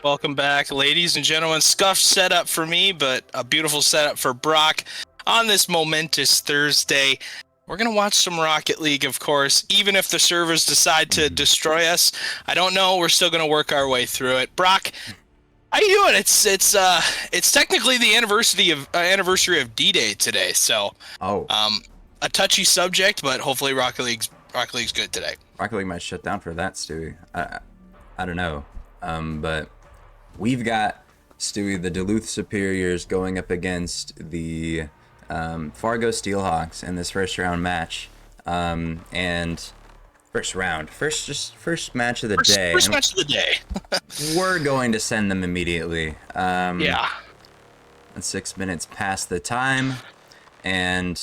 Welcome back, ladies and gentlemen. Scuffed setup for me, but a beautiful setup for Brock on this momentous Thursday. We're going to watch some Rocket League, of course, even if the servers decide to destroy us. I don't know. We're still going to work our way through it. Brock, how you doing? It's technically the anniversary of D-Day today, so a touchy subject, but hopefully Rocket League's good today. Rocket League might shut down for that, Stewie. I don't know, but we've got Stewie, the Duluth Superiors, going up against the Fargo Steelhawks in this first round match, and first match of the day. First match of the day. We're going to send them immediately. Yeah. And 6 minutes past the time, and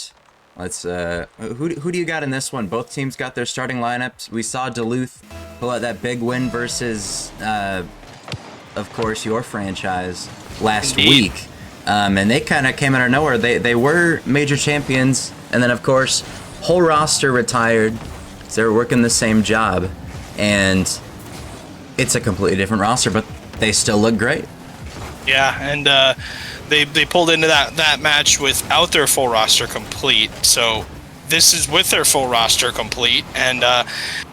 let's who do you got in this one? Both teams got their starting lineups. We saw Duluth pull out that big win versus of course your franchise last week, and they kind of came out of nowhere. They were major champions, and then of course whole roster retired, so they were working the same job, and it's a completely different roster, but they still look great. Yeah, and they pulled into that match without their full roster complete. So this is with their full roster complete, and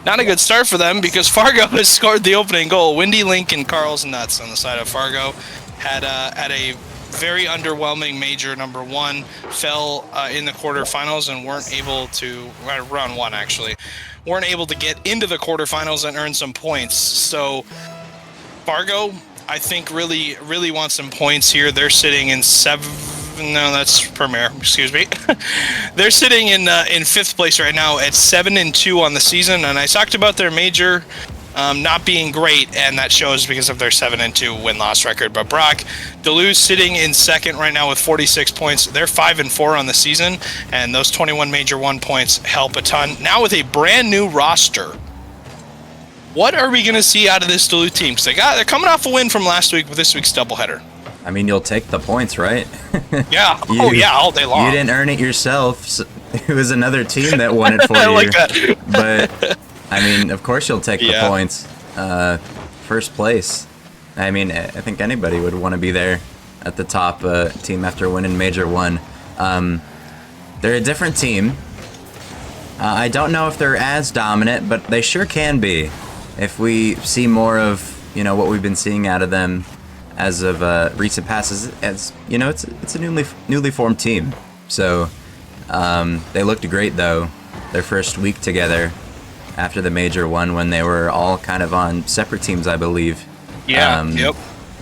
not a good start for them because Fargo has scored the opening goal. Windy, Link, and Carl's Nuts on the side of Fargo had a very underwhelming major number one, fell in the quarterfinals and weren't able to, round one actually, weren't able to get into the quarterfinals and earn some points. So Fargo, I think, really wants some points here. They're sitting in that's Premier, excuse me. They're sitting in fifth place right now at 7-2 on the season, and I talked about their major not being great, and that shows because of their 7-2 win-loss record. But Brock, Duluth sitting in second right now with 46 points. They're 5-4 on the season, and those 21 major one points help a ton. Now with a brand new roster, what are we going to see out of this Duluth team? Because they're coming off a win from last week with this week's doubleheader. I mean, you'll take the points, right? Yeah. All day long. You didn't earn it yourself. So it was another team that won it for you. I like that. But, I mean, of course you'll take the points. First place. I mean, I think anybody would want to be there at the top team after winning Major 1. They're a different team. I don't know if they're as dominant, but they sure can be. If we see more of, what we've been seeing out of them as of recent passes, as it's a newly formed team. So they looked great though their first week together after the Major 1 when they were all kind of on separate teams, I believe. Yep.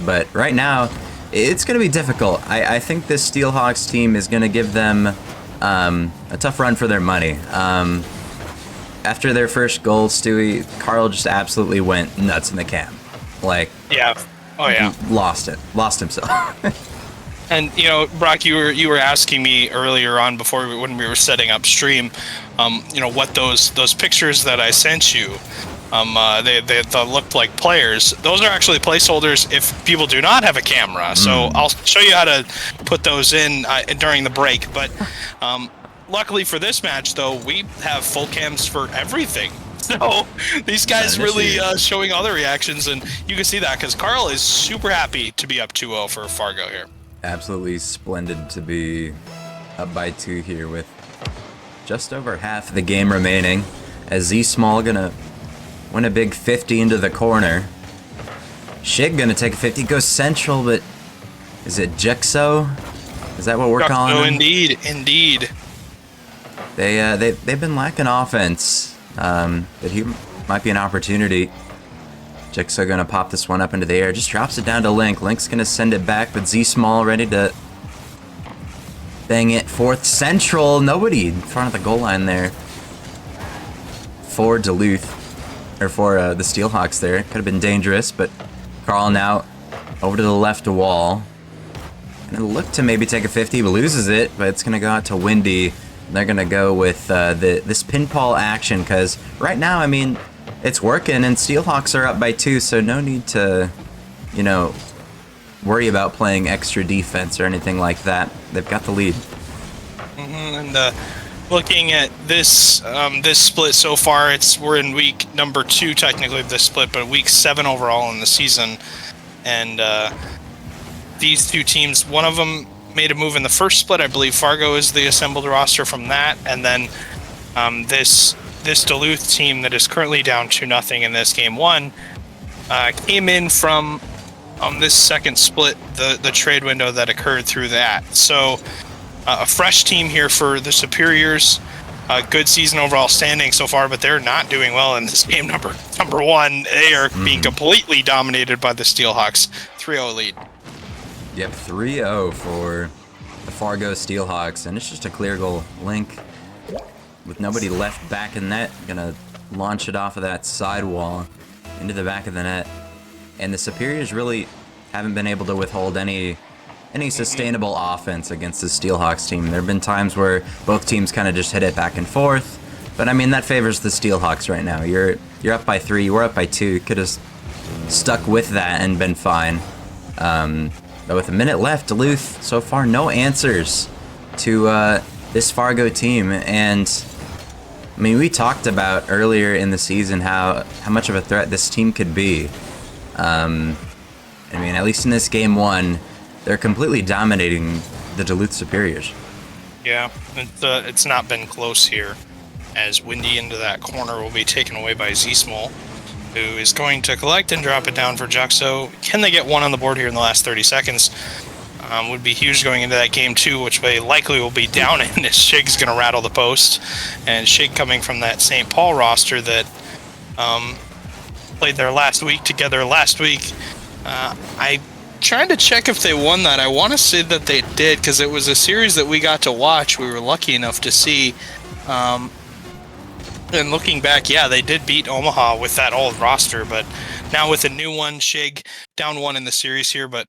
But right now it's going to be difficult. I think this Steelhawks team is going to give them a tough run for their money. After their first goal, Stewie, Carl just absolutely went nuts in the cam. Lost himself. And Brock, you were asking me earlier on when we were setting up stream, what those pictures that I sent you, they looked like players. Those are actually placeholders if people do not have a camera. So I'll show you how to put those in during the break. But luckily for this match, though, we have full cams for everything. So these guys really showing all the reactions, and you can see that because Carl is super happy to be up 2-0 for Fargo here. Absolutely splendid to be up by 2 here with just over half the game remaining. As Z Small gonna win a big 50 into the corner. Shig gonna take a 50, goes central, but is it Jexo? Is that what we're calling him? Indeed. They've been lacking offense, but he might be an opportunity. Jexo gonna pop this one up into the air, just drops it down to Link. Link's gonna send it back, but Z Small ready to bang it. Fourth central, nobody in front of the goal line there for Duluth, or for the Steelhawks there. Could have been dangerous, but Carl now over to the left wall. Gonna look to maybe take a 50, but loses it, but it's gonna go out to Windy. They're gonna go with this pinball action, because right now, I mean, it's working, and Steelhawks are up by 2, so no need to, worry about playing extra defense or anything like that. They've got the lead. And looking at this this split so far, we're in week number 2 technically of this split, but week 7 overall in the season. and these two teams, one of them made a move in the first split. I believe Fargo is the assembled roster from that, and then this Duluth team that is currently down 2-0 in this game one came in from this second split, the trade window that occurred through that. So a fresh team here for the Superiors. Good season overall standing so far, but they're not doing well in this game. Number one, they are being completely dominated by the Steelhawks. 3-0 lead. Yep, 3-0 for the Fargo Steelhawks, and it's just a clear goal. Link, with nobody left back in net, gonna launch it off of that sidewall into the back of the net. And the Superiors really haven't been able to withhold any sustainable offense against the Steelhawks team. There have been times where both teams kind of just hit it back and forth, but I mean that favors the Steelhawks right now. You're up by 3, you were up by 2. You could have stuck with that and been fine. But with a minute left, Duluth so far no answers to this Fargo team, and I mean we talked about earlier in the season how much of a threat this team could be. I mean, at least in this game one, they're completely dominating the Duluth Superiors. Yeah, it's not been close here, as Windy into that corner will be taken away by Z-Small, who is going to collect and drop it down for Juxo. Can they get one on the board here in the last 30 seconds? Would be huge going into that game two, which they likely will be down in, as Shig's going to rattle the post. And Shig coming from that St. Paul roster that played there last week. I tried to check if they won that. I want to say that they did, because it was a series that we got to watch. We were lucky enough to see. And looking back, yeah, they did beat Omaha with that old roster, but now with a new one, Shig down 1 in the series here, but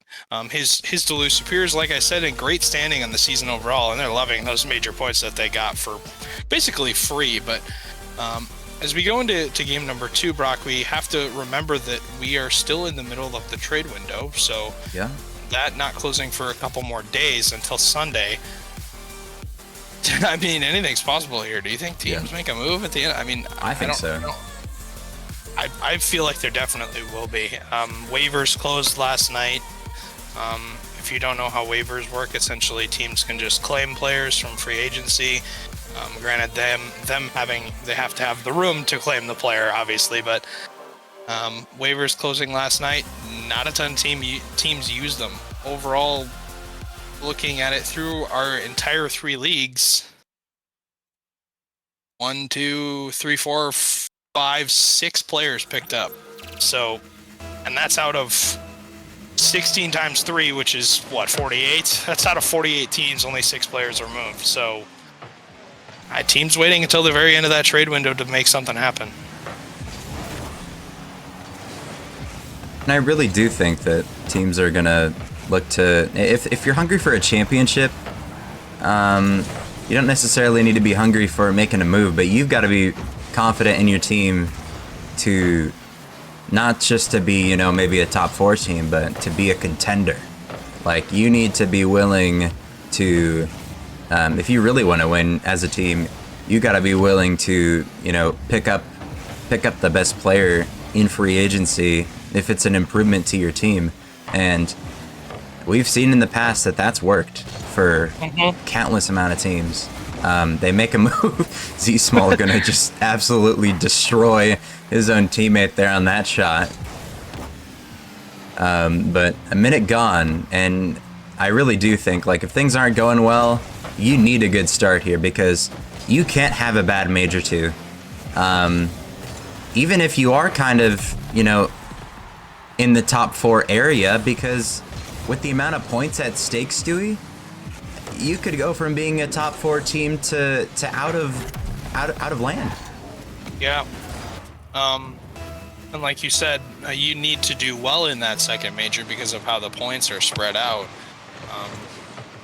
his Duluth Superiors, like I said, in great standing on the season overall, and they're loving those major points that they got for basically free. But as we go into game number 2, Brock, we have to remember that we are still in the middle of the trade window, so yeah, that not closing for a couple more days until Sunday. I mean, anything's possible here. Do you think teams make a move at the end? I mean, I think so. I feel like there definitely will be. Waivers closed last night. If you don't know how waivers work, essentially teams can just claim players from free agency. Granted, they have to have the room to claim the player, obviously, but waivers closing last night. Not a ton of teams use them. Overall, looking at it through our entire 3 leagues, 1, 2, 3, 4, 5, 6 players picked up. So, and that's out of 16 times 3, which is what, 48? That's out of 48 teams, only 6 players are moved. So, teams waiting until the very end of that trade window to make something happen. And I really do think that teams are gonna look to, if you're hungry for a championship, you don't necessarily need to be hungry for making a move, but you've got to be confident in your team to not just to be, maybe a top 4 team, but to be a contender. Like, you need to be willing to, if you really want to win as a team, you got to be willing to, pick up the best player in free agency if it's an improvement to your team. And we've seen in the past that that's worked for countless amount of teams. They make a move. Z-Small going to just absolutely destroy his own teammate there on that shot. But a minute gone, and I really do think, like, if things aren't going well, you need a good start here, because you can't have a bad Major 2. Even if you are kind of, in the top 4 area, because with the amount of points at stake, Stewie, you could go from being a top 4 team to out of land. Yeah. And like you said, you need to do well in that second major because of how the points are spread out.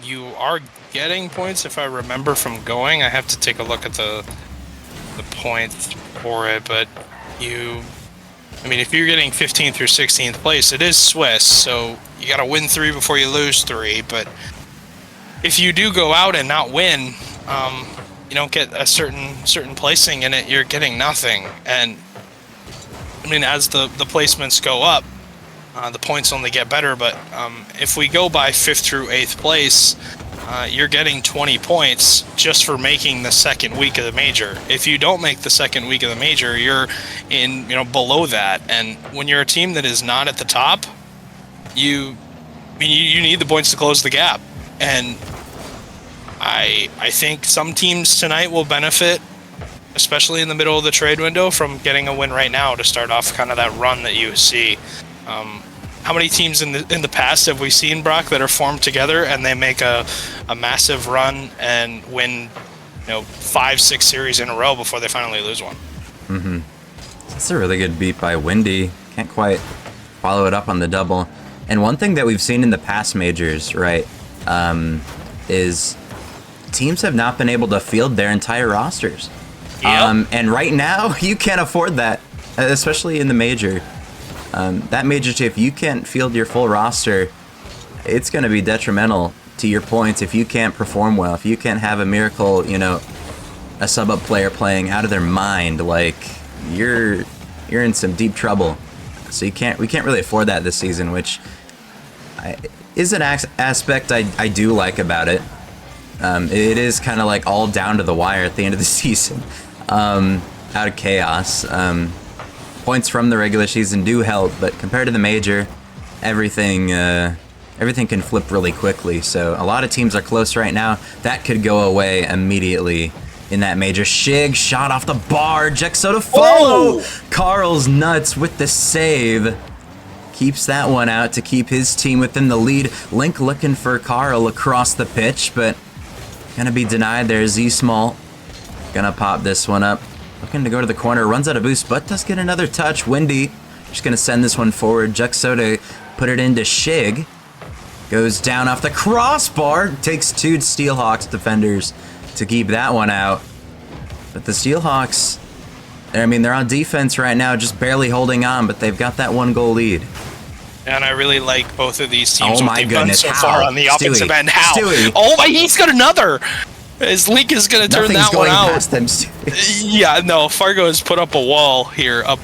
You are getting points, if I remember from going. I have to take a look at the points for it, but if you're getting 15th through 16th place, it is Swiss, so you got to win 3 before you lose 3. But if you do go out and not win, you don't get a certain placing in it, you're getting nothing. And as the placements go up, the points only get better. But if we go by 5th through 8th place, you're getting 20 points just for making the second week of the major. If you don't make the second week of the major, you're in, below that. And when you're a team that is not at the top, you need the points to close the gap. And I think some teams tonight will benefit, especially in the middle of the trade window, from getting a win right now to start off kind of that run that you see. How many teams in the past have we seen, Brock, that are formed together and they make a massive run and win 5-6 series in a row before they finally lose one? Mm-hmm. That's a really good beat by Windy. Can't quite follow it up on the double. And one thing that we've seen in the past majors, right, is teams have not been able to field their entire rosters. Yep. And right now, you can't afford that, especially in the major. That major, if you can't field your full roster, it's going to be detrimental to your points if you can't perform well. If you can't have a miracle, a sub-up player playing out of their mind, like you're in some deep trouble. So we can't really afford that this season, which is an aspect I do like about it. It is kind of like all down to the wire at the end of the season, out of chaos. Points from the regular season do help, but compared to the major, everything can flip really quickly. So a lot of teams are close right now. That could go away immediately in that major. Shig shot off the bar. Jexo to follow. Oh! Carl's nuts with the save. Keeps that one out to keep his team within the lead. Link looking for Carl across the pitch, but gonna be denied there. Z-Small gonna pop this one up. Looking to go to the corner, runs out of boost, but does get another touch. Windy just gonna send this one forward. Jexo to put it into Shig. Goes down off the crossbar. Takes 2 Steelhawks defenders to keep that one out. But the Steelhawks, they're on defense right now, just barely holding on, but they've got that 1-goal lead. And I really like both of these teams. Oh my goodness, so far on the offensive end. How? Stewie. Oh my, he's got another. His Link is going to turn that one out. Past them, Stewie. Yeah, no, Fargo has put up a wall here, up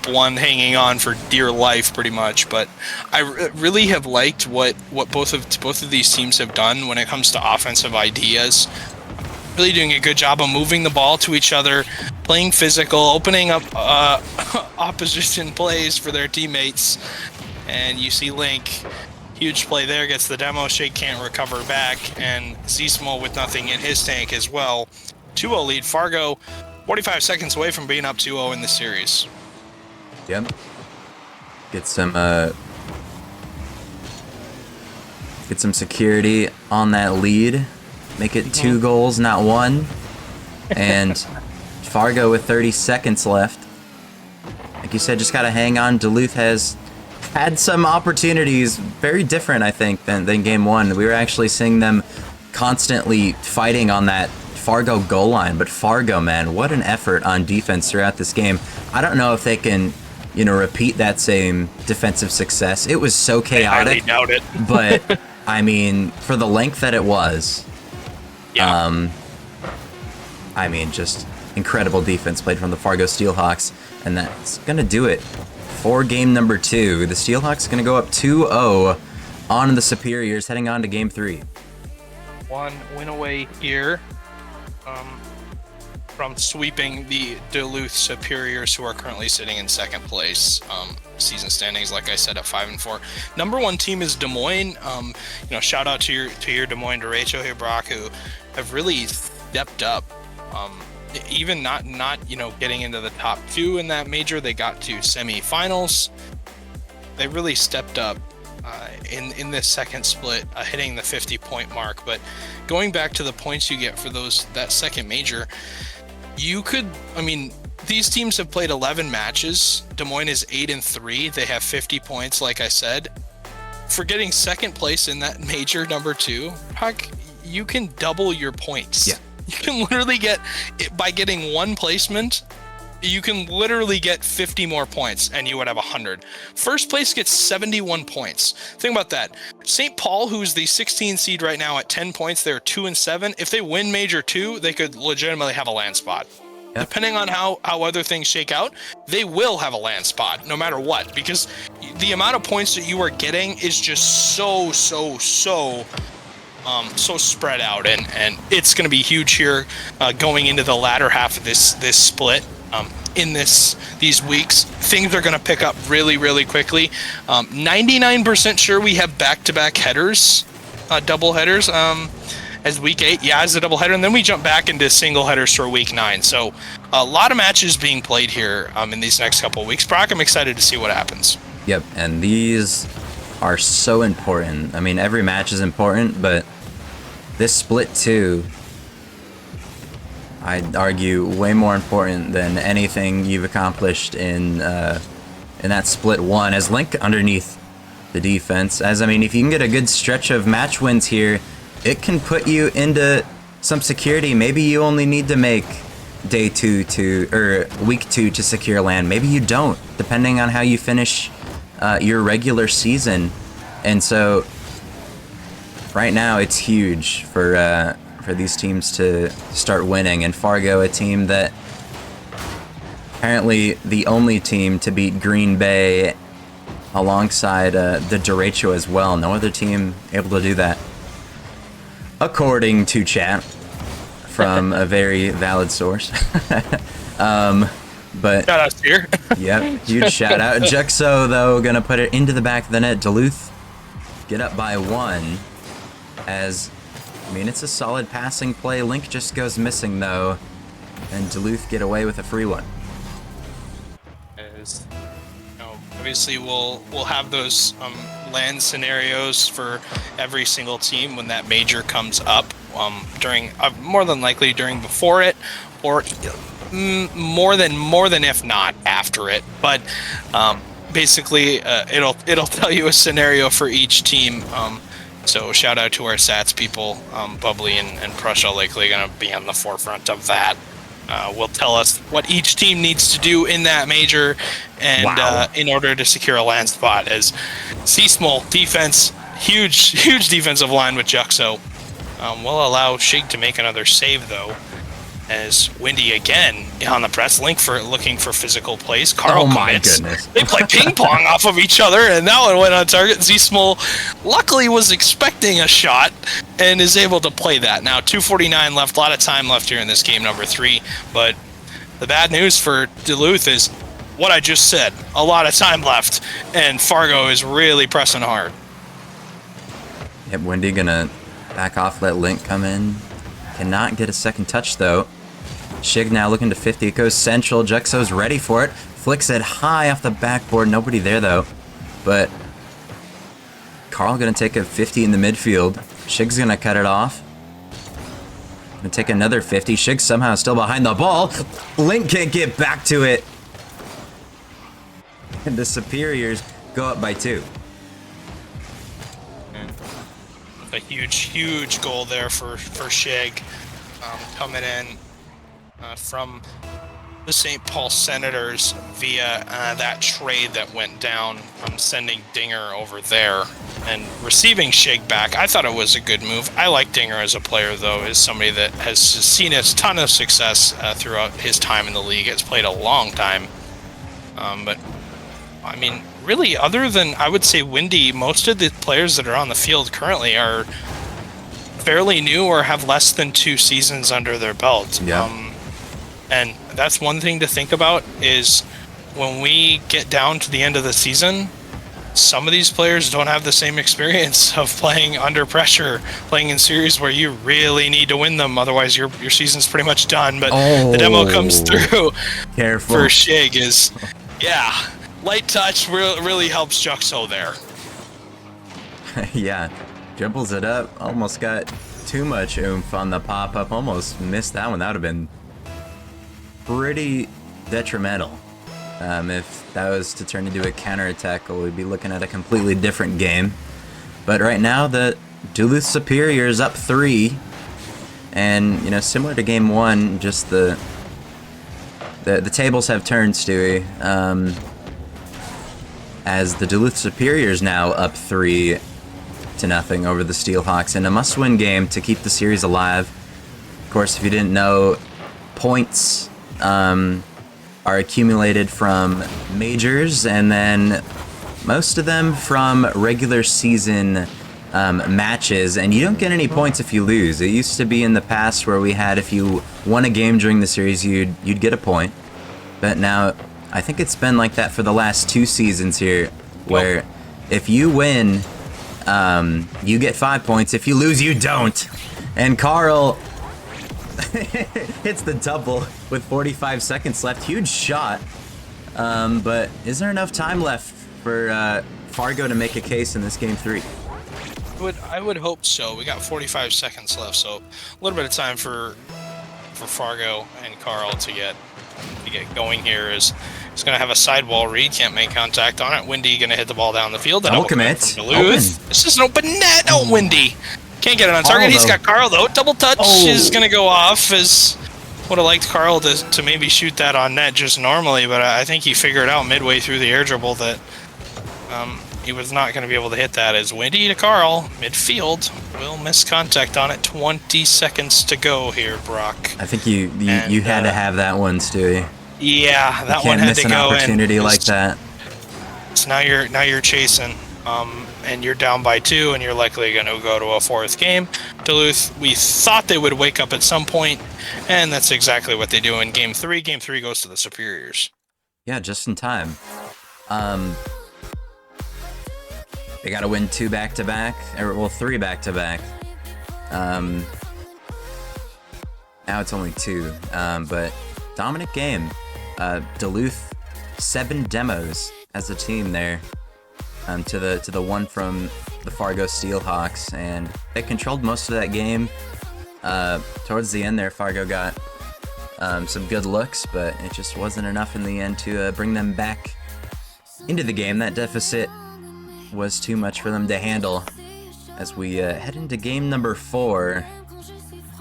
one, hanging on for dear life, pretty much. But I really have liked what both of these teams have done when it comes to offensive ideas. Really doing a good job of moving the ball to each other, playing physical, opening up opposition plays for their teammates. And you see Link, huge play there, gets the demo. Shake can't recover back, and Z-Small with nothing in his tank as well. 2-0 lead. Fargo 45 seconds away from being up 2-0 in the series. Yep. Get some security on that lead. Make it 2 goals, not 1. And Fargo with 30 seconds left. Like you said, just gotta hang on. Duluth has had some opportunities, very different, I think, than game 1. We were actually seeing them constantly fighting on that Fargo goal line. But Fargo, man, what an effort on defense throughout this game. I don't know if they can, repeat that same defensive success. It was so chaotic. I doubt it. But, for the length that it was, yeah. Just incredible defense played from the Fargo Steelhawks, and that's going to do it for game number 2. The Steelhawks going to go up 2-0 on the Superiors, heading on to game 3. 1 win away here from sweeping the Duluth Superiors, who are currently sitting in 2nd place. Season standings, like I said, at 5-4. Number 1 team is Des Moines. Shout out to your Des Moines derecho here, Brock, who have really stepped up. Even not getting into the top 2 in that major, they got to semifinals. They really stepped up in this second split, hitting the 50-point mark. But going back to the points you get for that second major, these teams have played 11 matches. Des Moines is 8-3. They have 50 points, like I said. For getting 2nd place in that major, number 2, Huck, you can double your points. Yeah. You can literally by getting 1 placement, you can literally get 50 more points, and you would have 100. First place gets 71 points. Think about that. St. Paul, who's the 16 seed right now at 10 points, they're 2-7. If they win Major 2, they could legitimately have a land spot. depending on how other things shake out, they will have a land spot no matter what, because the amount of points that you are getting is just so spread out, and it's going to be huge here going into the latter half of this split. In these weeks, things are going to pick up really quickly. 99% sure we have back-to-back headers, double headers, as week 8, as a double header, and then we jump back into single headers for week 9. So a lot of matches being played here in these next couple of weeks. Brock, I'm excited to see what happens. Yep, and these are so important. I mean, every match is important, but this split 2, I'd argue, way more important than anything you've accomplished in that split 1. As Link underneath the defense, if you can get a good stretch of match wins here, it can put you into some security. Maybe you only need to make week 2 to secure land. Maybe you don't, depending on how you finish your regular season. And so right now it's huge for these teams to start winning. And Fargo, a team that apparently the only team to beat Green Bay alongside the derecho as well. No other team able to do that, according to chat from a very valid source. But shout out here. Yep, huge shout out. Juxo, though, gonna put it into the back of the net. Duluth get up by 1. It's a solid passing play. Link just goes missing, though, and Duluth get away with a free one. Obviously, we'll have those land scenarios for every single team when that major comes up during more than likely before it, or more than if not after it. But basically, it'll tell you a scenario for each team. So shout out to our stats people. Bubbly and Prussia likely going to be on the forefront of that. Will tell us what each team needs to do in that major, and in order to secure a land spot. As C-Small defense, huge defensive line with Juxo, will allow Shig to make another save though. As Windy again on the press, Link for looking for physical plays. Carl commits. They play ping pong off of each other, and that one went on target. Z-Small luckily was expecting a shot and is able to play that. Now 2:49 left, a lot of time left here in this game number 3. But the bad news for Duluth is what I just said. A lot of time left, and Fargo is really pressing hard. Yep, Windy gonna back off, let Link come in. Cannot get a second touch though. Shig now looking to 50. It goes central. Juxo's ready for it. Flicks it high off the backboard. Nobody there though. But Carl gonna take a 50 in the midfield. Shig's gonna cut it off. Gonna take another 50. Shig somehow still behind the ball. Link can't get back to it. And the Superiors go up by 2. A huge goal there for Shig, coming in from the St. Paul Senators via that trade that went down, sending Dinger over there and receiving Shig back. I thought it was a good move. I like Dinger as a player, though, as somebody that has seen a ton of success throughout his time in the league. Has played a long time, but really, other than, I would say, Windy, most of the players that are on the field currently are fairly new or have less than 2 seasons under their belt. Yeah. And that's one thing to think about, is when we get down to the end of the season, some of these players don't have the same experience of playing under pressure, playing in series where you really need to win them, otherwise your season's pretty much done. But the demo comes through. Careful. For Shig is, light touch really helps Juxo there. Yeah, dribbles it up. Almost got too much oomph on the pop-up. Almost missed that one. That would have been pretty detrimental. If that was to turn into a counterattack, we'd be looking at a completely different game. But right now, the Duluth Superiors up 3. And, similar to game 1, just the tables have turned, Stewie. As the Duluth Superiors now up 3-0 over the Steelhawks in a must-win game to keep the series alive. Of course, if you didn't know, points are accumulated from majors, and then most of them from regular season matches, and you don't get any points if you lose. It used to be in the past where we had, if you won a game during the series, you'd get a point. But now, I think it's been like that for the last 2 seasons here, where if you win, you get 5 points. If you lose, you don't. And Carl hits the double with 45 seconds left. Huge shot. But is there enough time left for Fargo to make a case in this game 3? I would hope so. We got 45 seconds left, so a little bit of time for Fargo and Carl to get going here. He's going to have a sidewall read, can't make contact on it. Windy going to hit the ball down the field. Double commit. From Duluth. This is an open net. Oh, Windy. Can't get it on target. He's got Carl, though. Double touch is going to go off. Would have liked Carl to maybe shoot that on net just normally, but I think he figured out midway through the air dribble that he was not going to be able to hit that. As Windy to Carl, midfield, will miss contact on it. 20 seconds to go here, Brock. I think you had to have that one, Stewie. Yeah, that one Can't had miss to an go. opportunity like that. So now you're chasing, and you're down by 2, and you're likely going to go to a 4th game. Duluth, we thought they would wake up at some point, and that's exactly what they do in Game 3. Game 3 goes to the Superiors. Yeah, just in time. They got to win 2 back-to-back, or well, 3 back-to-back. Now it's only 2, but dominant game. Duluth 7 demos as a team there, to the one from the Fargo Steelhawks, and they controlled most of that game. Towards the end there, Fargo got some good looks, but it just wasn't enough in the end to bring them back into the game. That deficit was too much for them to handle as we head into game number 4.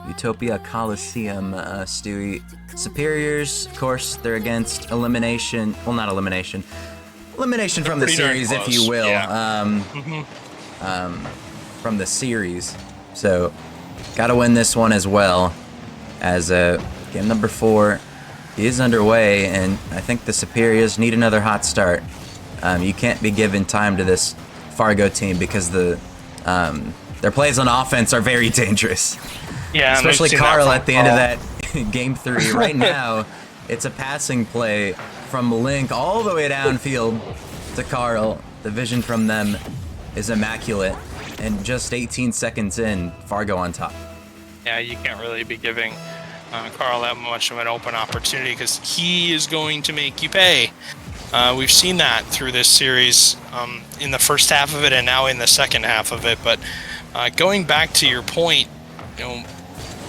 Utopia Coliseum, Stewie. Superiors, of course, they're against elimination. Well, not elimination. Elimination from the series, if you will. Yeah. From the series. So, gotta win this one as well. As game number 4 is underway, and I think the Superiors need another hot start. You can't be given time to this Fargo team because their plays on offense are very dangerous. Yeah, especially Carl at the end of that game 3. Right now, it's a passing play from Link all the way downfield to Carl. The vision from them is immaculate, and just 18 seconds in, Fargo on top. Yeah, you can't really be giving Carl that much of an open opportunity because he is going to make you pay. We've seen that through this series in the first half of it and now in the second half of it. But going back to your point,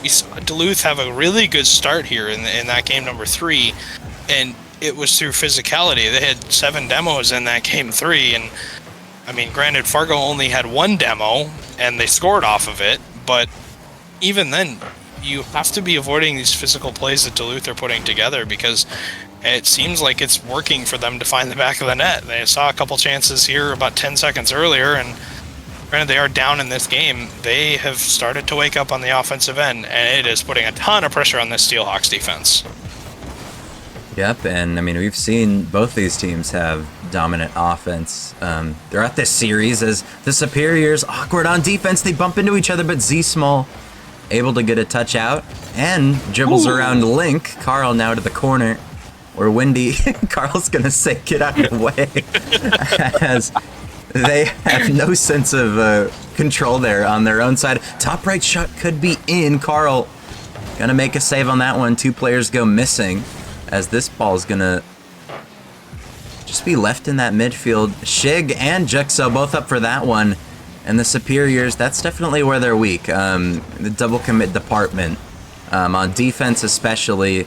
we saw Duluth have a really good start here in that game number 3, and it was through physicality. They had 7 demos in that game 3, and I mean, granted, Fargo only had 1 demo, and they scored off of it, but even then, you have to be avoiding these physical plays that Duluth are putting together because it seems like it's working for them to find the back of the net. They saw a couple chances here about 10 seconds earlier, and granted they are down in this game, they have started to wake up on the offensive end, and it is putting a ton of pressure on this Steelhawks defense. Yep, and I mean, we've seen both these teams have dominant offense throughout this series as the Superiors awkward on defense. They bump into each other, but Z-Small able to get a touch out and dribbles around Link. Carl now to the corner where Windy, Carl's gonna say get out of the way as they have no sense of control there on their own side. Top right shot could be in. Carl gonna make a save on that one. 2 players go missing as this ball is gonna just be left in that midfield. Shig and Juxo both up for that one. And the Superiors, that's definitely where they're weak. The double commit department. On defense especially,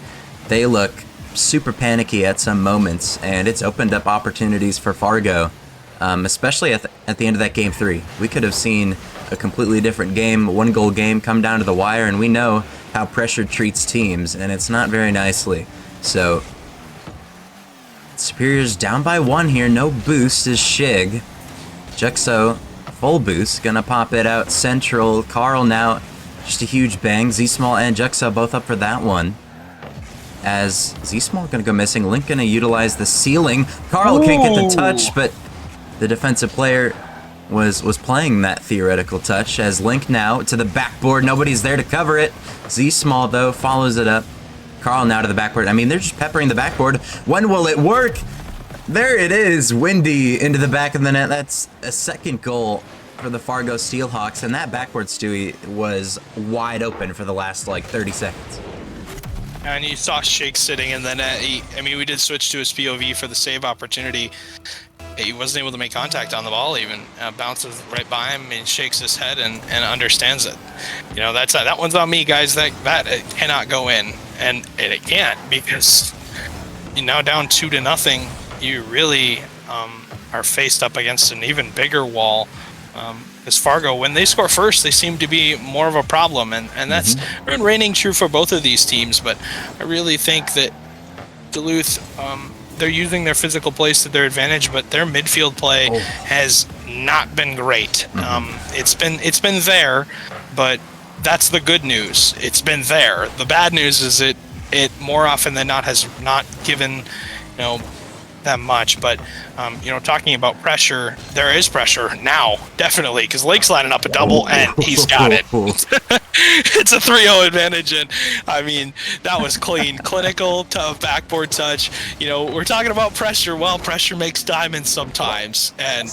they look super panicky at some moments, and it's opened up opportunities for Fargo, especially at the end of that game 3. We could have seen a completely different game, 1-goal game come down to the wire, and we know how pressure treats teams, and it's not very nicely. So, Superiors down by 1 here, no boost is Shig. Juxo, full boost, gonna pop it out central. Carl now, just a huge bang. Z-Small and Juxo both up for that one. as Z-Small going to go missing. Link going to utilize the ceiling. Carl can't get the touch, but the defensive player was playing that theoretical touch as Link now to the backboard. Nobody's there to cover it. Z-Small, though, follows it up. Carl now to the backboard. I mean, they're just peppering the backboard. When will it work? There it is. Windy into the back of the net. That's a second goal for the Fargo Steelhawks, and that backboard, Stewie, was wide open for the last, like, 30 seconds. And you saw Shake sitting in the net. I mean, we did switch to his POV for the save opportunity. He wasn't able to make contact on the ball even. Bounces right by him and shakes his head and understands it. You know, that one's on me, guys. That it cannot go in. And it can't because you're now down 2-0. You really are faced up against an even bigger wall. Because Fargo, when they score first, they seem to be more of a problem, and that's reigning true for both of these teams. But I really think that Duluth, they're using their physical plays to their advantage, but their midfield play has not been great. It's been there, but that's the good news. It's been there. The bad news is it more often than not has not given, that much. But talking about pressure, there is pressure now, definitely, because Lake's lining up a double and he's got it. It's a 3-0 advantage, and I mean, that was clean. Clinical, tough backboard touch. We're talking about pressure. Well, pressure makes diamonds sometimes, and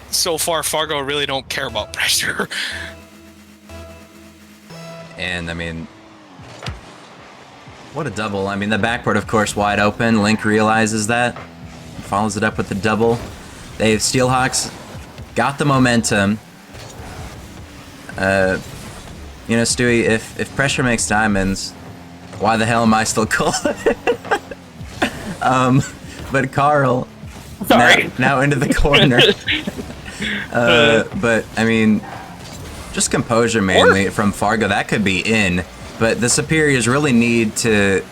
so far Fargo really don't care about pressure. And I mean, what a double. I mean, the backboard, of course, wide open. Link realizes that. Follows it up with the double. Steelhawks got the momentum. Stewie, if pressure makes diamonds, why the hell am I still calling? But Carl, now into the corner. But, I mean, just composure mainly from Fargo. That could be in. But the Superiors really need to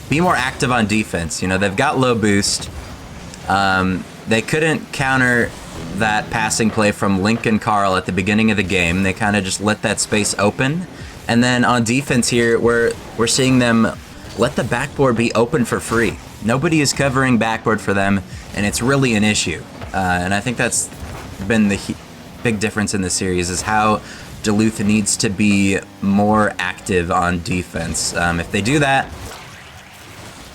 be more active on defense. They've got low boost. They couldn't counter that passing play from Lincoln Carl at the beginning of the game. They kind of just let that space open. And then on defense here, we're seeing them let the backboard be open for free. Nobody is covering backboard for them, and it's really an issue. And I think that's been the big difference in the series, is how Duluth needs to be more active on defense. If they do that,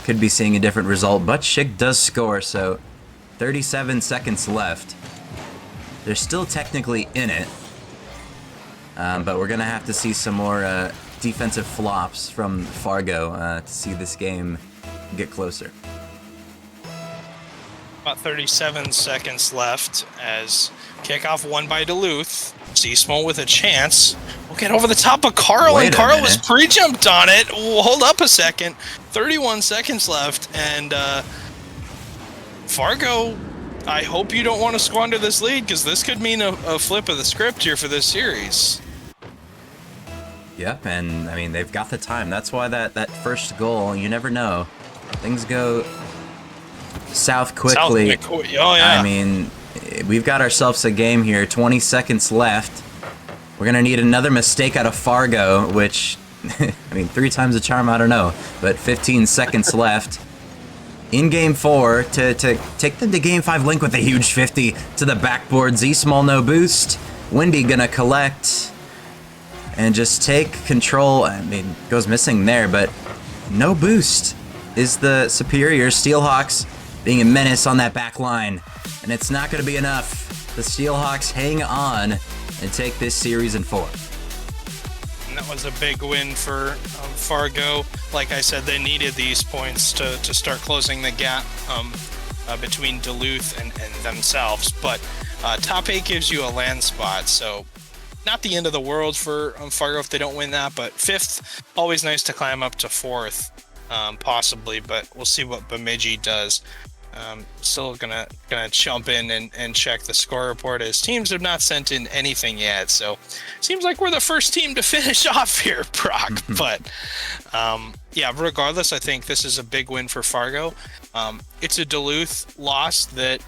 could be seeing a different result. But Schick does score, so 37 seconds left. They're still technically in it, but we're going to have to see some more defensive flops from Fargo to see this game get closer. About 37 seconds left as kickoff won by Duluth. Z-Small with a chance. We'll get over the top of Carl, and Carl was pre-jumped on it. Hold up a second. 31 seconds left, and Fargo, I hope you don't want to squander this lead, because this could mean a flip of the script here for this series. Yep, and I mean, they've got the time. That's why that first goal, you never know. Things go south quickly. Oh, yeah. I mean, we've got ourselves a game here. 20 seconds left. We're going to need another mistake out of Fargo, which, I mean, 3 times the charm, I don't know. But 15 seconds left. In Game 4, to take them to Game 5, Link with a huge 50 to the backboard. Z-Small, no boost. Windy going to collect and just take control. I mean, goes missing there, but no boost is the superior. Steelhawks being a menace on that back line. And it's not going to be enough. The Steelhawks hang on and take this series in 4. And that was a big win for Fargo. Like I said, they needed these points to start closing the gap between Duluth and themselves. But top 8 gives you a land spot, so not the end of the world for Fargo if they don't win that. But 5th, always nice to climb up to 4th, possibly. But we'll see what Bemidji does. Still gonna jump in and check the score report, as teams have not sent in anything yet, so seems like we're the first team to finish off here, Brock. But yeah, regardless, I think this is a big win for Fargo. It's a Duluth loss that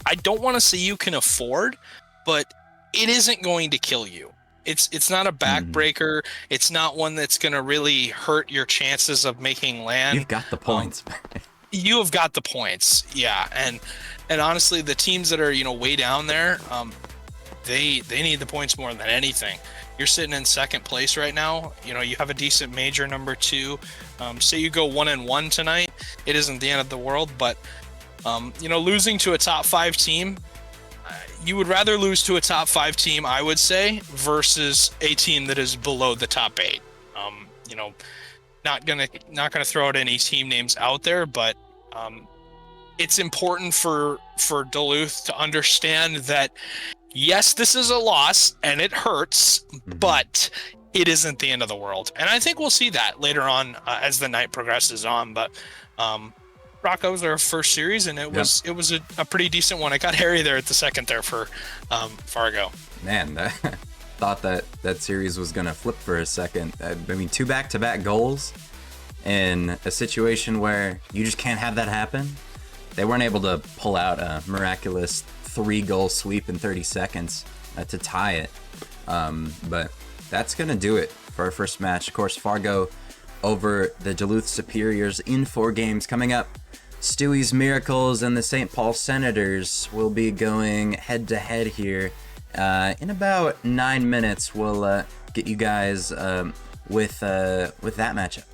I don't want to say you can afford, but it isn't going to kill you. It's not a backbreaker. It's not one that's going to really hurt your chances of making land. You've got the points. You have got the points, yeah. And honestly, the teams that are way down there, they need the points more than anything. You're sitting in second place right now. You have a decent major number 2. Say you go 1-1 tonight, it isn't the end of the world. But losing to a top 5 team, you would rather lose to a top 5 team, I would say, versus a team that is below the top 8. Not gonna throw out any team names out there, but it's important for Duluth to understand that yes, this is a loss and it hurts, but it isn't the end of the world. And I think we'll see that later on as the night progresses on. But Rocco was our first series, and it was a pretty decent one. It got hairy there at the second there for Fargo. Man, thought that series was going to flip for a second. I mean, 2 back-to-back goals in a situation where you just can't have that happen. They weren't able to pull out a miraculous 3-goal sweep in 30 seconds to tie it. But that's going to do it for our first match. Of course, Fargo over the Duluth Superiors in 4 games. Coming up, Stewie's Miracles and the St. Paul Senators will be going head-to-head here. In about 9 minutes, we'll get you guys with that matchup.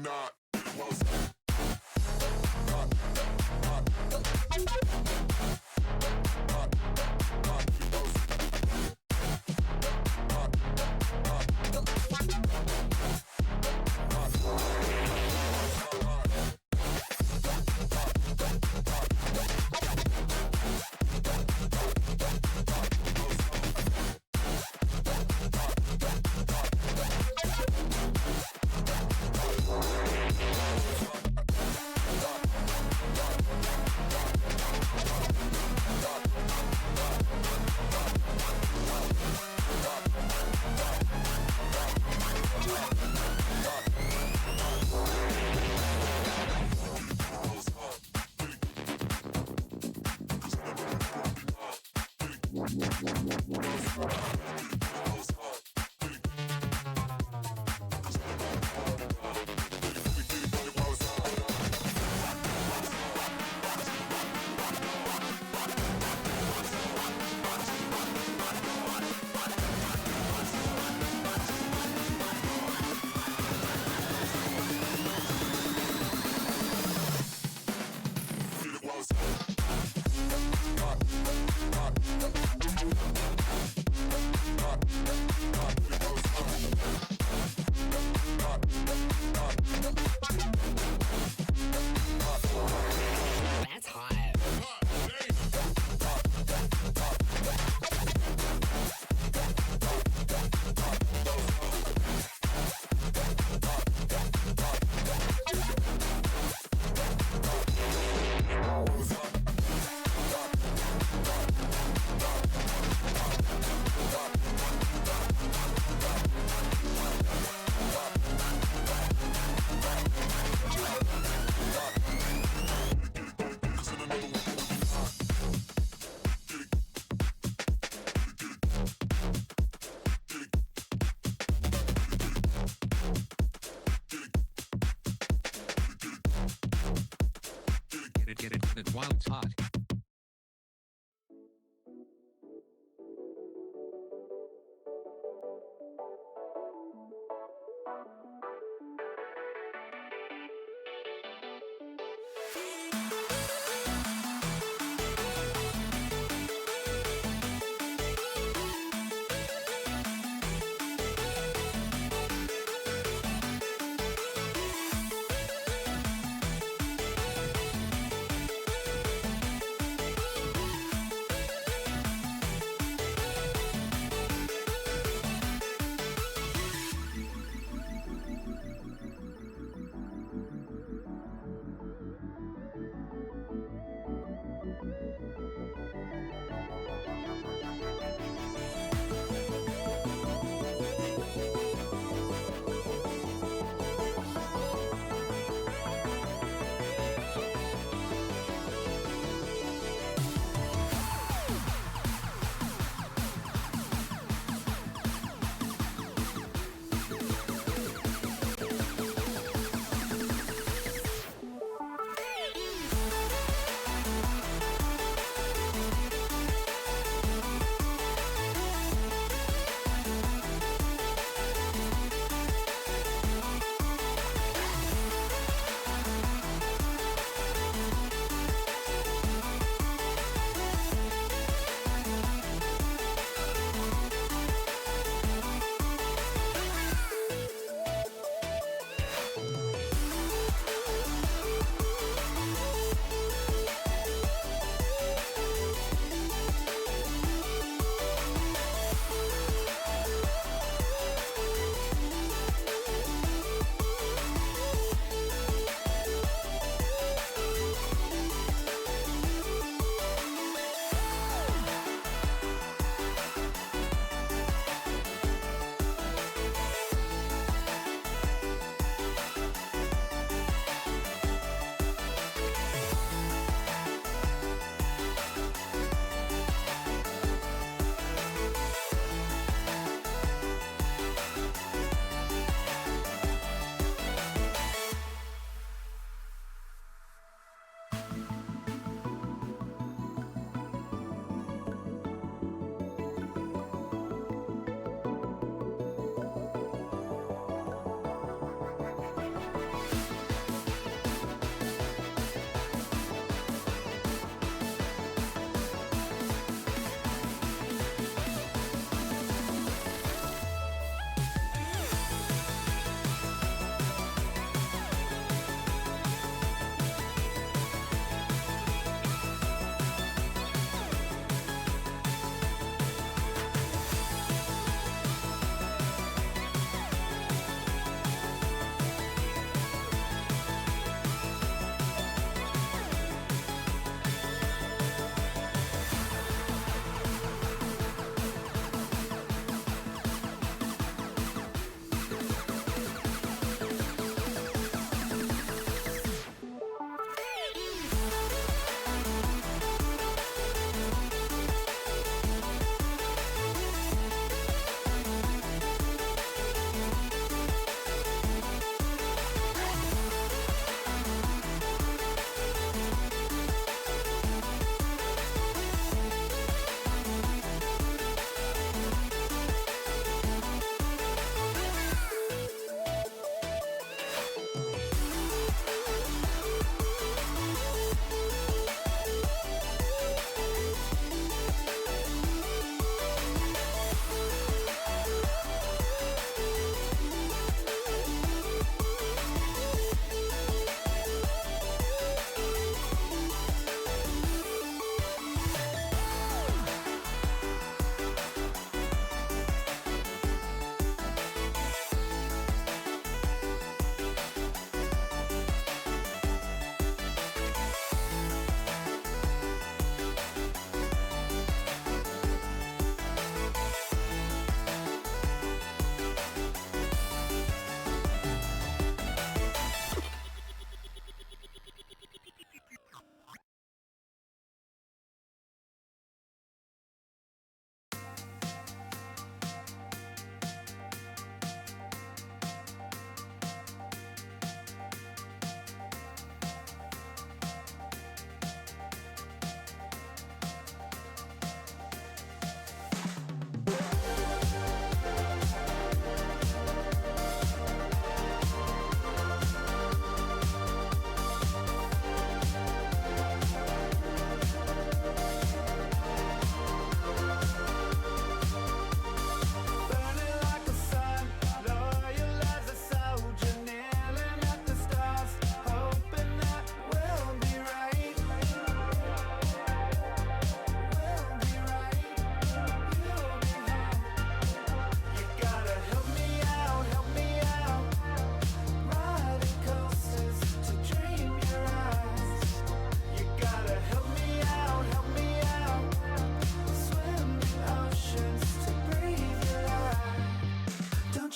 not. Get it while it's hot.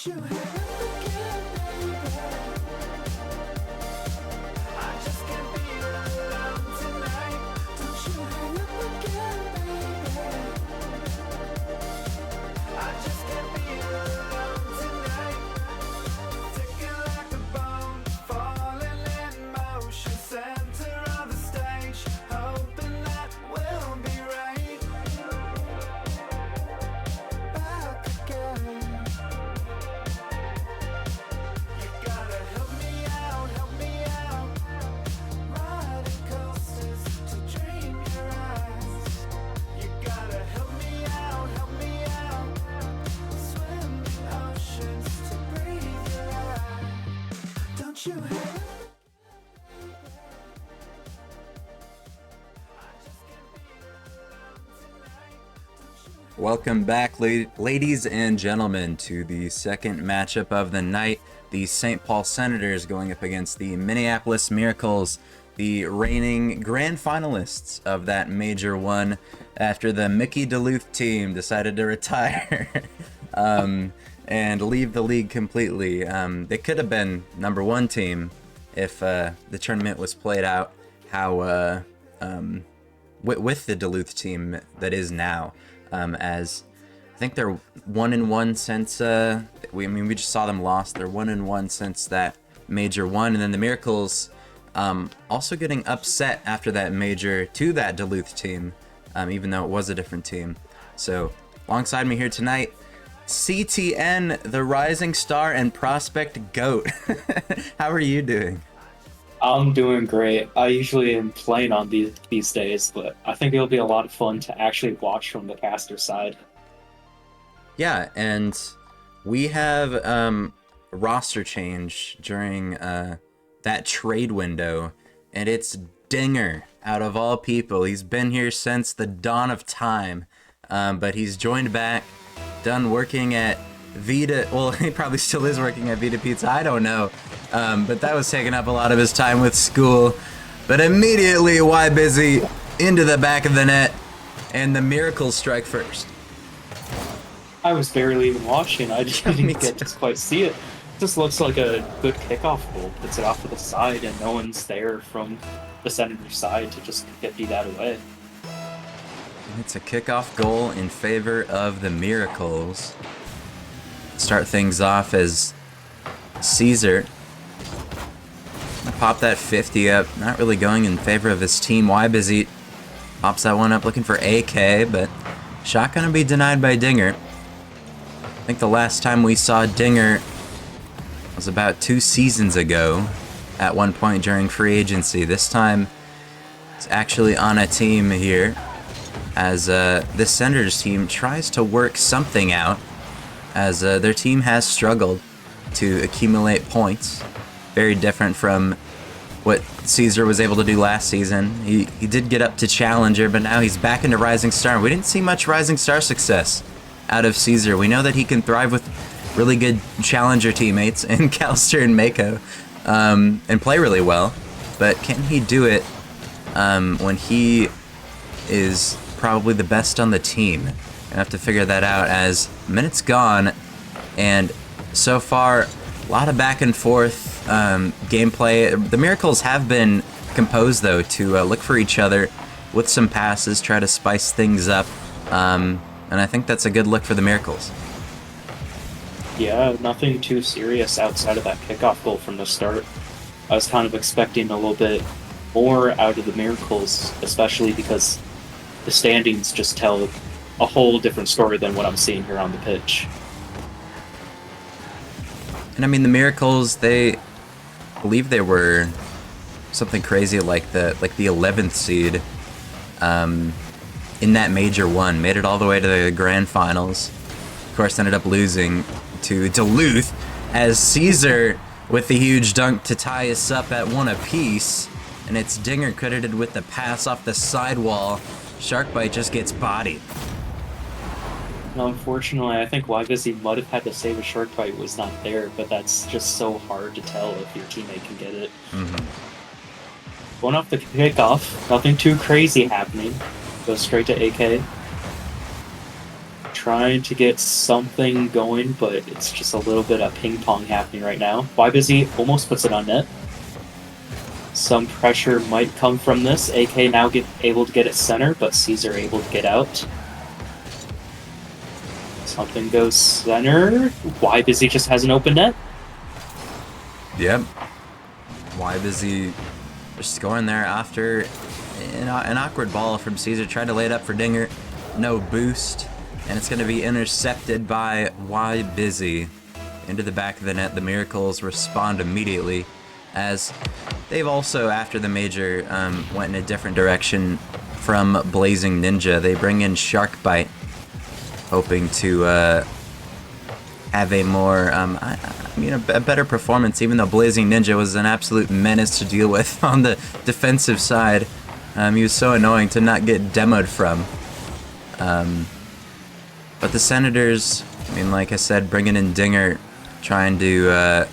Don't you hang up again, baby. I just can't be alone tonight. Don't you hang up again, baby. I just can't be alone tonight. Ticking like a bomb, falling in motion, center of the stage, hoping that we'll be right. Back again. You gotta help me out, help me out. Riding coasters to dream your eyes. You gotta help me out, help me out. Swimming oceans to breathe your life. Don't you hang up. Welcome back, ladies and gentlemen, to the second matchup of the night. The St. Paul Senators going up against the Minneapolis Miracles, the reigning grand finalists of that Major 1 after the Mickey Duluth team decided to retire and leave the league completely. They could have been #1 team if the tournament was played out how with the Duluth team that is now. As I think they're 1-1 since we just saw them lost. They're 1-1 since that Major 1, and then the Miracles also getting upset after that Major to that Duluth team, even though it was a different team. So alongside me here tonight, CTN, the rising star and prospect GOAT. How are you doing? I'm doing great. I usually am playing on these days, but I think it'll be a lot of fun to actually watch from the caster side. Yeah, and we have a roster change during that trade window, and it's Dinger, out of all people. He's been here since the dawn of time, but he's joined back, done working at Vita. Well, he probably still is working at Vita Pizza, I don't know. But that was taking up a lot of his time with school. But immediately, why busy, into the back of the net, and the Miracles strike first. I was barely even watching. I didn't Me get too. to quite see it. Just looks like a good kickoff goal. Puts it off to the side, and no one's there from the Senator side to just get that away. And it's a kickoff goal in favor of the Miracles. Start things off as Caesar pop that 50 up, not really going in favor of his team. Wybizit pops that one up looking for AK, but shot gonna be denied by Dinger. I think the last time we saw Dinger was about 2 seasons ago at one point during free agency. This time it's actually on a team here as this Senators team tries to work something out as their team has struggled to accumulate points. Very different from what Caesar was able to do last season. He did get up to Challenger, but now he's back into Rising Star. We didn't see much Rising Star success out of Caesar. We know that he can thrive with really good Challenger teammates in Calster and Mako and play really well, but can he do it when he is probably the best on the team? I have to figure that out as minutes gone, and so far a lot of back and forth gameplay. The Miracles have been composed though to look for each other with some passes, try to spice things up, and I think that's a good look for the Miracles. Yeah, nothing too serious outside of that kickoff goal from the start. I was kind of expecting a little bit more out of the Miracles, especially because the standings just tell a whole different story than what I'm seeing here on the pitch. And I mean, the Miracles, they believe they were something crazy like the 11th seed in that Major 1, made it all the way to the grand finals. Of course, ended up losing to Duluth as Caesar with the huge dunk to tie us up at 1 apiece, and it's Dinger credited with the pass off the sidewall. Sharkbite just gets bodied. Now, unfortunately, I think Wybizzy might have had to save a short fight was not there, but that's just so hard to tell if your teammate can get it. Going off the kickoff, nothing too crazy happening. Goes straight to AK. trying to get something going, but it's just a little bit of ping pong happening right now. Why Busy almost puts it on net. Some pressure might come from this. AK now able to get it center, but Caesar able to get out. Something goes center. Why Busy just has an open net. Yep. Why Busy just scoring there after an awkward ball from Caesar. Tried to lay it up for Dinger. No boost. And it's going to be intercepted by Why Busy. Into the back of the net. The Miracles respond immediately, as they've also, after the major, went in a different direction from Blazing Ninja. They bring in Sharkbite, hoping to have a more, a better performance, even though Blazing Ninja was an absolute menace to deal with on the defensive side. He was so annoying to not get demoed from. But the Senators, like I said, bringing in Dinger, trying to,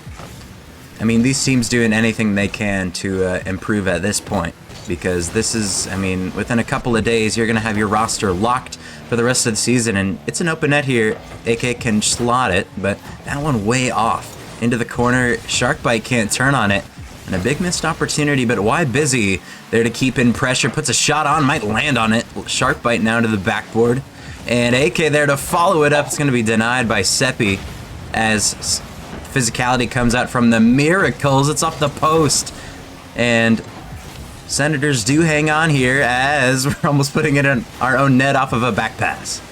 these teams doing anything they can to improve at this point. Because this is, within a couple of days, you're going to have your roster locked for the rest of the season. And it's an open net here. AK can slot it, but that one way off. Into the corner, Sharkbite can't turn on it. And a big missed opportunity, but Why Busy there to keep in pressure. Puts a shot on, might land on it. Sharkbite now to the backboard. And AK there to follow it up. It's going to be denied by Seppi as physicality comes out from the Miracles. It's off the post. And Senators do hang on here as we're almost putting it in our own net off of a back pass.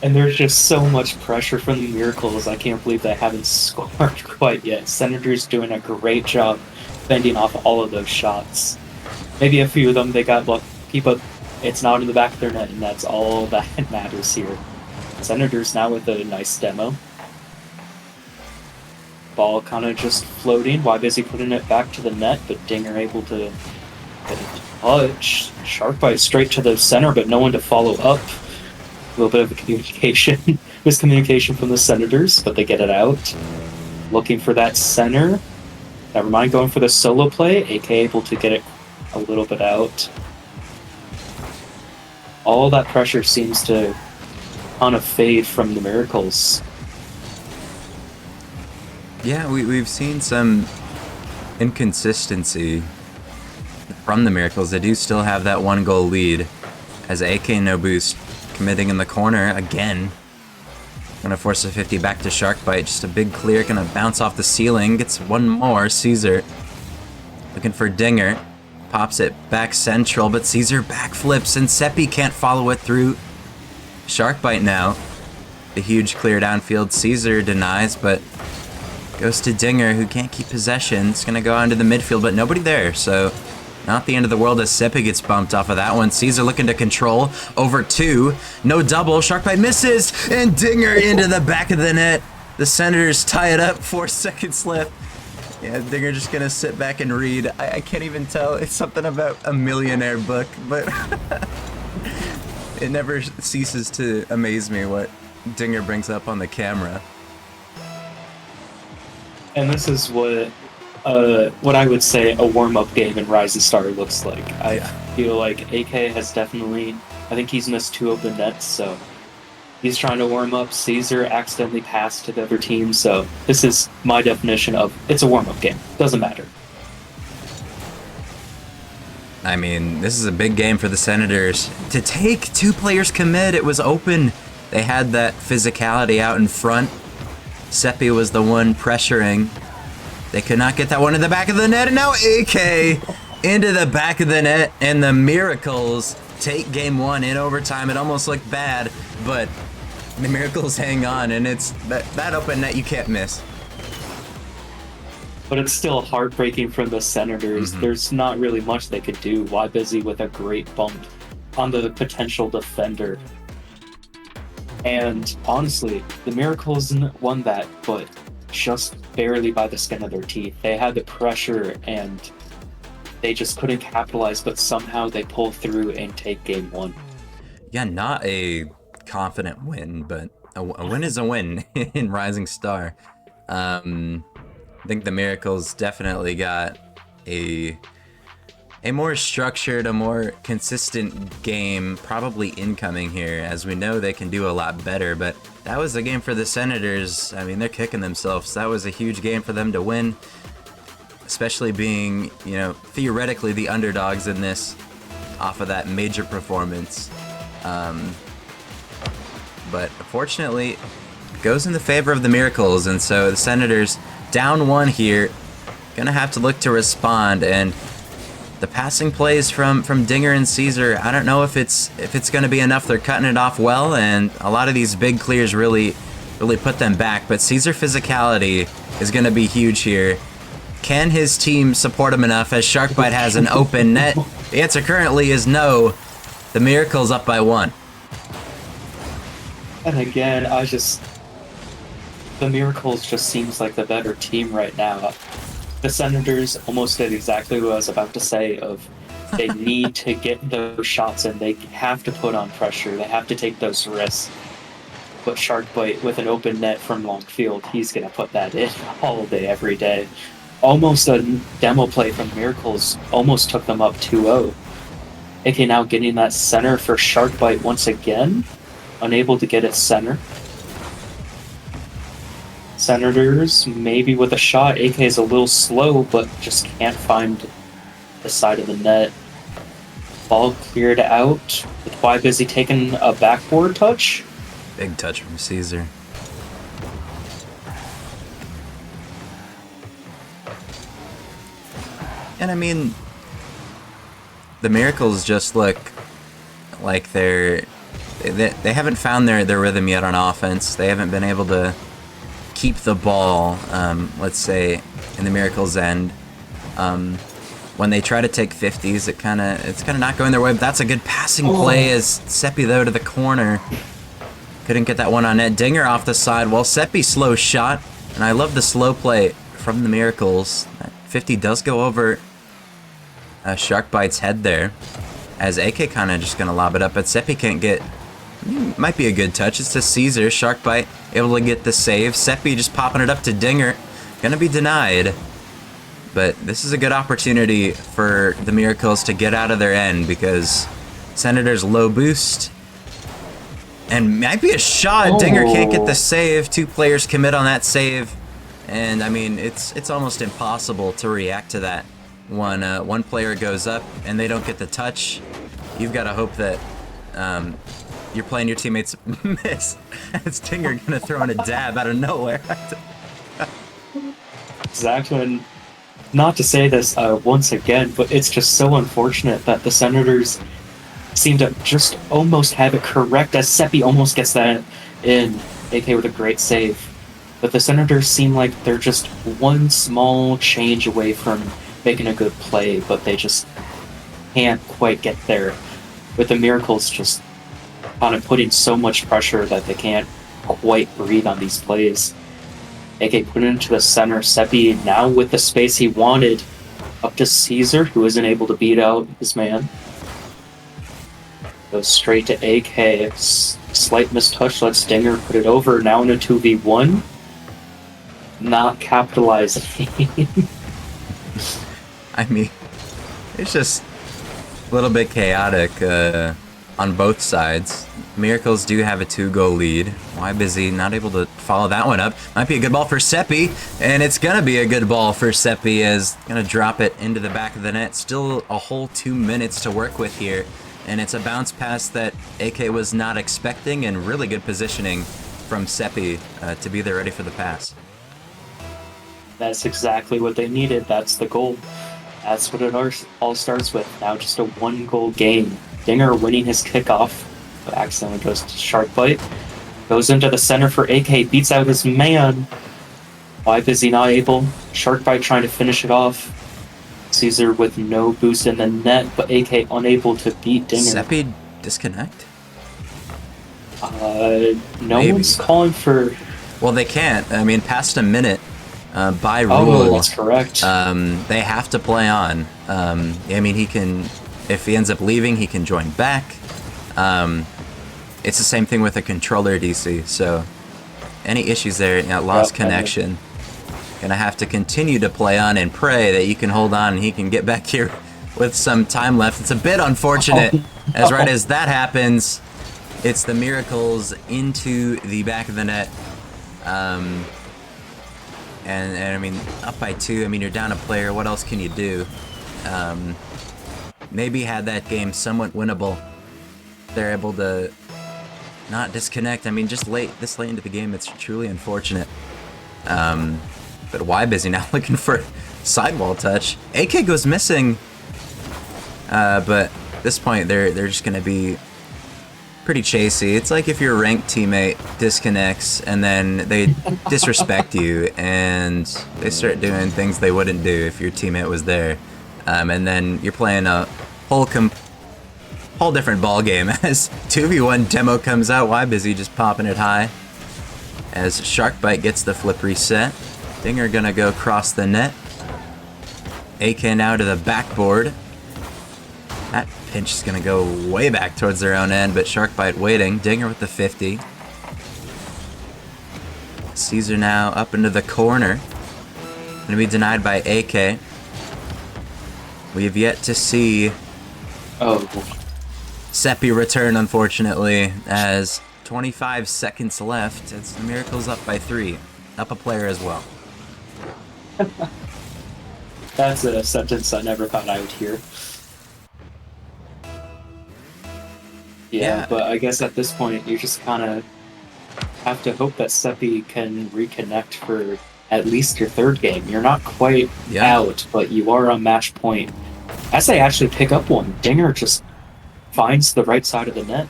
And there's just so much pressure from the Miracles. I can't believe they haven't scored quite yet. Senators doing a great job fending off all of those shots. Maybe a few of them they got lucky, but it's not in the back of their net, and that's all that matters here. Senators now with a nice demo. Ball kind of just floating. Why Busy putting it back to the net, but Dinger able to get a touch. Sharkbite straight to the center, but no one to follow up. A little bit of a miscommunication from the Senators, but they get it out. Looking for that center. Never mind, going for the solo play. AK able to get it a little bit out. All that pressure seems to kind of fade from the Miracles. Yeah, we've seen some inconsistency from the Miracles. They do still have that 1-goal lead as AK no boost committing in the corner again. Gonna force a 50 back to Sharkbite. Just a big clear, gonna bounce off the ceiling. Gets one more. Caesar looking for Dinger. Pops it back central, but Caesar backflips and Seppi can't follow it through. Sharkbite now. The huge clear downfield. Caesar denies, but goes to Dinger, who can't keep possession. It's gonna go onto the midfield, but nobody there, so not the end of the world as Seppi gets bumped off of that one. Caesar looking to control over 2. No double. Sharkbite misses, and Dinger into the back of the net. The Senators tie it up. 4 seconds left. Yeah, Dinger just gonna sit back and read. I can't even tell. It's something about a millionaire book, but it never ceases to amaze me what Dinger brings up on the camera. And this is what I would say a warm-up game in Rising Star looks like. I feel like AK has definitely, I think he's missed 2 open nets, so he's trying to warm up. Caesar accidentally passed to the other team, so this is my definition of it's a warm-up game. Doesn't matter. This is a big game for the Senators. To take 2 players commit, it was open. They had that physicality out in front. Seppi was the one pressuring. They could not get that one in the back of the net, and now AK into the back of the net, and the Miracles take game 1 in overtime. It almost looked bad, but the Miracles hang on, and it's that open net you can't miss. But it's still heartbreaking for the Senators. There's not really much they could do. Why Busy with a great bump on the potential defender. And honestly, the Miracles won that, but just barely by the skin of their teeth. They had the pressure and they just couldn't capitalize, but somehow they pull through and take game 1. Yeah, not a confident win, but a win is a win in Rising Star. I think the Miracles definitely got a a more structured, a more consistent game probably incoming here, as we know they can do a lot better, but that was a game for the Senators. I mean, they're kicking themselves. That was a huge game for them to win, especially being, you know, theoretically the underdogs in this off of that major performance. But fortunately, goes in the favor of the Miracles, and so the Senators down 1 here, gonna have to look to respond. And the passing plays from Dinger and Caesar, I don't know if it's going to be enough. They're cutting it off well, and a lot of these big clears really put them back. But Caesar physicality is going to be huge here. Can his team support him enough as Sharkbite has an open net? The answer currently is no. The Miracles up by 1. And again, the Miracles just seems like the better team right now. The Senators almost did exactly what I was about to say of they need to get those shots in. They have to put on pressure. They have to take those risks. But Sharkbite with an open net from long field, he's going to put that in all day, every day. Almost a demo play from Miracles almost took them up 2-0. AK now getting that center for Sharkbite once again. Unable to get it center. Senators, maybe with a shot. AK is a little slow, but just can't find the side of the net. Ball cleared out. With Y Busy taking a backboard touch. Big touch from Caesar. And I mean, the Miracles just look like they haven't found their rhythm yet on offense. They haven't been able to keep the ball, let's say, in the Miracles' end. When they try to take 50s, it's kind of not going their way. But that's a good passing play as Seppi, though, to the corner. Couldn't get that one on net. Dinger off the side. Well, Seppi slow shot, and I love the slow play from the Miracles. That 50 does go over Sharkbite's head there, as AK kind of just going to lob it up, but Seppi can't get... Might be a good touch. It's to Caesar. Sharkbite able to get the save. Seppi just popping it up to Dinger. Gonna be denied. But this is a good opportunity for the Miracles to get out of their end, because Senators low boost. And might be a shot. Dinger can't get the save. 2 players commit on that save. And I mean, it's almost impossible to react to that. One player goes up and they don't get the touch. You've got to hope that you're playing your teammates miss. It's Dinger gonna throw in a dab out of nowhere. Exactly. And not to say this once again, but it's just so unfortunate that the Senators seem to just almost have it correct, as Seppi almost gets that in, AK with a great save. But the Senators seem like they're just one small change away from making a good play, but they just can't quite get there. With the Miracles just kind of putting so much pressure that they can't quite breathe on these plays. AK put it into the center. Seppi now with the space he wanted, up to Caesar, who isn't able to beat out his man. Goes straight to AK. Slight mistouch lets Dinger put it over. Now in a 2v1. Not capitalizing. I mean, it's just a little bit chaotic on both sides. Miracles do have a 2-goal lead. Why Busy not able to follow that one up? Might be a good ball for Seppi, and it's gonna be a good ball for Seppi, as gonna drop it into the back of the net. Still a whole 2 minutes to work with here, and it's a bounce pass that AK was not expecting, and really good positioning from Seppi to be there ready for the pass. That's exactly what they needed. That's the goal. That's what it all starts with. Now just a 1-goal game. Dinger winning his kickoff, but accidentally goes to Sharkbite. Goes into the center for AK, beats out his man. Why is he not able? Sharkbite trying to finish it off. Caesar with no boost in the net, but AK unable to beat Dinger. Seppi disconnect? No Maybe. one's calling for... Well, they can't. I mean, past a minute, by rule, Oh, that's correct. they have to play on. I mean, he can, if he ends up leaving, he can join back. It's the same thing with a controller DC, so any issues there, lost connection. Gonna have to continue to play on and pray that you can hold on and he can get back here with some time left. It's a bit unfortunate, as right as that happens, it's the Miracles into the back of the net. And I mean, up by 2, I mean, you're down a player, what else can you do? Maybe had that game somewhat winnable. They're able to not disconnect. I mean, just this late into the game, it's truly unfortunate. But why busy now looking for sidewall touch? AK goes missing. But at this point, they're just gonna be pretty chasey. It's like if your ranked teammate disconnects and then they disrespect you and they start doing things they wouldn't do if your teammate was there. And then you're playing a whole different ball game as 2v1 demo comes out. Why busy just popping it high as Sharkbite gets the flip reset. Dinger gonna go across the net. AK now to the backboard. That pinch is gonna go way back towards their own end, but Sharkbite waiting. Dinger with the 50. Caesar now up into the corner. Gonna be denied by AK. We have yet to see Seppi return, unfortunately, as 25 seconds left. It's the Miracles up by 3. Up a player as well. That's a sentence I never thought I would hear. Yeah, but I guess at this point, you just kind of have to hope that Seppi can reconnect for at least your third game. You're not quite out, but you are on match point. As they actually pick up one, Dinger just finds the right side of the net.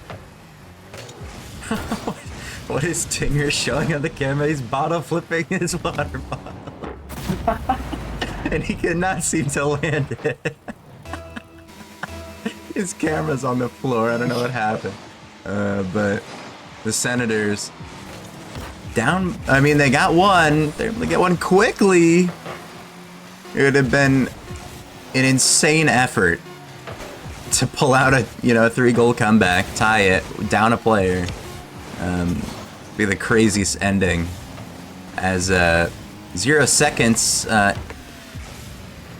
What is Dinger showing on the camera? He's bottle flipping his water bottle. And he cannot seem to land it. His camera's on the floor. I don't know what happened. But the Senators down. I mean, they got one. They're able to get one quickly. It would have been an insane effort to pull out a 3-goal comeback, tie it, down a player. Be the craziest ending. As 0 seconds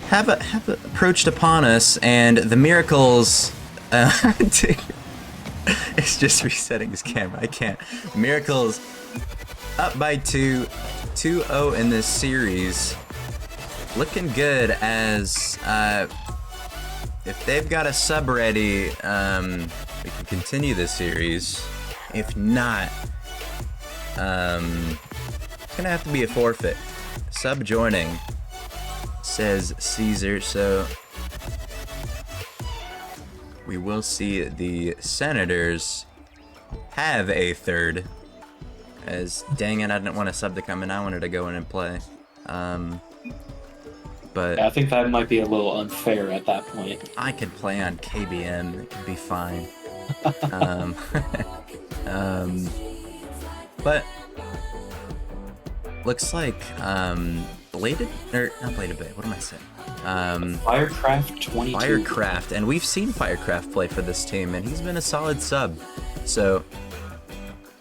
have approached upon us, and the Miracles. It's just resetting his camera. I can't. Miracles up by 2-0 in this series. Looking good as if they've got a sub ready, we can continue this series. If not, it's gonna have to be a forfeit. Sub joining, says Caesar, so we will see the Senators have a third. As dang it, I didn't want a sub to come in, I wanted to go in and play. But I think that might be a little unfair at that point. I could play on KBM, it could be fine. But looks like Bladed, or not Bladed Bay, what am I saying? Firecraft 22. Firecraft, and we've seen Firecraft play for this team, and he's been a solid sub. So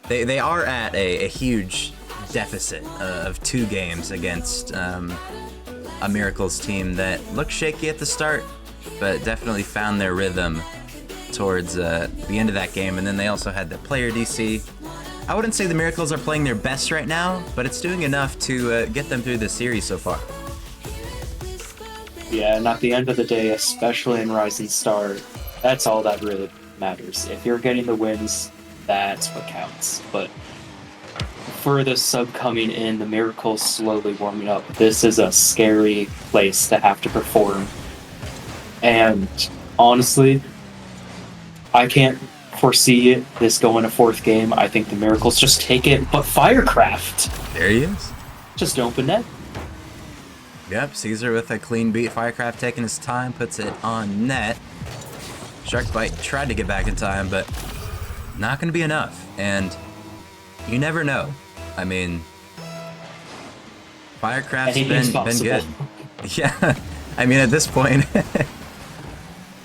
they are at a huge deficit of 2 games against a Miracles team that looked shaky at the start, but definitely found their rhythm towards the end of that game. And then they also had the player DC. I wouldn't say the Miracles are playing their best right now, but it's doing enough to get them through the series so far. Yeah, and at the end of the day, especially in Rising Star, that's all that really matters. If you're getting the wins, that's what counts. But for the sub coming in, the Miracles slowly warming up, this is a scary place to have to perform. And honestly, I can't foresee this going a 4th game. I think the Miracles just take it, but Firecraft! There he is. Just open net. Yep, Caesar with a clean beat. Firecraft taking his time, puts it on net. Sharkbite tried to get back in time, but not going to be enough. And you never know. I mean, Firecraft's been good. Yeah, I mean, at this point,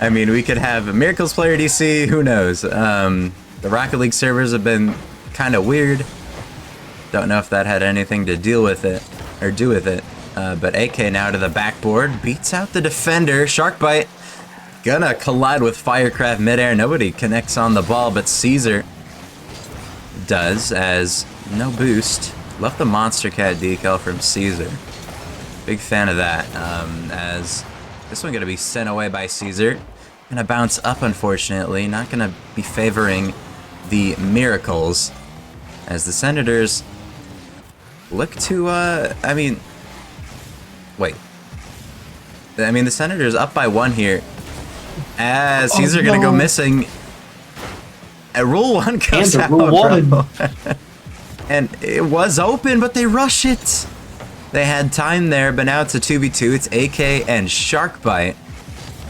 I mean, we could have a Miracles player DC, who knows? The Rocket League servers have been kind of weird. Don't know if that had anything to deal with it, or do with it. But AK now to the backboard, beats out the defender. Sharkbite gonna collide with Firecraft midair. Nobody connects on the ball, but Caesar does, as no boost. Love the Monster Cat decal from Caesar. Big fan of that. As this one gonna be sent away by Caesar. Gonna bounce up, unfortunately. Not gonna be favoring the Miracles, as the Senators look to, I mean, wait. I mean, the Senators up by 1 here. As Caesar gonna go missing. Rule 1 comes out, Rule 1. bro. And it was open, but they rush it. They had time there, but now it's a 2v2. It's AK and Sharkbite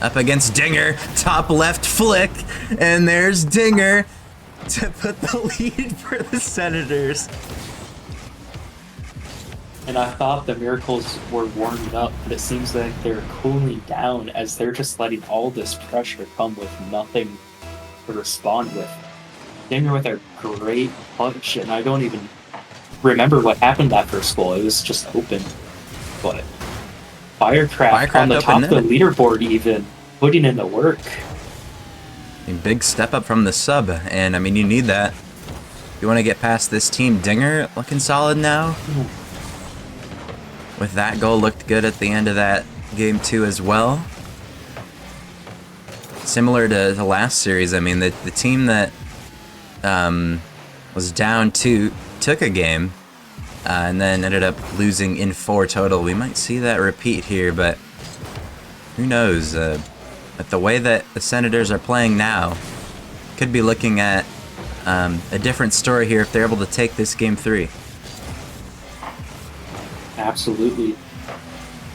up against Dinger. Top left flick, and there's Dinger to put the lead for the Senators. And I thought the Miracles were warming up, but it seems like they're cooling down as they're just letting all this pressure come with nothing to respond with. Dinger with a great punch, and I don't even remember what happened that first goal. It was just open. But Firecraft on the top of the leaderboard, even putting in the work. A big step up from the sub, and I mean, you need that. You want to get past this team. Dinger looking solid now. With that goal, looked good at the end of that game 2 as well. Similar to the last series, I mean, the team that was down 2 took a game and then ended up losing in 4 total. We might see that repeat here, but who knows? But the way that the Senators are playing now, could be looking at a different story here if they're able to take this game 3. Absolutely.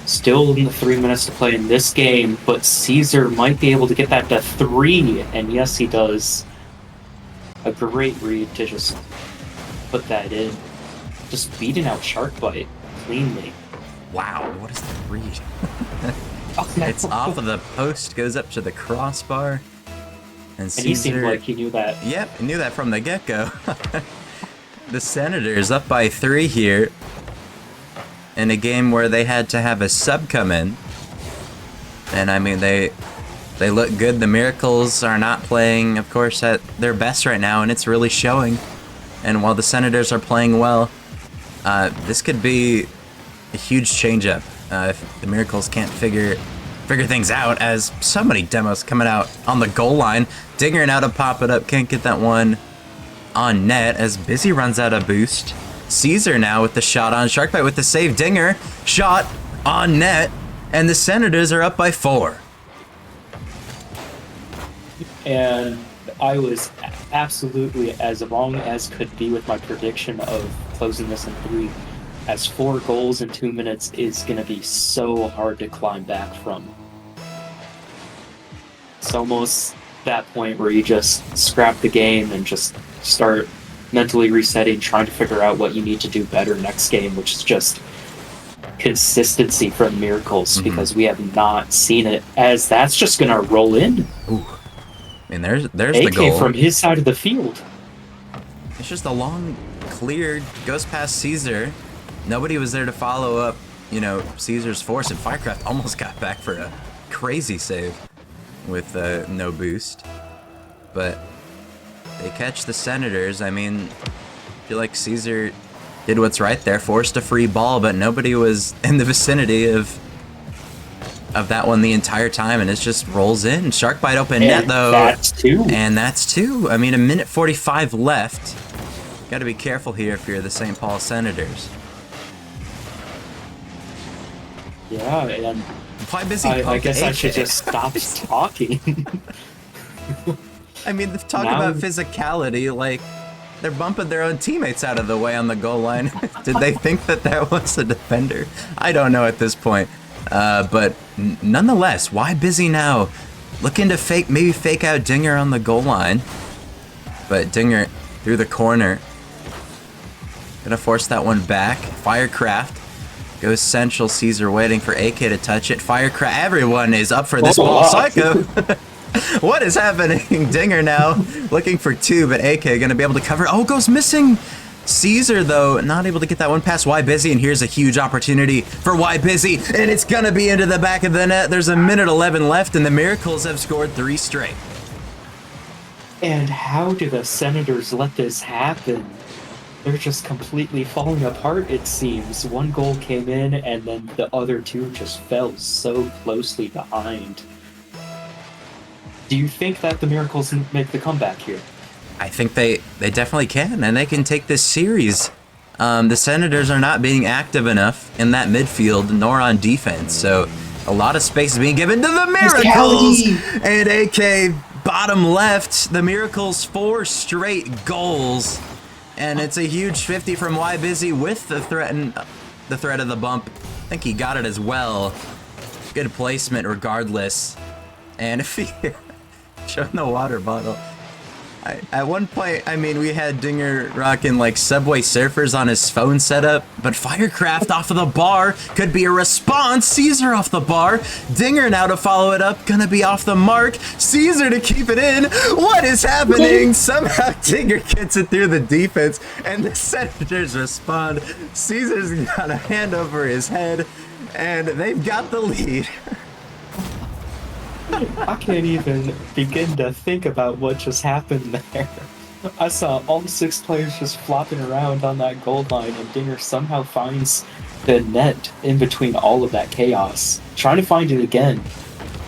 Still in the 3 minutes to play in this game, but Caesar might be able to get that to 3, and yes, he does. A great read to just put that in. Just beating out Sharkbite cleanly. Wow, what is that read? It's off of the post, goes up to the crossbar. And Caesar, he seemed like he knew that. Yep, knew that from the get-go. The Senators up by 3 here. In a game where they had to have a sub come in. And I mean, they look good. The Miracles are not playing, of course, at their best right now, and it's really showing. And while the Senators are playing well, this could be a huge change-up if the Miracles can't figure things out, as so many demos coming out on the goal line. Dinger now to pop it up, can't get that one on net as Busy runs out of boost. Caesar now with the shot on, Sharkbite with the save, Dinger, shot on net, and the Senators are up by 4. And I was absolutely as wrong as could be with my prediction of closing this in 3, as 4 goals in 2 minutes is going to be so hard to climb back from. It's almost that point where you just scrap the game and just start mentally resetting, trying to figure out what you need to do better next game, which is just consistency from Miracles, because we have not seen it, as that's just going to roll in. Ooh. And there's AK the goal. from his side of the field. It's just a long clear, goes past Caesar. Nobody was there to follow up, you know, Caesar's force, and Firecraft almost got back for a crazy save with no boost. But they catch the Senators. I mean, I feel like Caesar did what's right there, forced a free ball, but nobody was in the vicinity of that one the entire time, and it just rolls in. Sharkbite open net, though. That's 2. And that's 2. I mean, a minute 45 left. Got to be careful here if you're the St. Paul Senators. Yeah, and Why Busy I guess I AK? should just stop talking. I mean, talk Now- about physicality, like, they're bumping their own teammates out of the way on the goal line. Did they think that was a defender? I don't know at this point. But nonetheless, why Busy now? Looking to maybe fake out Dinger on the goal line. But Dinger through the corner. Gonna force that one back. Firecraft goes central. Caesar waiting for AK to touch it. Firecraft, everyone is up for this ball. Psycho. What is happening? Dinger now looking for 2, but AK gonna be able to cover. Oh, goes missing. Caesar, though, not able to get that one past Y Busy, and here's a huge opportunity for Y Busy, and it's gonna be into the back of the net. There's a minute 11 left, and the Miracles have scored 3 straight. And how do the Senators let this happen? They're just completely falling apart, it seems. One goal came in, and then the other two just fell so closely behind. Do you think that the Miracles make the comeback here? I think they definitely can, and they can take this series. The Senators are not being active enough in that midfield, nor on defense, so a lot of space is being given to the Miracles! And AK, bottom left, the Miracles 4 straight goals. And it's a huge 50 from Y Busy with the threat of the bump. I think he got it as well. Good placement regardless. And if he showing the water bottle. At one point, I mean, we had Dinger rocking like Subway Surfers on his phone setup, but Firecraft off of the bar could be a response. Caesar off the bar. Dinger now to follow it up, gonna be off the mark. Caesar to keep it in. What is happening? Somehow Dinger gets it through the defense, and the Senators respond. Caesar's got a hand over his head, and they've got the lead. I can't even begin to think about what just happened there. I saw all 6 players just flopping around on that goal line, and Dinger somehow finds the net in between all of that chaos. Trying to find it again.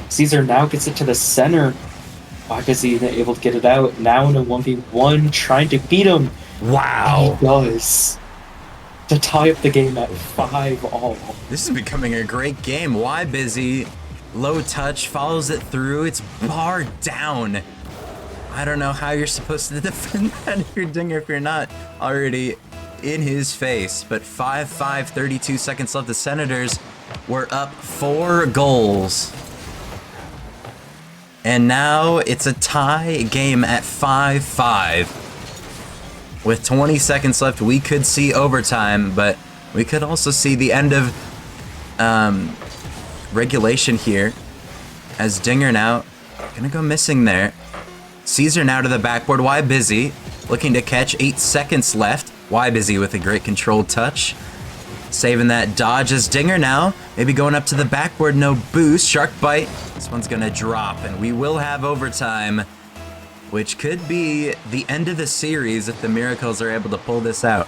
Caesar now gets it to the center. Why is he able to get it out? Now in a 1v1, trying to beat him. Wow. He does. To tie up the game at 5-all. This is becoming a great game. Y Busy, low touch, follows it through. It's bar down. I don't know how you're supposed to defend that if you're Dinger, if you're not already in his face. But 5-5, 32 seconds left. The Senators were up 4 goals. And now it's a tie game at 5-5. With 20 seconds left, we could see overtime, but we could also see the end of regulation here. As Dinger now gonna go missing there. Caesar now to the backboard. Y Busy looking to catch. 8 seconds left. Y Busy with a great controlled touch. Saving that dodge as Dinger now maybe going up to the backboard. No boost. Shark bite. This one's gonna drop, and we will have overtime, which could be the end of the series if the Miracles are able to pull this out.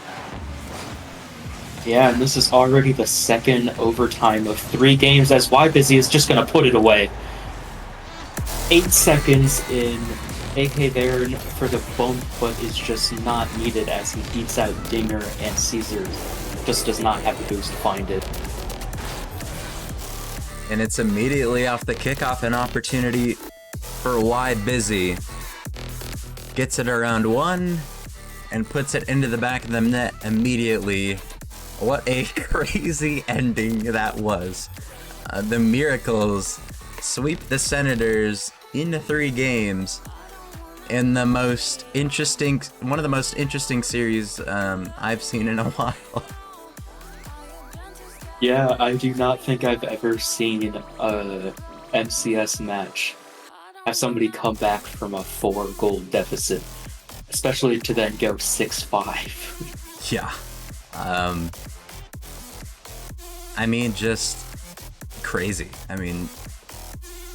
Yeah, and this is already the second overtime of 3 games, as Y Busy is just going to put it away. 8 seconds in, AK there for the bump, but is just not needed as he beats out Dinger, and Caesar just does not have the boost to find it. And it's immediately off the kickoff an opportunity for Y Busy. Gets it around 1 and puts it into the back of the net immediately. What a crazy ending that was. The Miracles sweep the Senators into 3 games in the most interesting, one of the most interesting series I've seen in a while. Yeah, I do not think I've ever seen a MCS match have somebody come back from a 4-goal deficit, especially to then go 6-5. Yeah. I mean, just crazy. I mean,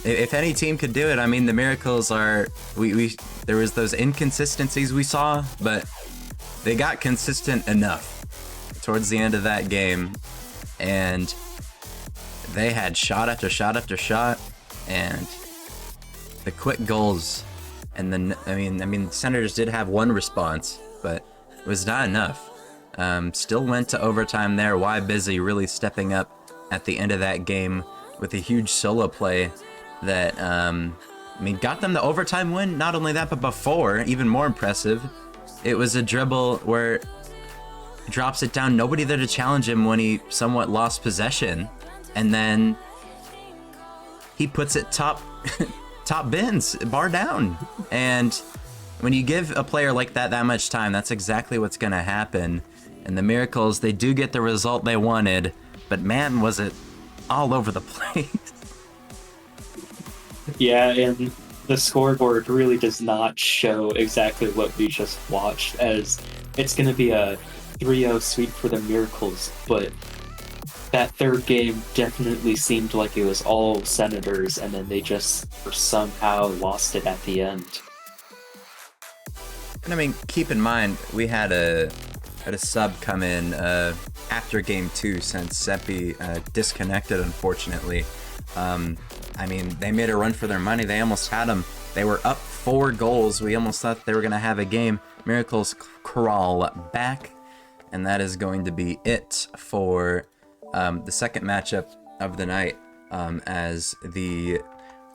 if any team could do it, I mean, the Miracles are, there was those inconsistencies we saw, but they got consistent enough towards the end of that game, and they had shot after shot after shot, and the quick goals, and then, I mean, the Senators did have 1 response, but it was not enough. Still went to overtime there. Y Busy really stepping up at the end of that game with a huge solo play that, got them the overtime win. Not only that, but before, even more impressive, it was a dribble where he drops it down, nobody there to challenge him when he somewhat lost possession, and then he puts it top bins, bar down. And when you give a player like that much time, that's exactly what's gonna happen. And the Miracles, they do get the result they wanted, but man, was it all over the place. Yeah, and the scoreboard really does not show exactly what we just watched, as it's going to be a 3-0 sweep for the Miracles, but that third game definitely seemed like it was all Senators, and then they just somehow lost it at the end. And I mean, keep in mind, we had a sub come in after game 2 since Seppi disconnected, unfortunately. I mean, they made a run for their money. They almost had them. They were up 4 goals. We almost thought they were going to have a game. Miracles crawl back, and that is going to be it for the second matchup of the night, as I believe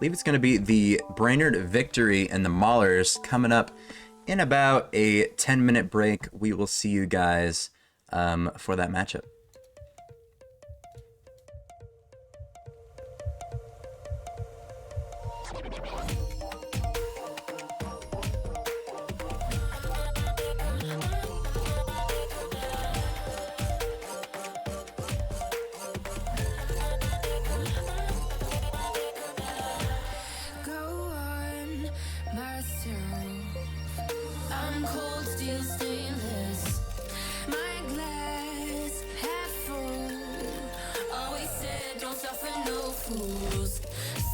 it's going to be the Brainerd Victory and the Maulers coming up in about a 10-minute break. We will see you guys for that matchup. Go on, myself. I'm cold steel stainless. My glass half full. Always said don't suffer no fools.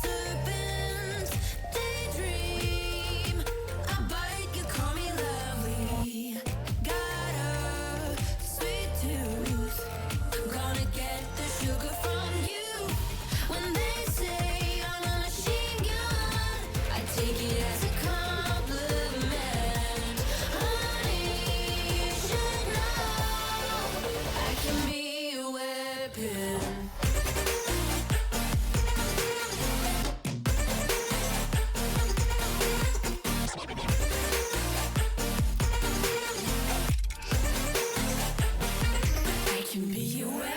Serpents daydream. I bite, you call me lovely. Got a sweet tooth. I'm gonna get the sugar from you. When they say I'm a machine gun, I take it as a compliment. Honey, you should know I can be a weapon. I can be a weapon.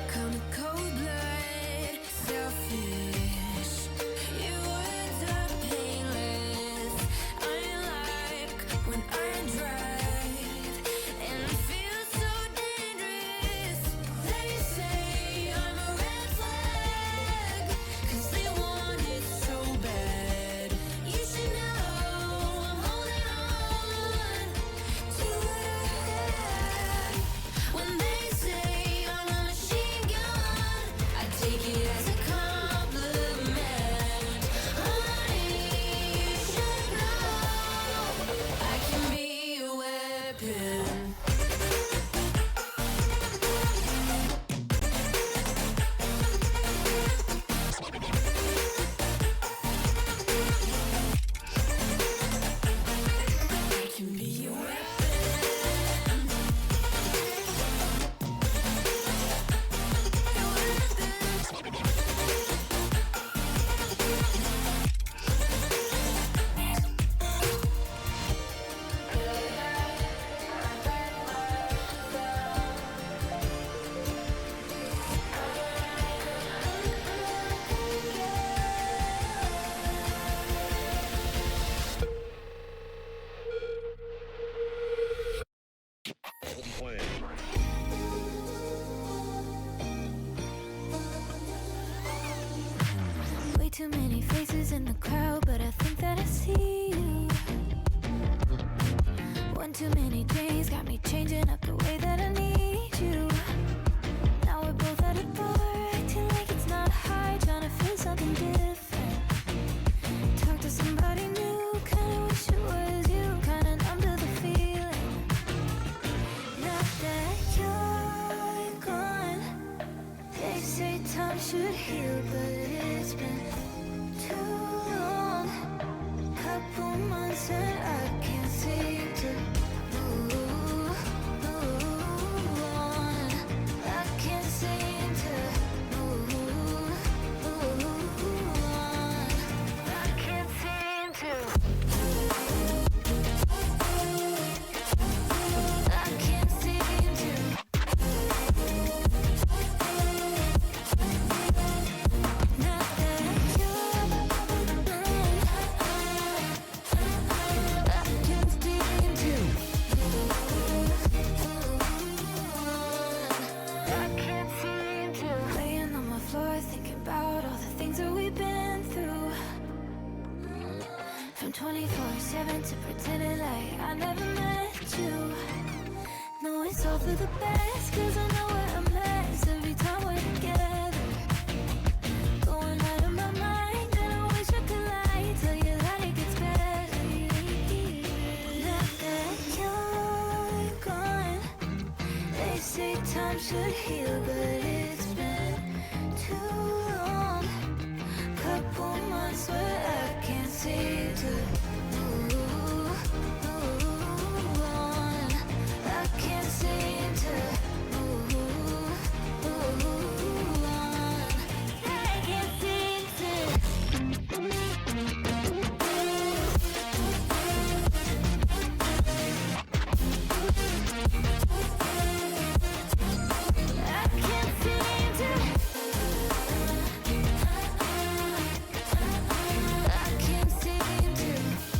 Come cold blood, selfish. Your words are painless. I like when I drive and feel so dangerous. They say I'm a red flag, 'cause they want it so bad. You should know I'm holding on to what I have. When they say I'm a machine gun, I take it as a compliment. Honey, you should know I can be a weapon. I can be a weapon. Way too many faces in the crowd, but I think that I see you. One too many days got me changing up the way that I need you. Now we're both at a bar, acting like it's not hard, trying to feel something different. Talk to somebody new, kinda wish it was you, kinda numb to the feeling. Now that you're gone, they say time should heal, but it's been too long. Couple months and I can't seem to move on. I can't seem to move on. I can't seem to. I can't seem to. 24/7 to pretending like I never met you. No, it's all for the best, cause I know we're a mess every time we're together. Going out of my mind, and I wish I could lie, tell you that it gets better. Now that you're gone, they say time should heal, but it's been too long. Couple months where I can't seem to move on. I can't seem to move on. I can't seem to. I can't seem to. I can't seem to.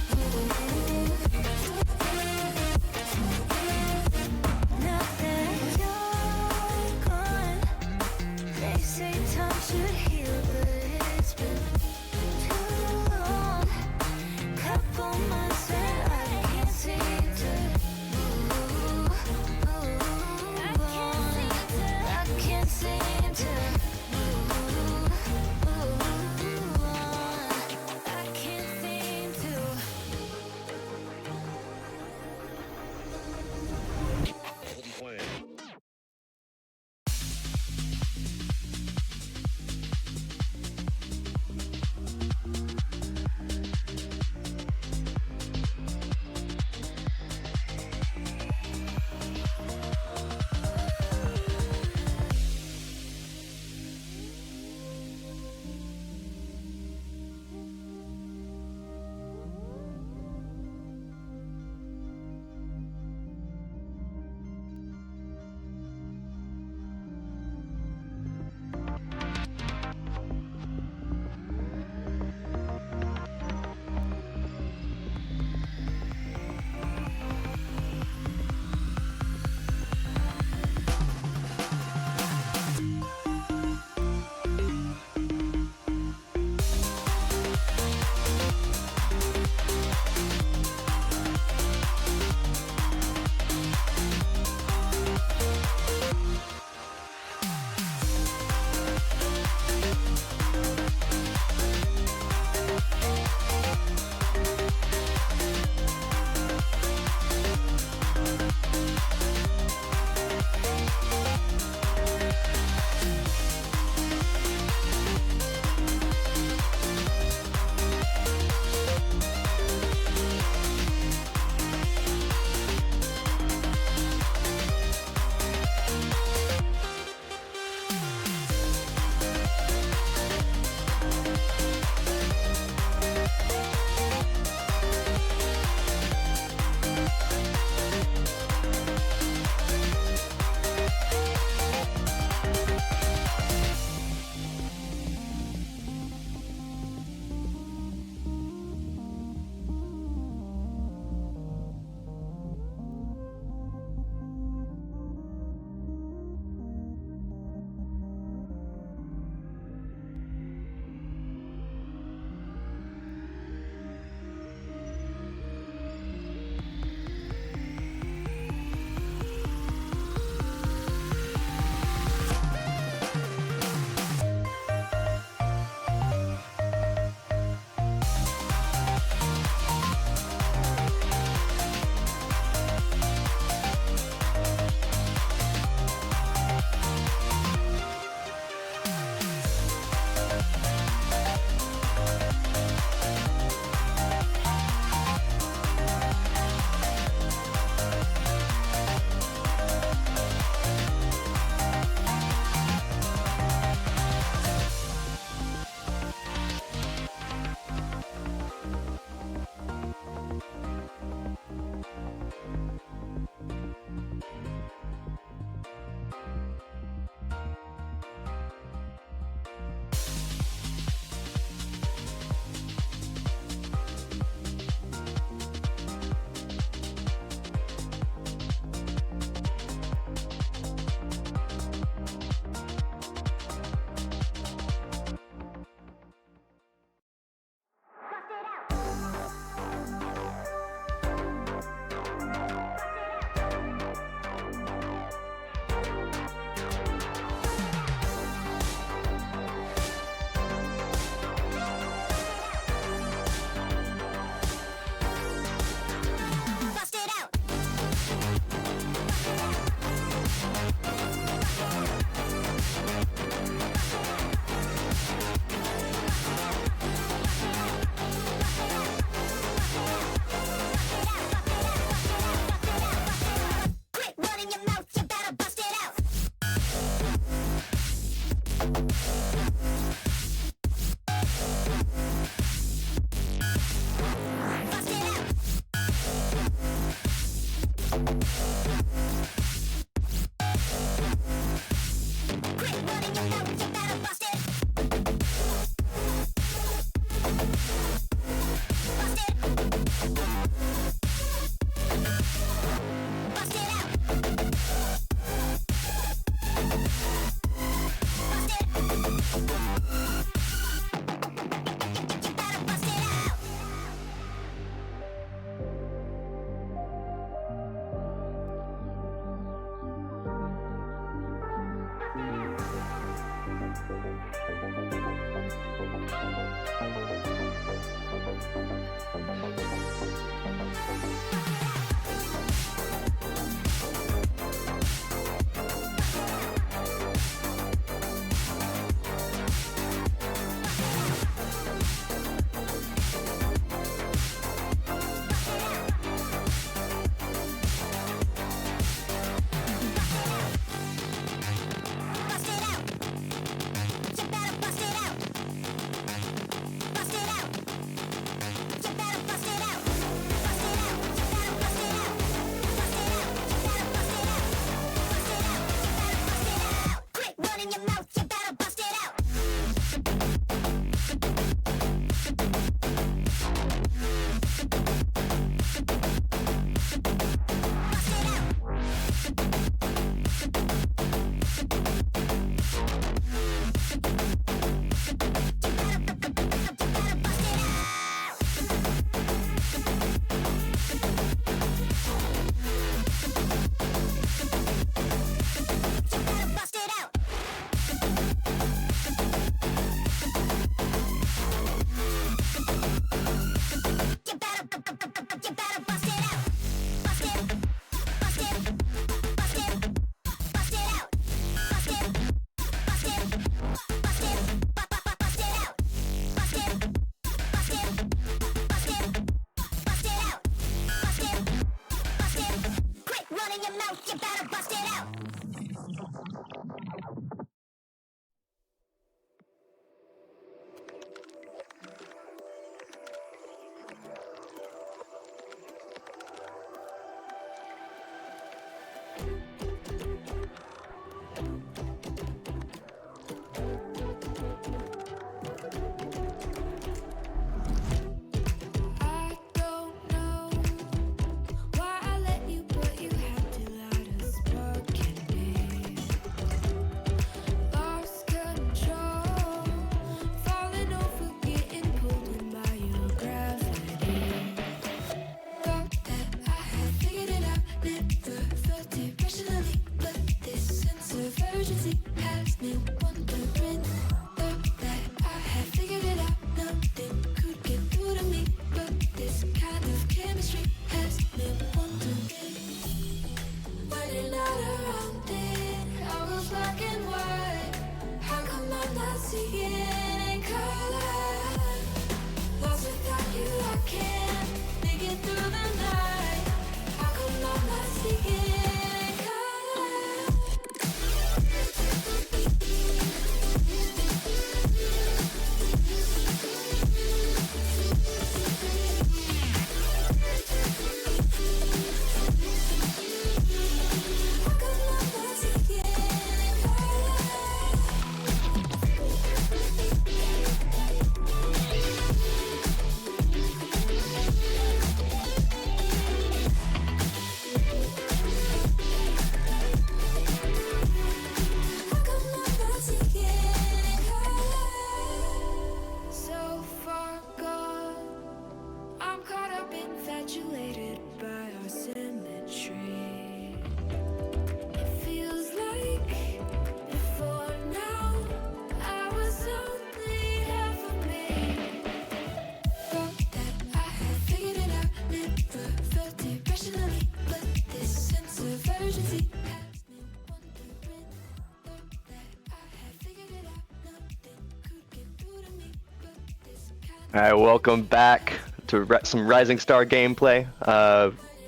Alright, welcome back to some Rising Star gameplay.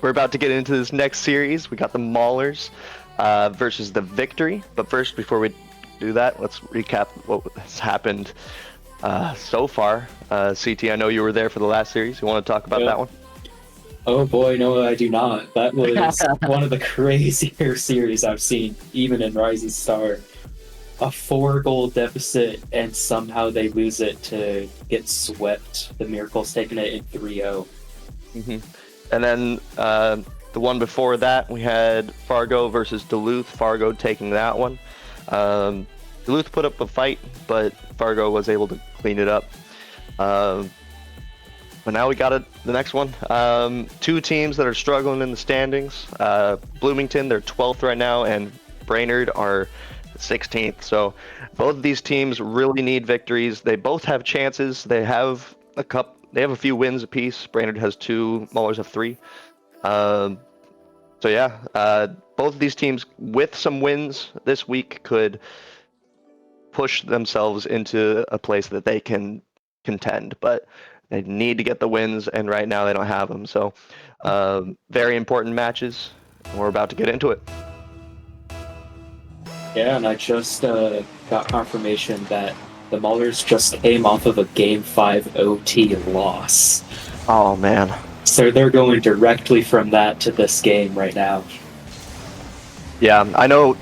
We're about to get into this next series. We got the Maulers versus the Victory. But first, before we do that, let's recap what has happened so far. CT, I know you were there for the last series. You want to talk about that one? Oh boy, no, I do not. That was one of the crazier series I've seen, even in Rising Star. A 4-goal deficit, and somehow they lose it to get swept. The Miracles taking it in 3-0. Mm-hmm. And then the one before that, we had Fargo versus Duluth. Fargo taking that one. Duluth put up a fight, but Fargo was able to clean it up. But now we got the next one. Two teams that are struggling in the standings. Bloomington, they're 12th right now, and Brainerd are 16th. So both of these teams really need victories. They both have chances. They have a few wins apiece. Brainerd has 2, Maulers have 3. So yeah, both of these teams with some wins this week could push themselves into a place that they can contend, but they need to get the wins, and right now they don't have them. So very important matches, and we're about to get into it. Yeah, and I just got confirmation that the Maulers just came off of a Game 5 OT loss. Oh man. So they're going directly from that to this game right now. Yeah, I know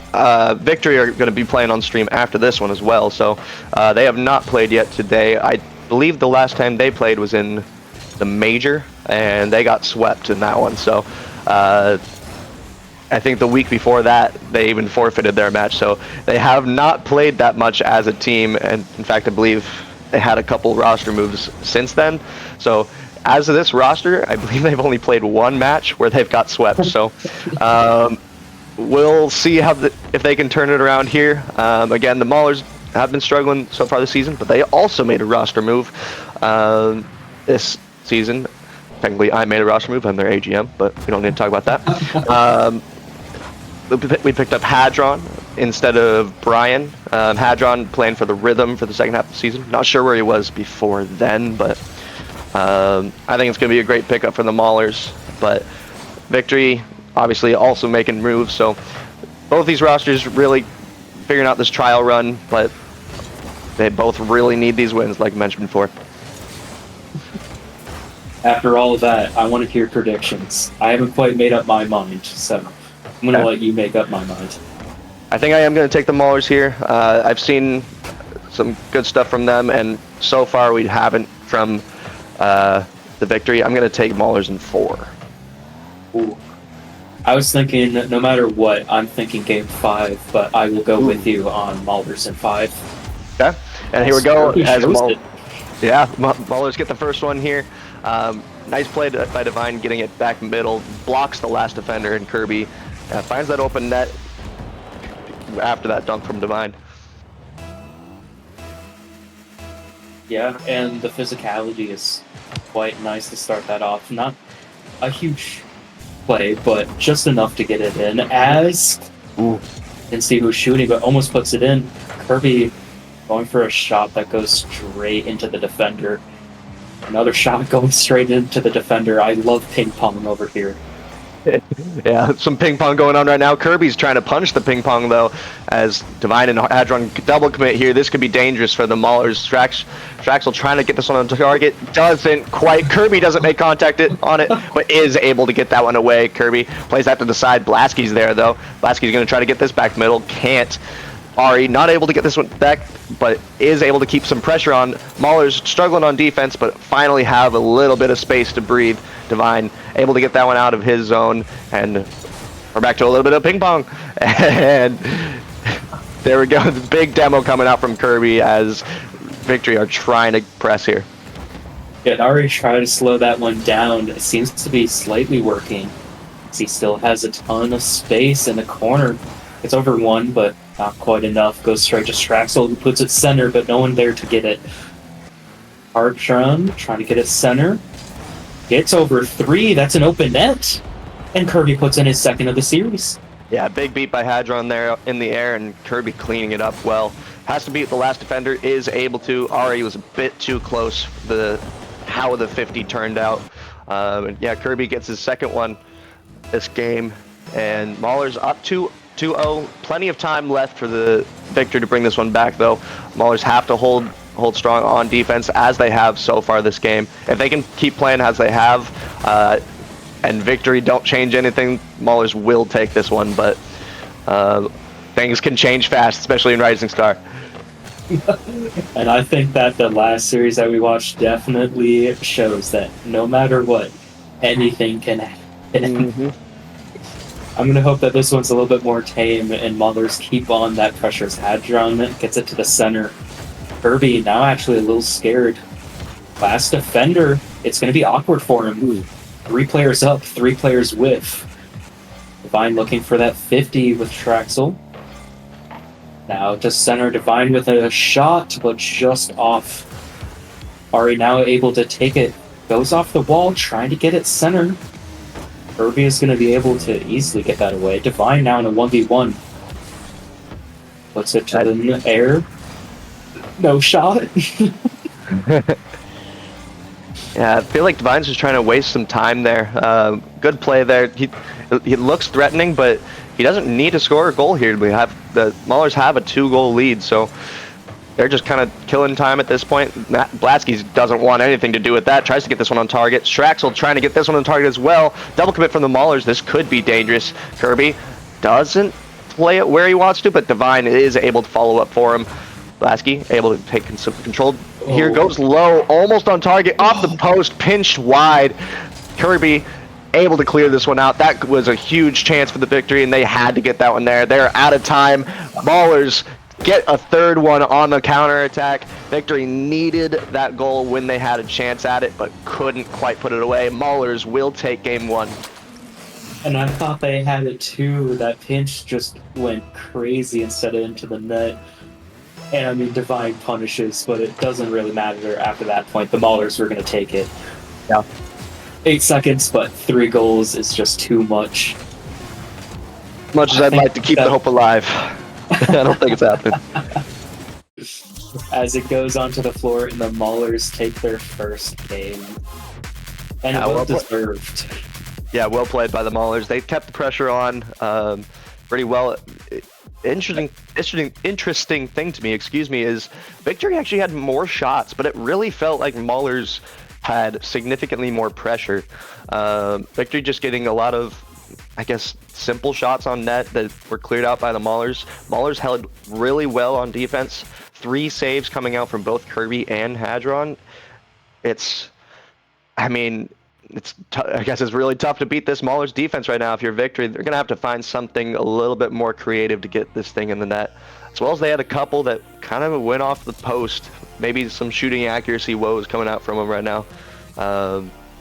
Victory are going to be playing on stream after this one as well, so they have not played yet today. I believe the last time they played was in the Major, and they got swept in that one, so I think the week before that, they even forfeited their match, so they have not played that much as a team, and in fact, I believe they had a couple roster moves since then, so as of this roster, I believe they've only played one match where they've got swept, so we'll see if they can turn it around here. Again, the Maulers have been struggling so far this season, but they also made a roster move this season. Technically, I made a roster move. I'm their AGM, but we don't need to talk about that. We picked up Hadron instead of Brian. Hadron playing for the Rhythm for the second half of the season. Not sure where he was before then, but I think it's going to be a great pickup for the Maulers. But Victory obviously also making moves, so both these rosters really figuring out this trial run, but they both really need these wins, like I mentioned before. After all of that, I want to hear predictions. I haven't quite made up my mind, so I'm going to let you make up my mind. I think I am going to take the Maulers here. I've seen some good stuff from them, and so far we haven't from the Victory. I'm going to take Maulers in 4. Ooh. I was thinking, no matter what, I'm thinking Game 5, but I will go with you on Maulers in 5. Okay, and here we go. As Maulers Maulers get the first one here. Nice play by Divine, getting it back middle, blocks the last defender, and Kirby finds that open net after that dunk from Divine. Yeah, and the physicality is quite nice to start that off. Not a huge play, but just enough to get it in. As and see who's shooting, but almost puts it in. Kirby going for a shot that goes straight into the defender. Another shot going straight into the defender. I love ping pong over here. Yeah, some ping pong going on right now. Kirby's trying to punch the ping pong though, as Divine and Hadron double commit here. This could be dangerous for the Maulers. Straxel trying to get this one on the target. Doesn't quite. Kirby doesn't make contact on it, but is able to get that one away. Kirby plays that to the side. Blasky's there though. Blasky's going to try to get this back middle. Can't. Ari not able to get this one back, but is able to keep some pressure on. Maulers struggling on defense, but finally have a little bit of space to breathe. Divine able to get that one out of his zone, and we're back to a little bit of ping pong. And there we go. The big demo coming out from Kirby as Victory are trying to press here. Yeah, Ari tried to slow that one down. It seems to be slightly working. He still has a ton of space in the corner. It's over one, but not quite enough. Goes straight to Straxel, who puts it center, but no one there to get it. Artron trying to get it center. Gets over 3. That's an open net. And Kirby puts in his second of the series. Yeah, big beat by Hadron there in the air, and Kirby cleaning it up well. Has to beat the last defender, is able to. Ari was a bit too close for how the 50 turned out. And yeah, Kirby gets his second one this game, and Maulers up to 2-0. Plenty of time left for the Victory to bring this one back, though. Maulers have to hold strong on defense as they have so far this game. If they can keep playing as they have, and Victory don't change anything, Maulers will take this one, but things can change fast, especially in Rising Star. And I think that the last series that we watched definitely shows that no matter what, anything can happen. I'm going to hope that this one's a little bit more tame and Maulers keep on that pressure as Hadron gets it to the center. Kirby now actually a little scared. Last defender, it's going to be awkward for him. 3 players up, 3 players with. Divine looking for that 50 with Traxel. Now to center, Divine with a shot, but just off. Ari now able to take it. Goes off the wall, trying to get it center. Kirby is going to be able to easily get that away. Divine now in a 1v1. Puts it to the air. No shot. Yeah, I feel like Divine's just trying to waste some time there. Good play there. He looks threatening, but he doesn't need to score a goal here. The Maulers have a 2-goal lead, so they're just kind of killing time at this point. Blatsky doesn't want anything to do with that. Tries to get this one on target. Straxel trying to get this one on target as well. Double commit from the Maulers. This could be dangerous. Kirby doesn't play it where he wants to, but Divine is able to follow up for him. Blatsky able to take control. Here goes low, almost on target, off the post, pinched wide. Kirby able to clear this one out. That was a huge chance for the Victory, and they had to get that one there. They're out of time. Maulers get a 3rd one on the counterattack. Victory needed that goal when they had a chance at it, but couldn't quite put it away. Maulers will take game 1. And I thought they had it too. That pinch just went crazy instead of into the net. And I mean, Divine punishes, but it doesn't really matter after that point. The Maulers were going to take it. Yeah. 8 seconds, but 3 goals is just too much. Much as I'd like to keep the hope alive, I don't think it's happening. As it goes onto the floor, and the Maulers take their first game. And well deserved. Yeah, well played by the Maulers. They kept the pressure on pretty well. Interesting thing to me, is Victory actually had more shots, but it really felt like Maulers had significantly more pressure. Victory just getting a lot of, I guess, simple shots on net that were cleared out by the Maulers. Maulers held really well on defense. 3 saves coming out from both Kirby and Hadron. I guess it's really tough to beat this Maulers defense right now. If you're Victory, they're going to have to find something a little bit more creative to get this thing in the net. As well as they had a couple that kind of went off the post. Maybe some shooting accuracy woes coming out from them right now.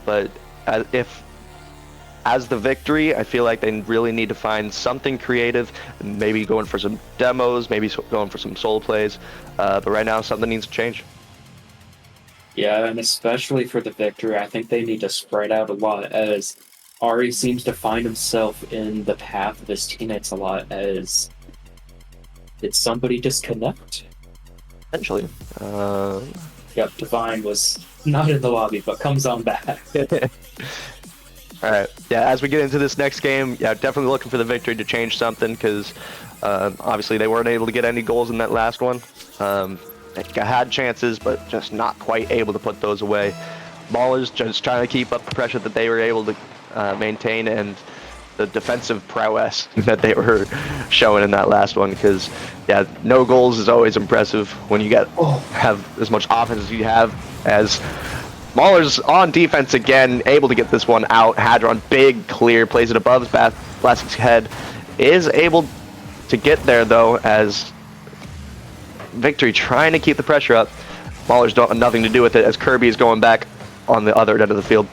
But as the Victory, I feel like they really need to find something creative. Maybe going for some demos, maybe going for some solo plays. But right now, something needs to change. Yeah, and especially for the Victory, I think they need to spread out a lot, as Ari seems to find himself in the path of his teammates a lot. As did somebody disconnect? Essentially. Yep, Divine was not in the lobby, but comes on back. All right. Yeah, as we get into this next game, yeah, definitely looking for the Victory to change something, because obviously they weren't able to get any goals in that last one. They had chances, but just not quite able to put those away. Maulers just trying to keep up the pressure that they were able to maintain, and the defensive prowess that they were showing in that last one. Because, yeah, no goals is always impressive when you have as much offense as you have. As Maulers on defense again, able to get this one out. Hadron, big clear, plays it above Blastic's head. Is able to get there, though, as Victory trying to keep the pressure up. Maulers don't have nothing to do with it, as Kirby is going back on the other end of the field.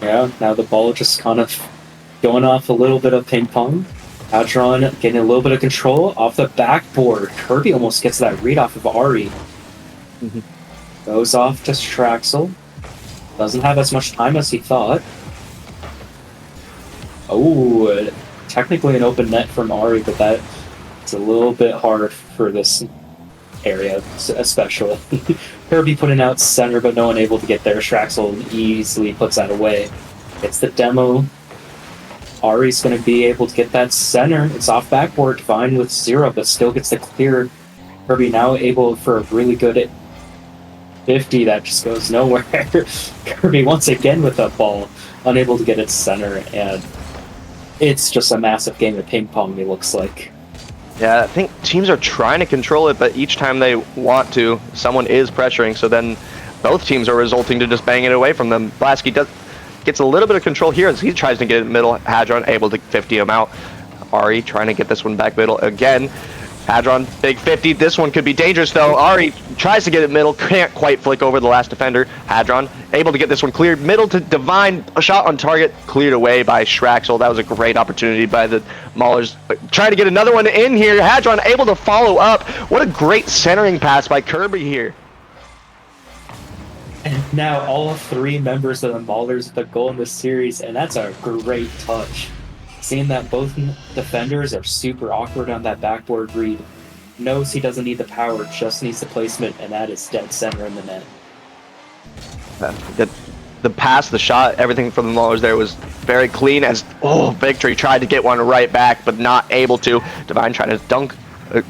Yeah, now the ball just kind of going off a little bit of ping pong. Hadron getting a little bit of control off the backboard. Kirby almost gets that read off of Ari. Goes off to Straxel. Doesn't have as much time as he thought. Oh, technically an open net from Ari, but that it's a little bit hard for this area, especially. Kirby putting out center, but no one able to get there. Straxel easily puts that away. It's the demo. Ari's going to be able to get that center. It's off backboard. Divine with 0, but still gets the clear. Kirby now able for a really good 50 that just goes nowhere. Kirby once again with that ball, unable to get its center, and it's just a massive game of ping pong, it looks like. Yeah, I think teams are trying to control it, but each time they want to, someone is pressuring, so then both teams are resulting to just bang it away from them. Blasky gets a little bit of control here as he tries to get it in the middle. Hadron able to 50 him out. Ari trying to get this one back middle again. Hadron, big 50. This one could be dangerous though. Ari tries to get it middle, can't quite flick over the last defender. Hadron able to get this one cleared. Middle to Divine, a shot on target, cleared away by Shraxel. That was a great opportunity by the Maulers. Trying to get another one in here. Hadron able to follow up. What a great centering pass by Kirby here. And now all 3 members of the Maulers with a goal in this series, and that's a great touch. Seeing that both defenders are super awkward on that backboard read, knows he doesn't need the power, just needs the placement, and that is dead center in the net. The pass, the shot, everything from the Maulers there was very clean as, Victory tried to get one right back, but not able to. Divine trying to dunk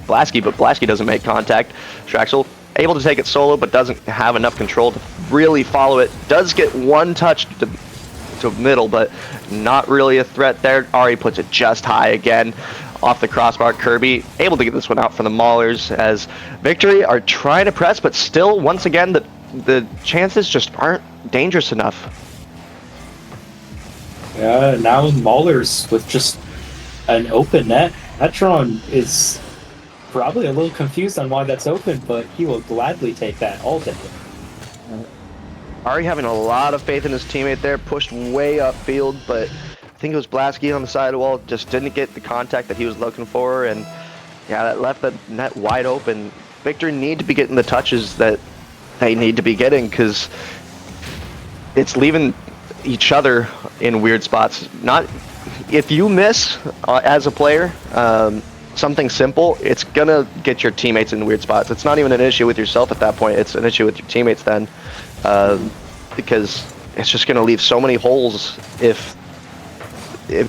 Blasky, but Blasky doesn't make contact. Shraxel able to take it solo, but doesn't have enough control to really follow it. Does get one touch to middle, but not really a threat there. Ari puts it just high again off the crossbar. Kirby able to get this one out for the Maulers as Victory are trying to press, but still, once again, the chances just aren't dangerous enough. Yeah, now Maulers with just an open net. Petron is probably a little confused on why that's open, but he will gladly take that all day. Ari having a lot of faith in his teammate there, pushed way upfield, but I think it was Blasky on the side of the wall, just didn't get the contact that he was looking for, and yeah, that left the net wide open. Victory need to be getting the touches that they need to be getting, because it's leaving each other in weird spots. Not if you miss as a player, something simple, it's gonna get your teammates in weird spots. It's not even an issue with yourself at that point, it's an issue with your teammates then. Because it's just going to leave so many holes if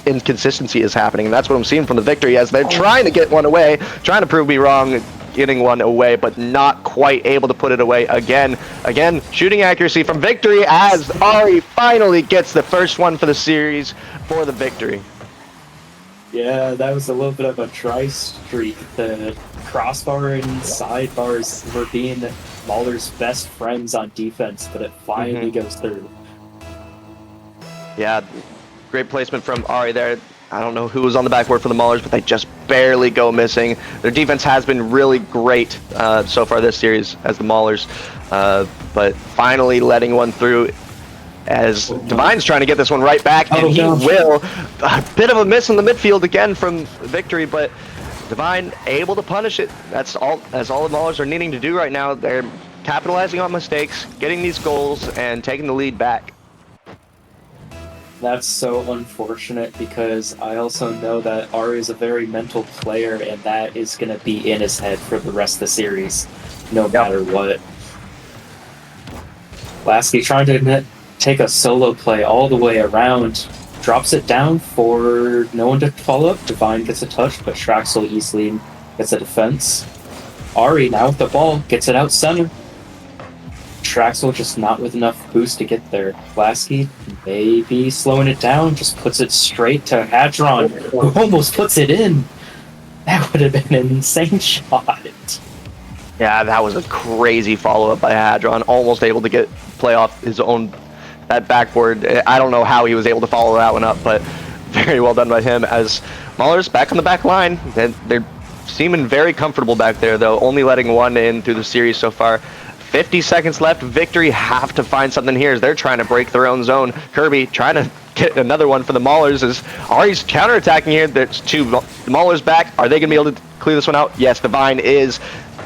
inconsistency is happening. And that's what I'm seeing from the Victory as they're trying to get one away, trying to prove me wrong, getting one away, but not quite able to put it away again. Again, shooting accuracy from Victory as Ari finally gets the first one for the series for the Victory. Yeah, that was a little bit of a try streak. The crossbar and sidebars were being Mauler's best friends on defense, but it finally goes through. Yeah, great placement from Ari there. I don't know who was on the backboard for the Maulers, but they just barely go missing. Their defense has been really great so far this series as the Maulers, but finally letting one through as Divine's trying to get this one right back, and he will. A bit of a miss in the midfield again from Victory, but Divine able to punish it. That's all the Maulers are needing to do right now. They're capitalizing on mistakes, getting these goals, and taking the lead back. That's so unfortunate because I also know that Ari is a very mental player, and that is going to be in his head for the rest of the series, no matter what. Lasky trying to take a solo play all the way around, drops it down for no one to follow up. Divine gets a touch, but Shraxel easily gets a defense. Ari now with the ball, gets it out center. Shraxel just not with enough boost to get there. Lasky maybe slowing it down, just puts it straight to Hadron, who almost puts it in. That would have been an insane shot. Yeah, that was a crazy follow-up by Hadron, almost able to play off his own that backboard. I don't know how he was able to follow that one up, but very well done by him. As Maulers back on the back line, they're seeming very comfortable back there, though, only letting one in through the series so far. 50 seconds left. Victory have to find something here as they're trying to break their own zone. Kirby trying to get another one for the Maulers as Ari's counterattacking here. There's two Maulers back. Are they going to be able to clear this one out? Yes, Divine is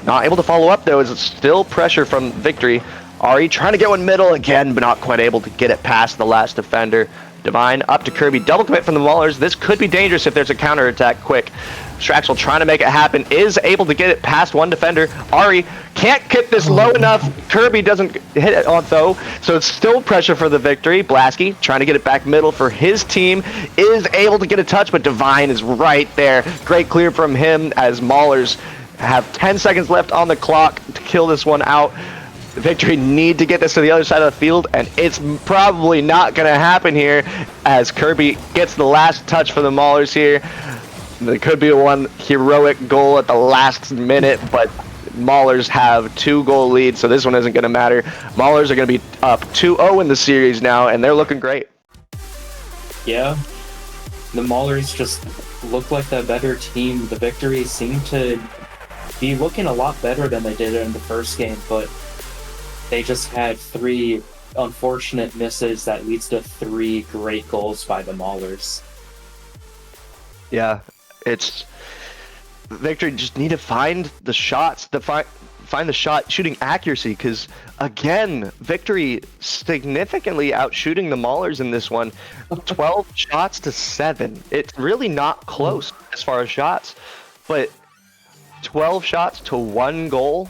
not able to follow up, though, as it's still pressure from Victory. Ari trying to get one middle again, but not quite able to get it past the last defender. Divine up to Kirby. Double commit from the Maulers. This could be dangerous if there's a counterattack quick. Straxel trying to make it happen. Is able to get it past one defender. Ari can't get this low enough. Kirby doesn't hit it on though. So it's still pressure for the victory. Blasky trying to get it back middle for his team. Is able to get a touch, but Divine is right there. Great clear from him as Maulers have 10 seconds left on the clock to kill this one out. The victory need to get this to the other side of the field, and it's probably not going to happen here as Kirby gets the last touch for the Maulers here. There could be one heroic goal at the last minute, but Maulers have 2-goal lead, so this one isn't going to matter. Maulers are going to be up 2-0 in the series now, and they're looking great. Yeah, the Maulers just look like the better team. The victory seemed to be looking a lot better than they did in the first game, but they just had 3 unfortunate misses that leads to 3 great goals by the Maulers. Yeah, it's victory just need to find the shots, find the shot shooting accuracy, because again, victory significantly outshooting the Maulers in this one. 12 shots to 7. It's really not close as far as shots, but 12 shots to 1 goal.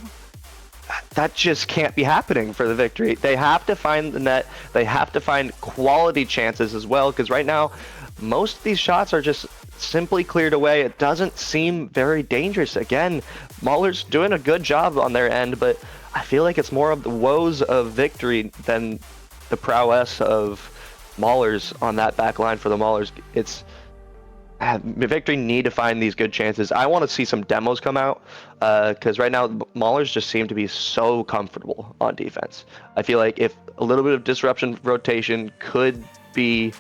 That just can't be happening for the victory. They have to find the net. They have to find quality chances as well, because right now, most of these shots are just simply cleared away. It doesn't seem very dangerous. Again, Mauler's doing a good job on their end, but I feel like it's more of the woes of victory than the prowess of Maulers on that back line for the Maulers. It's victory need to find these good chances. I want to see some demos come out because right now Maulers just seem to be so comfortable on defense. I feel like if a little bit of disruption rotation could be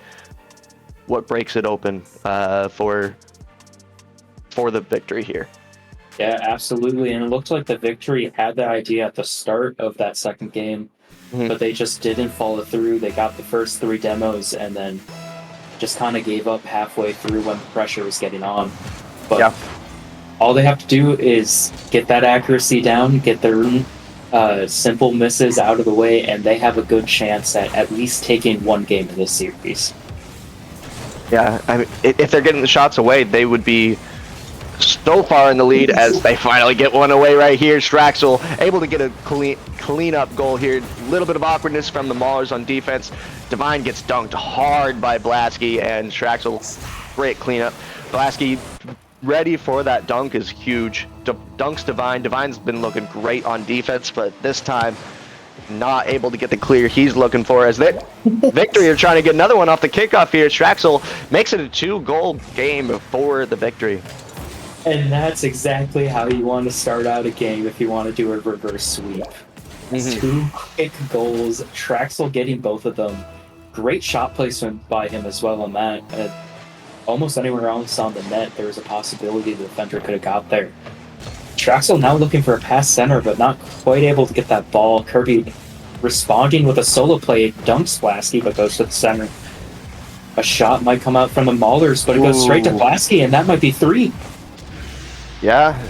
what breaks it open for the victory here. Yeah, absolutely. And it looked like the victory had the idea at the start of that second game, but they just didn't follow through. They got the first 3 demos and then just kind of gave up halfway through when the pressure was getting on. But Yeah. all they have to do is get that accuracy down, get their simple misses out of the way, and they have a good chance at least taking 1 game in this series. Yeah, I mean, if they're getting the shots away, they would be so far in the lead as they finally get one away right here. Straxel able to get a clean up goal here. A little bit of awkwardness from the Maulers on defense. Divine gets dunked hard by Blasky, and Straxel, great cleanup. Blasky ready for that dunk is huge. Dunks Divine. Divine's been looking great on defense, but this time not able to get the clear he's looking for as they victory are trying to get another one off the kickoff here. Straxel makes it a 2-goal game for the victory. And that's exactly how you want to start out a game if you want to do a reverse sweep. 2 quick goals, Traxel getting both of them. Great shot placement by him as well on that. Almost anywhere else on the net, there was a possibility the defender could have got there. Traxel now looking for a pass center, but not quite able to get that ball. Kirby responding with a solo play, dunks Blasky, but goes to the center. A shot might come out from the Maulers, but it goes straight to Blasky, and that might be 3. Yeah,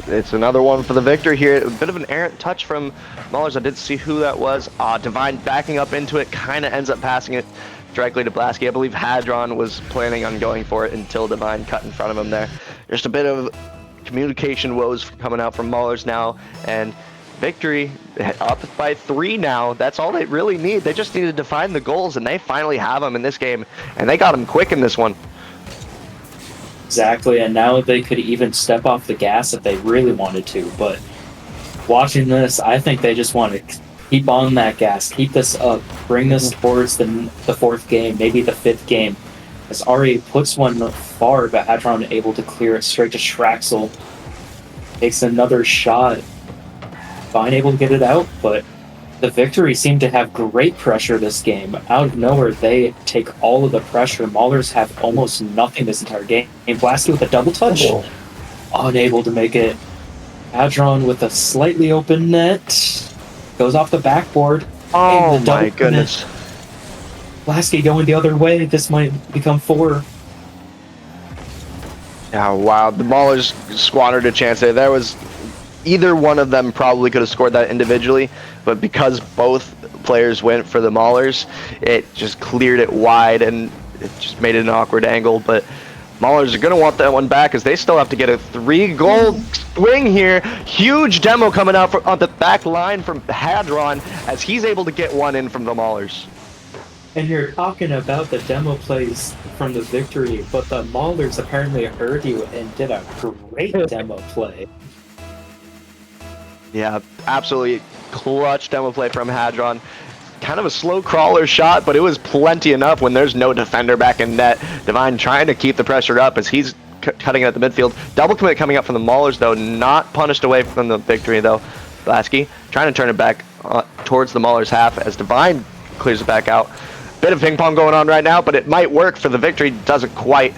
it's another one for the victory here. A bit of an errant touch from Maulers. I didn't see who that was. Divine backing up into it, kind of ends up passing it directly to Blasky. I believe Hadron was planning on going for it until Divine cut in front of him there. Just a bit of communication woes coming out from Maulers now, and victory up by 3 now. That's all they really need. They just needed to find the goals, and they finally have them in this game, and they got them quick in this one. Exactly, and now they could even step off the gas if they really wanted to, but watching this, I think they just want to keep on that gas, keep this up, bring this towards the 4th game, maybe the 5th game, as Ari puts one far, but Hadron able to clear it straight to Straxel. Takes another shot, Fine able to get it out, but the victory seemed to have great pressure this game. Out of nowhere, they take all of the pressure. Maulers have almost nothing this entire game. Blasky with a double touch, unable to make it. Hadron with a slightly open net, goes off the backboard. Oh and the my double goodness. net. Blasky going the other way. This might become 4. Yeah, wow. The Maulers squandered a chance there. There was either one of them probably could have scored that individually, but because both players went for the Maulers, it just cleared it wide and it just made it an awkward angle. But Maulers are going to want that one back as they still have to get a 3-goal swing here. Huge demo coming out on the back line from Hadron as he's able to get one in from the Maulers. And you're talking about the demo plays from the victory, but the Maulers apparently heard you and did a great demo play. Yeah, absolutely clutch demo play from Hadron. Kind of a slow crawler shot, but it was plenty enough when there's no defender back in net. Divine trying to keep the pressure up as he's cutting at the midfield. Double commit coming up from the Maulers, though, not punished away from the victory, though. Lasky trying to turn it back towards the Maulers half as Divine clears it back out. Bit of ping pong going on right now, but it might work for the victory. Doesn't quite.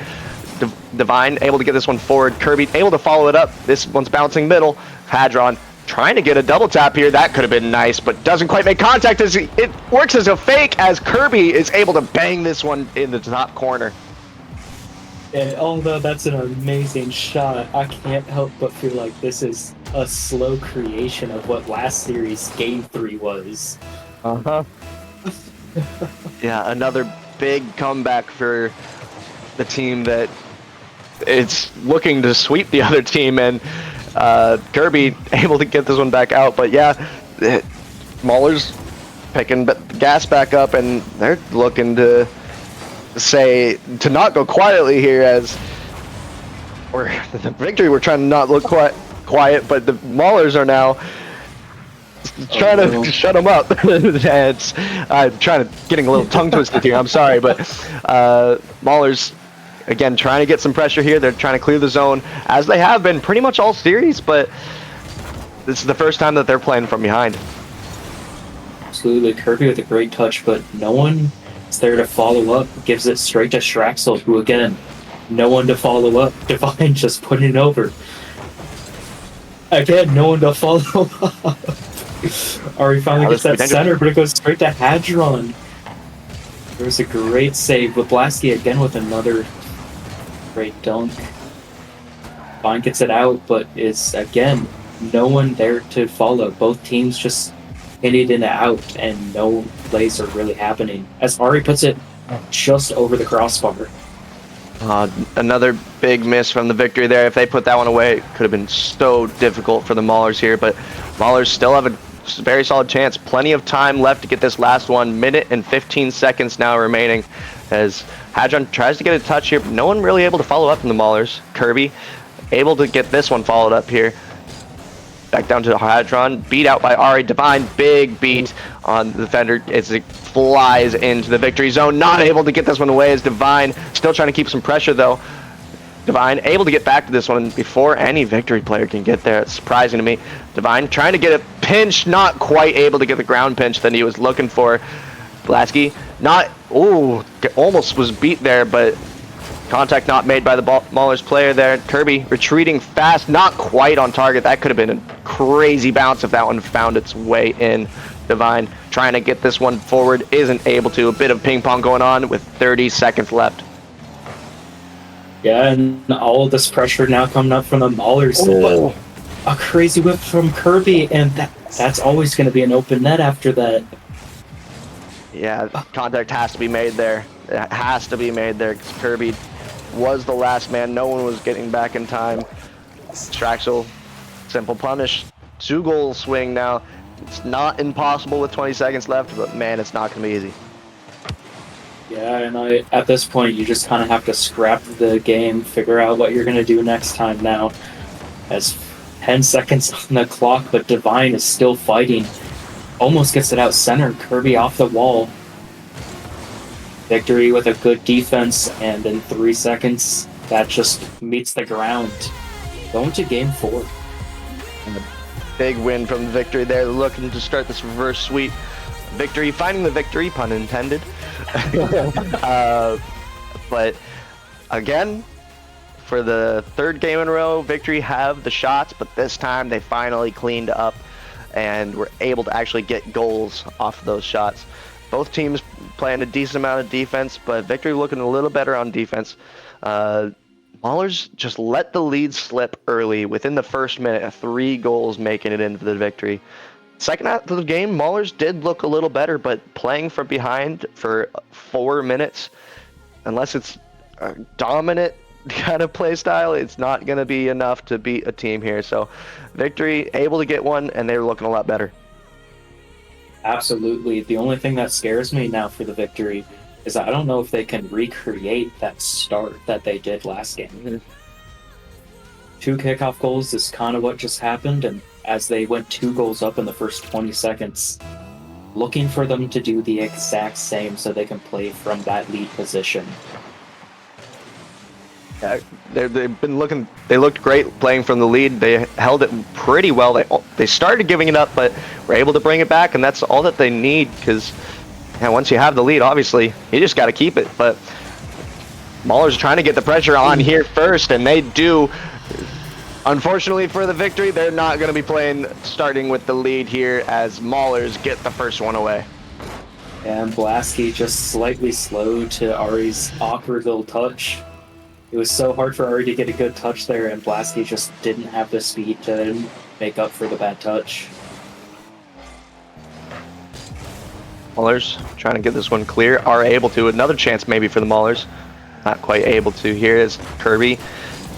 Divine able to get this one forward. Kirby able to follow it up. This one's bouncing middle. Hadron trying to get a double tap here. That could have been nice, but doesn't quite make contact as it works as a fake as Kirby is able to bang this one in the top corner. And although that's an amazing shot, I can't help but feel like this is a slow creation of what last series Game 3 was. Uh-huh. Yeah, another big comeback for the team that it's looking to sweep the other team, and Kirby able to get this one back out. But yeah, Maulers picking gas back up, and they're looking to not go quietly here as the victory. We're trying to not look quiet, but the Maulers are now trying to shut them up. It's, I'm getting a little tongue twisted here. I'm sorry, but Maulers again trying to get some pressure here. They're trying to clear the zone as they have been pretty much all series, but this is the first time that they're playing from behind. Absolutely, Kirby with a great touch, but no one is there to follow up. Gives it straight to Schraxel, who again, no one to follow up. Divine just putting it over. Again, no one to follow up. Ari finally gets that center, but it goes straight to Hadron. There's a great save with Blasky again with another great dunk. Vine gets it out, but is again no one there to follow. Both teams just in and out, and no plays are really happening. As Ari puts it just over the crossbar. Another big miss from the victory there. If they put that one away, it could have been so difficult for the Maulers here, but Maulers still have a very solid chance. Plenty of time left to get this last one. Minute and 15 seconds now remaining as Hadron tries to get a touch here, but no one really able to follow up from the Maulers. Kirby able to get this one followed up here. Back down to Hadron, beat out by Ari. Divine, big beat on the defender as it flies into the victory zone. Not able to get this one away as Divine still trying to keep some pressure though. Divine able to get back to this one before any victory player can get there. It's surprising to me. Divine trying to get a pinch, not quite able to get the ground pinch that he was looking for. Blasky almost was beat there, but contact not made by the Maulers player there. Kirby retreating fast, not quite on target. That could have been a crazy bounce if that one found its way in. Divine trying to get this one forward, isn't able to. A bit of ping pong going on with 30 seconds left. Yeah, and all of this pressure now coming up from the Maulers. Oh. A crazy whip from Kirby, and that's always going to be an open net after that. Yeah, contact has to be made there. It has to be made there because Kirby was the last man. No one was getting back in time. Straxel, simple punish. 2-goal swing now. It's not impossible with 20 seconds left, but man, it's not going to be easy. Yeah, and at this point, you just kind of have to scrap the game, figure out what you're going to do next time now. As 10 seconds on the clock, but Divine is still fighting. Almost gets it out center. Kirby off the wall. Victory with a good defense, and in 3 seconds, that just meets the ground. Going to game 4. Big win from the victory there. Looking to start this reverse sweep. Victory, finding the victory, pun intended. But again, for the third game in a row, Victory have the shots, but this time they finally cleaned up and were able to actually get goals off of those shots. Both teams playing a decent amount of defense, but Victory looking a little better on defense. Maulers just let the lead slip early within the first minute, 3 goals making it into the victory. Second half of the game, Maulers did look a little better, but playing from behind for 4 minutes, unless it's a dominant kind of play style, it's not going to be enough to beat a team here. So victory, able to get one, and they're looking a lot better. Absolutely. The only thing that scares me now for the victory is I don't know if they can recreate that start that they did last game. Mm-hmm. 2 kickoff goals is kind of what just happened, and as they went 2 goals up in the first 20 seconds, looking for them to do the exact same so they can play from that lead position. Yeah, they've been looking. They looked great playing from the lead. They held it pretty well. They started giving it up, but were able to bring it back, and that's all that they need. Because once you have the lead, obviously you just got to keep it. But Maulers trying to get the pressure on here first, and they do. Unfortunately for the victory, they're not going to be playing starting with the lead here as Maulers get the first one away. And Blasky just slightly slow to Ari's awkward little touch. It was so hard for Ari to get a good touch there, and Blasky just didn't have the speed to make up for the bad touch. Maulers trying to get this one clear. Are able to. Another chance maybe for the Maulers. Not quite able to. Here is Kirby.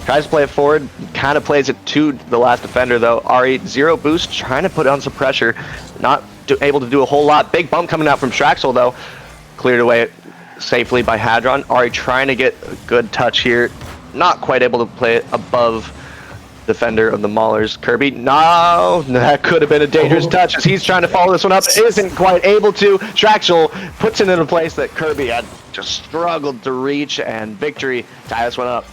Tries to play it forward. Kind of plays it to the last defender, though. Ari, 0 boost. Trying to put on some pressure. Not able to do a whole lot. Big bump coming out from Straxel, though. Cleared away safely by Hadron. Ari trying to get a good touch here. Not quite able to play it above defender of the Maulers. Kirby, no, that could have been a dangerous touch as he's trying to follow this one up. Isn't quite able to. Straxel puts it in a place that Kirby had just struggled to reach, and victory tie this one up.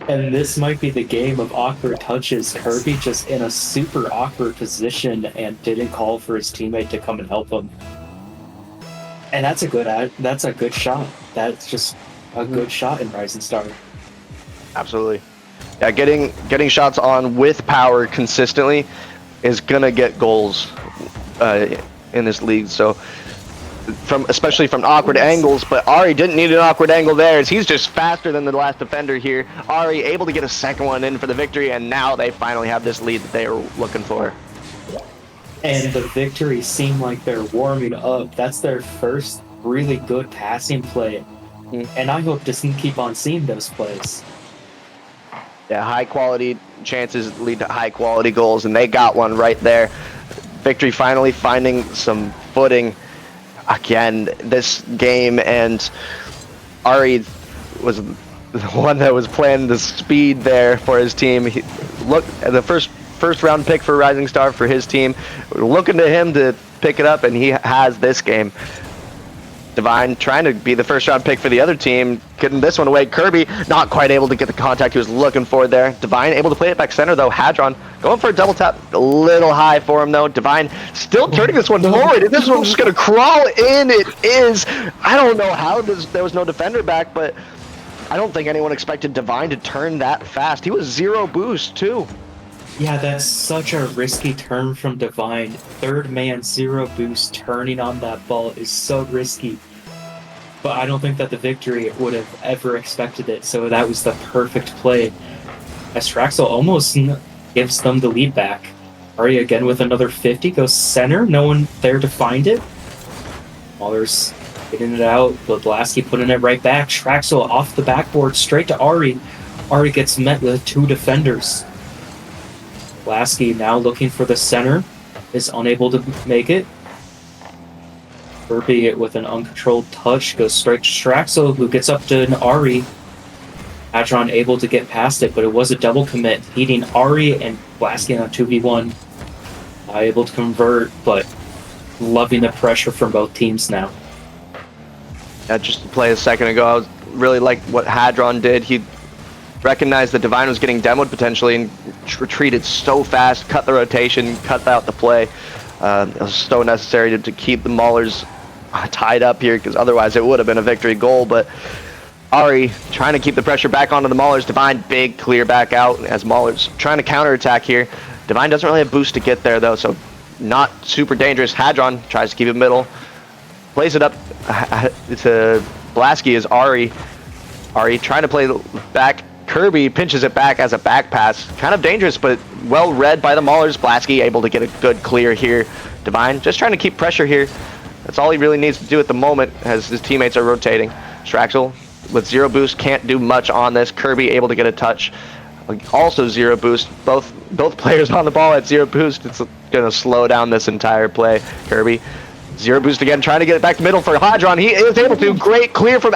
And this might be the game of awkward touches. Kirby just in a super awkward position and didn't call for his teammate to come and help him. And that's a good shot. That's just a good shot in Rising Star. Absolutely. Yeah, getting shots on with power consistently is gonna get goals in this league. So especially from awkward angles, but Ari didn't need an awkward angle there as he's just faster than the last defender here. Ari able to get a second one in for the victory, and now they finally have this lead that they were looking for. And the victory seemed like they're warming up. That's their first really good passing play. And I hope to keep on seeing those plays. Yeah, high quality chances lead to high quality goals, and they got one right there. Victory finally finding some footing again this game, and Ari was the one that was playing the speed there for his team. Look at the first round pick for Rising Star for his team. We're looking to him to pick it up, and he has this game. Divine trying to be the first round pick for the other team, getting this one away. Kirby not quite able to get the contact he was looking for there. Divine able to play it back center though. Hadron going for a double tap, a little high for him though. Divine still turning this one forward, and this one's just gonna crawl in. It is. I don't know how there was no defender back, but I don't think anyone expected Divine to turn that fast. He was 0 boost too. Yeah, that's such a risky turn from Divine. Third man, 0 boost, turning on that ball is so risky. But I don't think that the victory would have ever expected it, so that was the perfect play. As Straxel almost gives them the lead back. Ari again with another 50, goes center, no one there to find it. Maulers getting it out, but Blasky putting it right back. Straxel off the backboard, straight to Ari. Ari gets met with 2 defenders. Blasky now looking for the center, is unable to make it. Kirby with an uncontrolled touch goes straight to Straxel, who gets up to an Ari. Hadron able to get past it, but it was a double commit, beating Ari and Blasky on 2v1. Able to convert, but loving the pressure from both teams now. Yeah, just to play a second ago, I really liked what Hadron did. He recognized that Divine was getting demoed potentially and retreated so fast, cut the rotation, cut out the play. It was so necessary to keep the Maulers tied up here, because otherwise it would have been a victory goal. But Ari trying to keep the pressure back onto the Maulers. Divine big clear back out as Maulers trying to counterattack here. Divine doesn't really have boost to get there though, so not super dangerous. Hadron tries to keep it middle, plays it up to Blasky as Ari. Ari trying to play back Kirby pinches it back as a back pass. Kind of dangerous, but well read by the Maulers. Blasky able to get a good clear here. Divine just trying to keep pressure here. That's all he really needs to do at the moment as his teammates are rotating. Straxel with zero boost can't do much on this. Kirby able to get a touch. Also zero boost. Both players on the ball at zero boost. It's going to slow down this entire play. Kirby, zero boost again, trying to get it back to middle for Hadron. He is able to. Great clear from...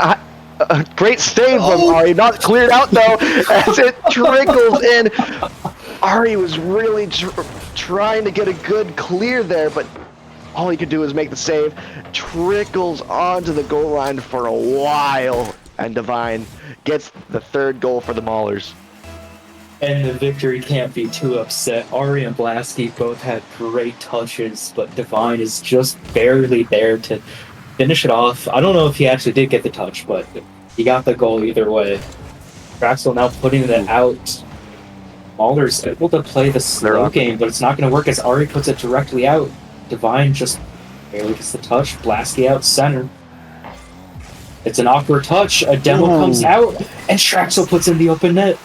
great save from Ari, not cleared out though, as it trickles in. Ari was really trying to get a good clear there, but all he could do is make the save. Trickles onto the goal line for a while, and Divine gets the third goal for the Maulers. And the victory can't be too upset. Ari and Blasky both had great touches, but Divine is just barely there to finish it off. I don't know if he actually did get the touch, but he got the goal either way. Straxel now putting it out. Mauler's able to play the slow game, but it's not going to work as Ari puts it directly out. Divine just barely gets the touch. Blasky out center. It's an awkward touch. A demo comes out, and Straxel puts in the open net.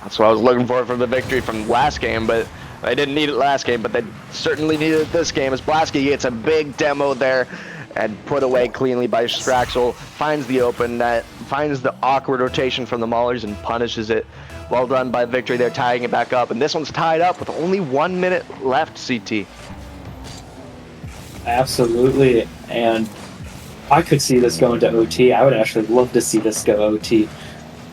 That's what I was looking for from the victory from last game, but they didn't need it last game, but they certainly needed it this game as Blasky gets a big demo there and put away cleanly by Straxel, finds the open net, finds the awkward rotation from the Maulers and punishes it. Well done by Victory. They're tying it back up, and this one's tied up with only 1 minute left, CT. Absolutely, and I could see this going to OT. I would actually love to see this go OT.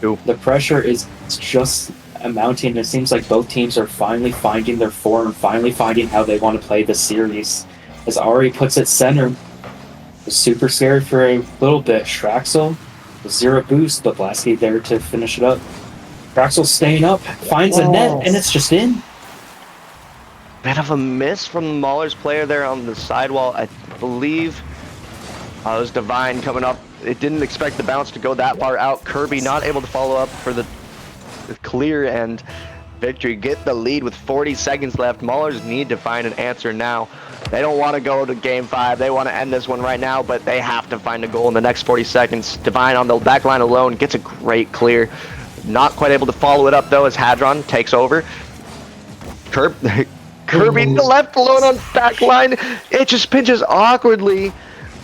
Ooh. The pressure is just mounting. It seems like both teams are finally finding their form, finally finding how they want to play this series. As Ari puts it center, was super scary for a little bit. Straxel with zero boost, but Blasky there to finish it up. Straxel staying up, finds a net, and it's just in. Bit of a miss from the Maulers player there on the sidewall. I believe it was Divine coming up. It didn't expect the bounce to go that far out. Kirby not able to follow up for the clear, and Victory get the lead with 40 seconds left. Maulers need to find an answer now. They don't want to go to game 5. They want to end this one right now, but they have to find a goal in the next 40 seconds. Divine on the back line alone gets a great clear. Not quite able to follow it up though as Hadron takes over. Kirby to the left alone on back line. It just pinches awkwardly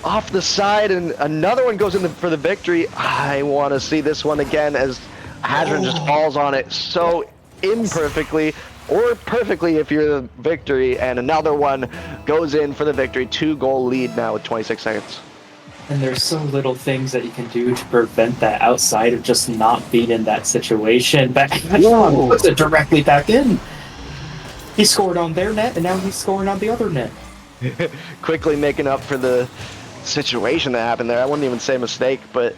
off the side, and another one goes in for the victory. I want to see this one again as Hadron just falls on it so imperfectly, or perfectly if you're the Victory, and another one goes in for the victory. 2-goal lead now with 26 seconds. And there's so little things that you can do to prevent that outside of just not being in that situation. But Hadron puts it directly back in. He scored on their net, and now he's scoring on the other net. Quickly making up for the situation that happened there. I wouldn't even say mistake, but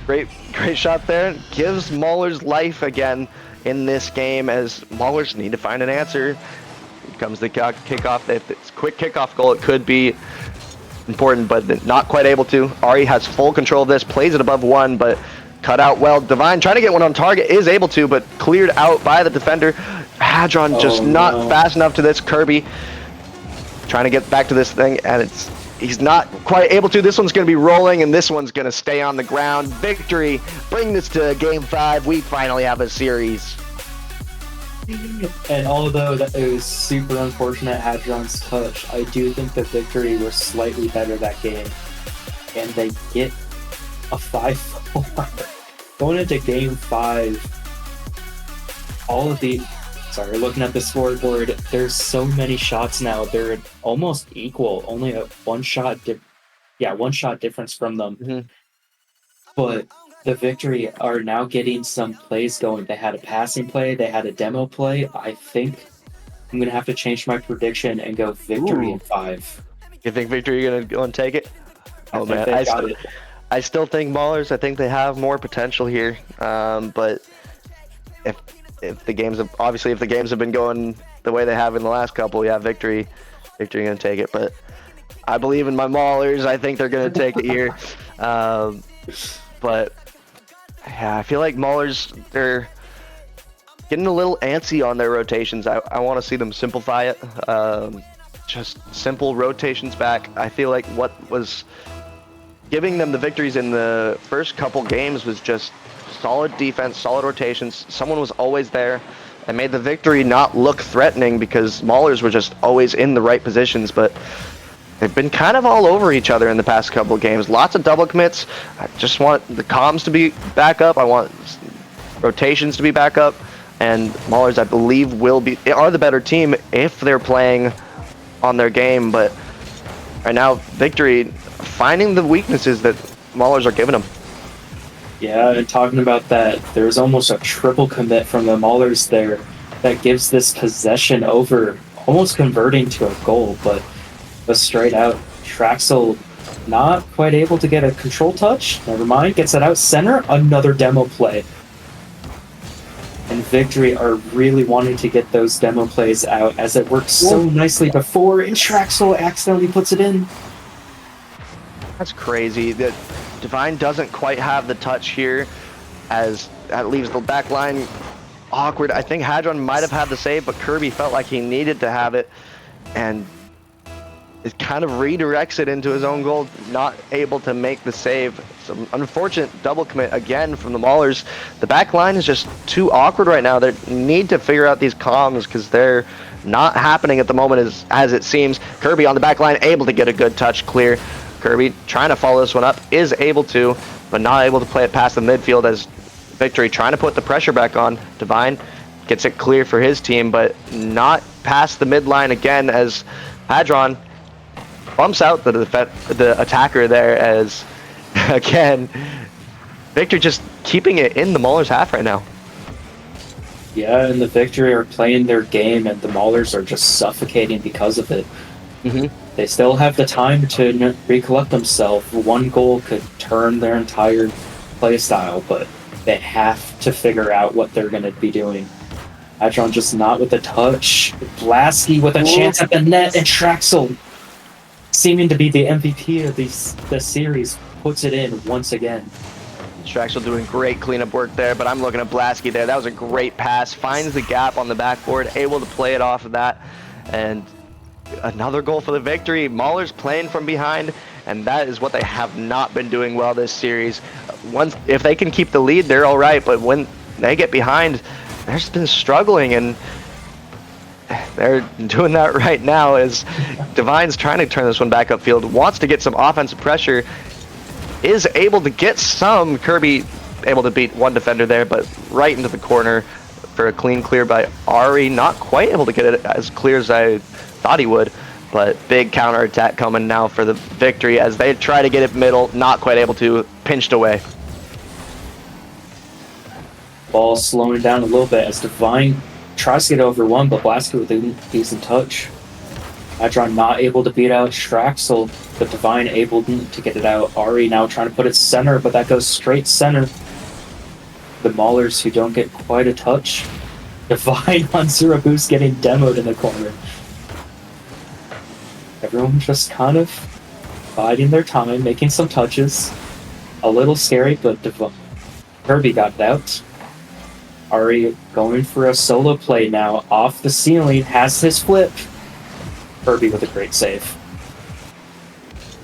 great shot there. Gives Maulers life again in this game as Maulers need to find an answer. Here comes the kickoff. If it's a quick kickoff goal, it could be important, but not quite able to. Ari has full control of this, plays it above one, but cut out well. Divine trying to get one on target, is able to, but cleared out by the defender. Hadron just not fast enough to this. Kirby trying to get back to this thing, and he's not quite able to. This one's going to be rolling, and this one's going to stay on the ground. Victory, bring this to game 5. We finally have a series. And although that it was super unfortunate Hadron's touch, I do think the Victory were slightly better that game. And they get a 5-4. Going into game 5, looking at the scoreboard, there's so many shots now. They're almost equal. Only a one shot difference from them. Mm-hmm. But the Victory are now getting some plays going. They had a passing play, they had a demo play. I think I'm gonna have to change my prediction and go Victory in 5. You think Victory are gonna go and take it? I think they got it. I still think Maulers. I think they have more potential here. But if the games have been going the way they have in the last couple, yeah, Victory gonna take it. But I believe in my Maulers. I think they're gonna take it here. But yeah, I feel like Maulers, they're getting a little antsy on their rotations. I want to see them simplify it. Just simple rotations back. I feel like what was giving them the victories in the first couple games was just solid defense, solid rotations. Someone was always there and made the victory not look threatening because Maulers were just always in the right positions, but they've been kind of all over each other in the past couple of games. Lots of double commits. I just want the comms to be back up. I want rotations to be back up. And Maulers, I believe, are the better team if they're playing on their game. But right now, Victory finding the weaknesses that Maulers are giving them. Yeah, and talking about that, there's almost a triple commit from the Maulers there that gives this possession over, almost converting to a goal, but straight out. Traxel not quite able to get a control touch. Never mind, gets it out center. Another demo play. And Victory are really wanting to get those demo plays out as it worked so nicely before, and Traxel accidentally puts it in. That's crazy. That Divine doesn't quite have the touch here, as that leaves the back line awkward. I think Hadron might have had the save, but Kirby felt like he needed to have it, and it kind of redirects it into his own goal, not able to make the save. Some unfortunate double commit again from the Maulers. The back line is just too awkward right now. They need to figure out these comms because they're not happening at the moment as it seems. Kirby on the back line, able to get a good touch clear. Kirby trying to follow this one up, is able to, but not able to play it past the midfield as Victory trying to put the pressure back on. Divine gets it clear for his team, but not past the midline again as Hadron bumps out the attacker there as, again, Victor just keeping it in the Maulers half right now. Yeah, and the Victory are playing their game, and the Maulers are just suffocating because of it. They still have the time to recollect themselves. One goal could turn their entire play style, but they have to figure out what they're going to be doing. Hadron just not with the touch. Blasky with a chance at the net, and Traxel, seeming to be the MVP of this series, puts it in once again. Traxel doing great cleanup work there, but I'm looking at Blasky there. That was a great pass. Finds the gap on the backboard, able to play it off of that, and another goal for the Victory. Maulers playing from behind, and that is what they have not been doing well this series. If they can keep the lead, they're all right, but when they get behind, they've just been struggling, and they're doing that right now as Divine's trying to turn this one back upfield, wants to get some offensive pressure, is able to get some. Kirby able to beat one defender there, but right into the corner for a clean clear by Ari. Not quite able to get it as clear as I thought he would, but big counter attack coming now for the Victory as they try to get it middle, not quite able to, pinched away. Ball slowing down a little bit as Divine tries to get over one, but Blasky with a decent touch. Hadron not able to beat out Traxel, but Divine able to get it out. Ari now trying to put it center, but that goes straight center. The Maulers who don't get quite a touch. Divine on zero boost getting demoed in the corner. Everyone just kind of biding their time, making some touches. A little scary, but Kirby got it out. Ari going for a solo play now, off the ceiling, has his flip. Kirby with a great save.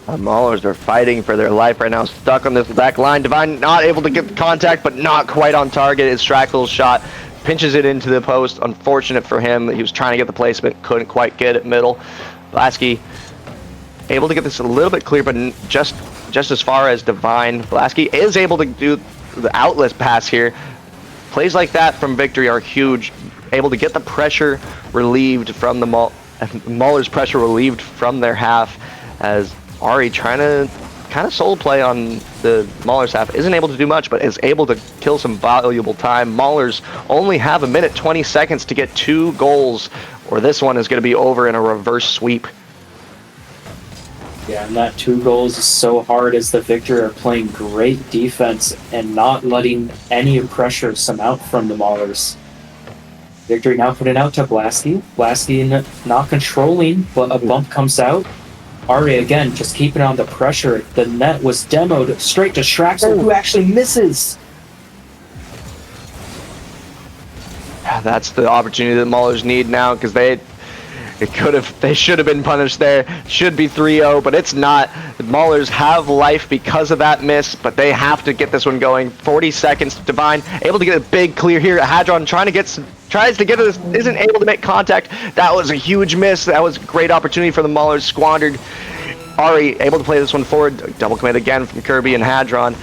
The Maulers are fighting for their life right now, stuck on this back line. Divine not able to get the contact, but not quite on target. It's Traxel's shot, pinches it into the post. Unfortunate for him, he was trying to get the placement, couldn't quite get it middle. Blasky able to get this a little bit clear, but just as far as Divine. Blasky is able to do the outlet pass here. Plays like that from Victory are huge. Able to get the pressure relieved from the Maulers' pressure relieved from their half, as Ari trying to kind of solo play on the Maulers' half. Isn't able to do much, but is able to kill some valuable time. Maulers only have 1:20 to get 2 goals, or this one is going to be over in a reverse sweep. Yeah, and that 2 goals is so hard as the Victory are playing great defense and not letting any pressure come out from the Maulers. Victory now put it out to Blasky. Blasky not controlling, but a bump comes out. Ari again just keeping on the pressure. The net was demoed straight to Traxel, who actually misses. That's the opportunity that Maulers need now, because they They should have been punished there. Should be 3-0, but it's not. The Maulers have life because of that miss, but they have to get this one going. 40 seconds. Divine able to get a big clear here. Hadron tries to get this, isn't able to make contact. That was a huge miss. That was a great opportunity for the Maulers, squandered. Ari able to play this one forward. Double commit again from Kirby and Hadron.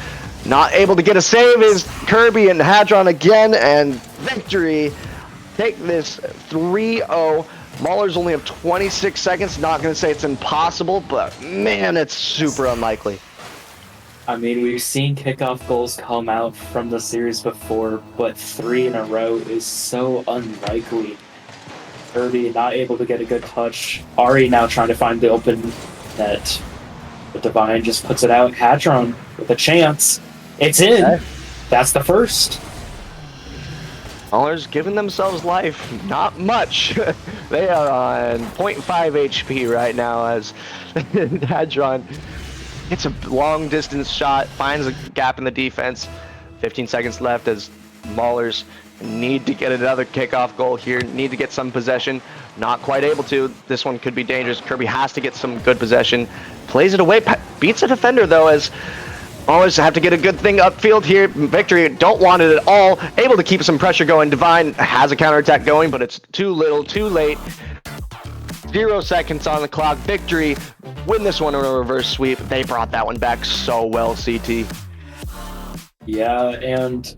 Not able to get a save is Kirby and Hadron again, and victory. Take this 3-0. Maulers only have 26 seconds. Not going to say it's impossible, but man, it's super unlikely. I mean, we've seen kickoff goals come out from the series before, but 3 in a row is so unlikely. Kirby not able to get a good touch. Ari now trying to find the open net. But Divine just puts it out. Hadron with a chance. It's in. Okay. That's the first. Maulers giving themselves life. Not much. They are on 0.5 HP right now as Hadron hits a long distance shot, finds a gap in the defense. 15 seconds left as Maulers need to get another kickoff goal here, need to get some possession. Not quite able to. This one could be dangerous. Kirby has to get some good possession. Plays it away, beats a defender though as Maulers have to get a good thing upfield here. Victory don't want it at all. Able to keep some pressure going. Divine has a counterattack going, but it's too little, too late. 0 seconds on the clock. Victory win this one in a reverse sweep. They brought that one back so well, CT. Yeah, and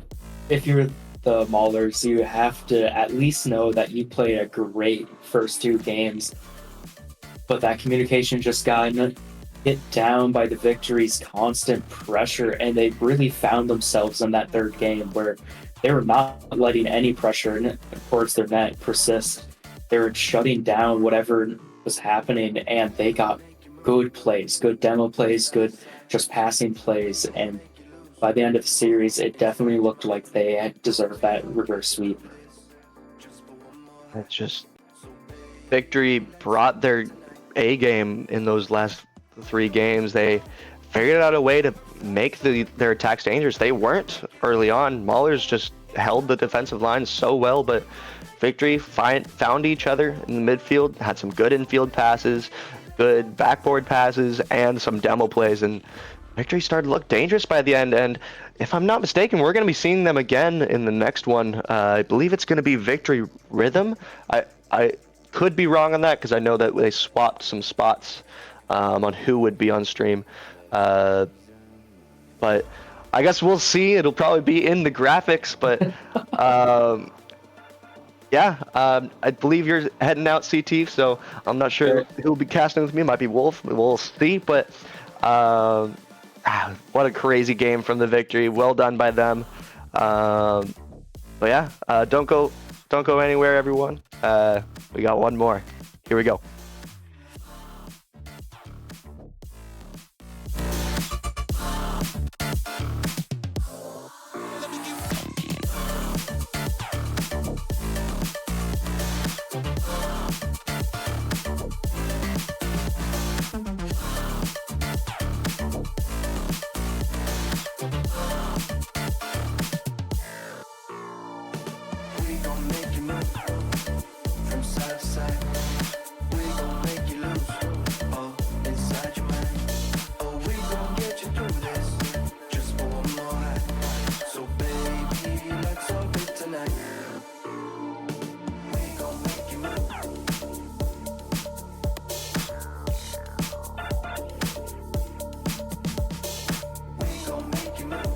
if you're the Maulers, you have to at least know that you played a great first 2 games. But that communication just got hit down by the Victory's constant pressure, and they really found themselves in that 3rd game where they were not letting any pressure towards their net persist. They were shutting down whatever was happening, and they got good plays, good demo plays, good just passing plays, and by the end of the series, it definitely looked like they had deserved that reverse sweep. It's just Victory brought their A game in those last 3 games. They figured out a way to make their attacks dangerous. They weren't early on. Maulers just held the defensive line so well, but Victory found each other in the midfield, had some good infield passes, good backboard passes, and some demo plays, and Victory started to look dangerous by the end. And if I'm not mistaken, we're going to be seeing them again in the next one. I believe it's going to be Victory Rhythm. I could be wrong on that because I know that they swapped some spots on who would be on stream. But I guess we'll see. It'll probably be in the graphics, but yeah, I believe you're heading out, CT, so I'm not sure who'll be casting with me. It might be Wolf. We'll see, but what a crazy game from the Victory. Well done by them. But yeah, don't go anywhere, everyone. We got one more. Here we go. We gon' make you move from side to side. We gon' make you lose all inside your mind. Oh, we gon' get you through this just for one more night. So baby, let's up it tonight. We gon' make you move. We gon' make you move.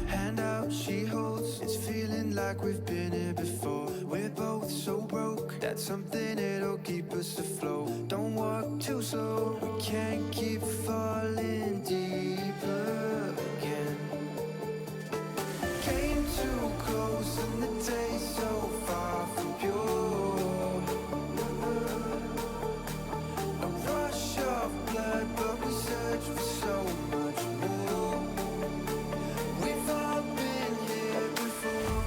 Hand out, she holds. It's feeling like we've been here before. We're both so broke. That's something that'll keep us afloat. Don't walk too slow. We can't keep falling deeper again. Came too close and the taste so far from pure. A rush of blood, but we search for so much more. We've all been here before.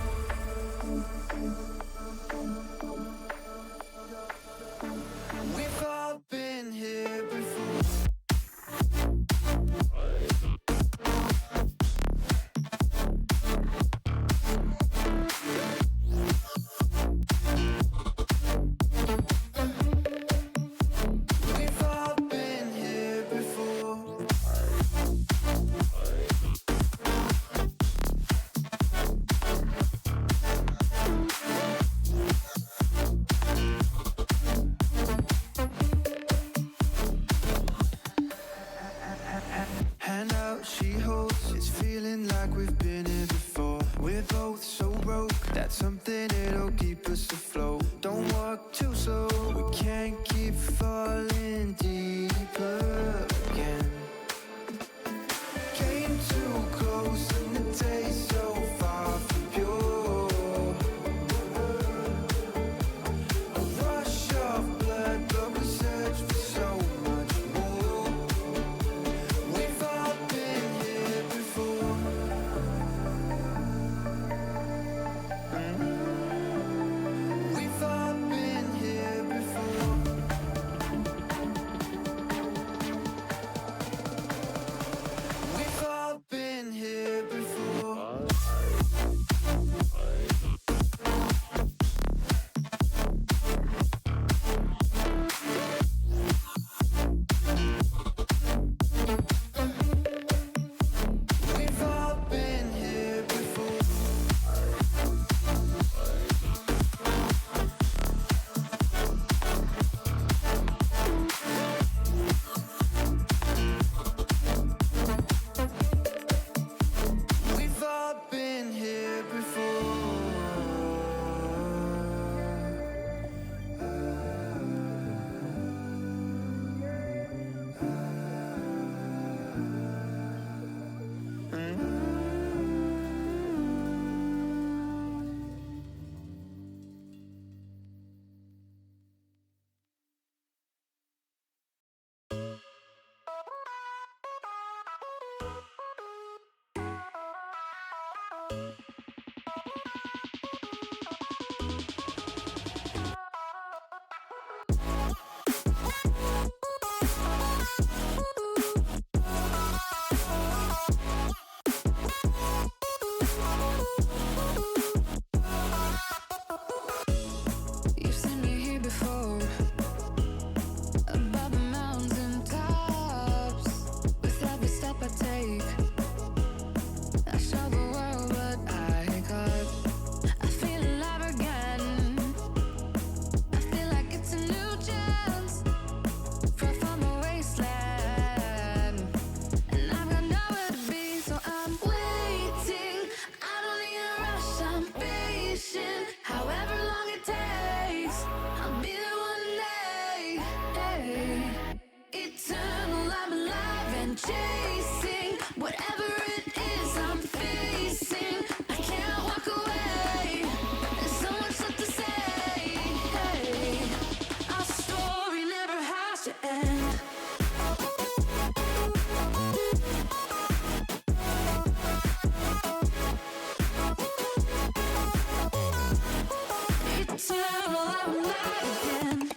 That's something that'll keep us afloat. Don't walk too slow, we can't keep falling deeper again. Came too close and the taste so far from pure. A rush of blood, but we search for so much more. We've all been here before. We've all been here before. We've all been here before. We've all been here before. We've all been here You've seen me here before, above the mountain tops. With every step I take, I show the world what I got. I feel alive again. I feel like it's a new chance. Free from the wasteland, and I've got nowhere to be, so I'm waiting. I don't need a rush, I'm patient. However long it takes, I'll be there one day. Hey. Eternal, I'm alive and chasing whatever it is I'm facing. I can't walk away. There's so much left to say. Hey. Our story never has to end. Eternal, I'm alive again.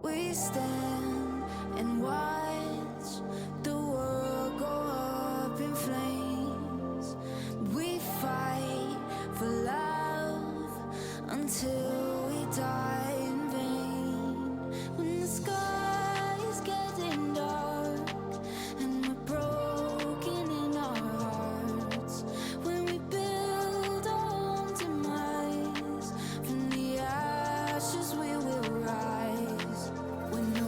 We stand and watch the world go up in flames. We fight for love until we die in vain. When the sky is getting dark and we're broken in our hearts, when we build our own demise, from the ashes we will rise. When the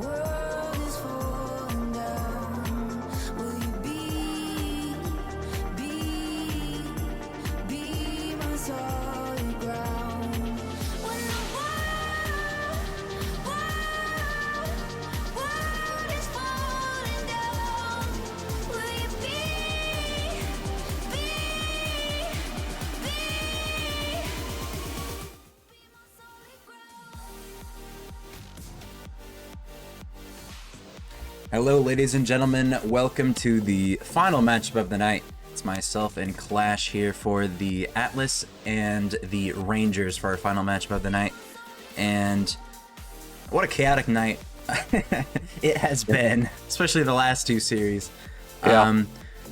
world is falling down, will you be my solid ground? When the world is falling down, will you be my solid ground? Hello, ladies and gentlemen. Welcome to the final matchup of the night. It's myself and Clash here for the Atlas and the Rangers for our final matchup of the night. And what a chaotic night it has been, especially the last two series. Yeah.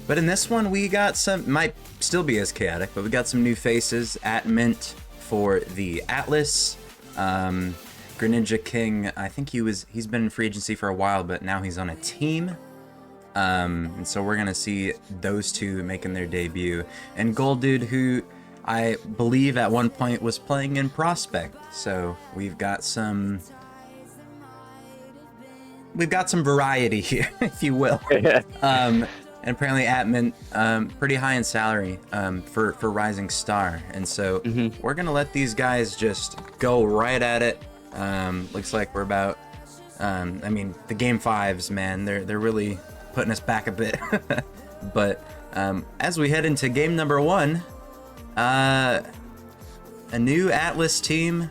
But in this one, we got some, might still be as chaotic, but we got some new faces at Mint for the Atlas. Greninja King, I think he's been in free agency for a while, but now he's on a team. And so we're gonna see those two making their debut. And Gold Dude, who I believe at one point was playing in Prospect. So we've got some variety here, if you will. And apparently Atman, pretty high in salary for Rising Star. And so we're gonna let these guys just go right at it. Looks like we're about, I mean, the game fives, man, they're really putting us back a bit. But as we head into game number one, a new Atlas team.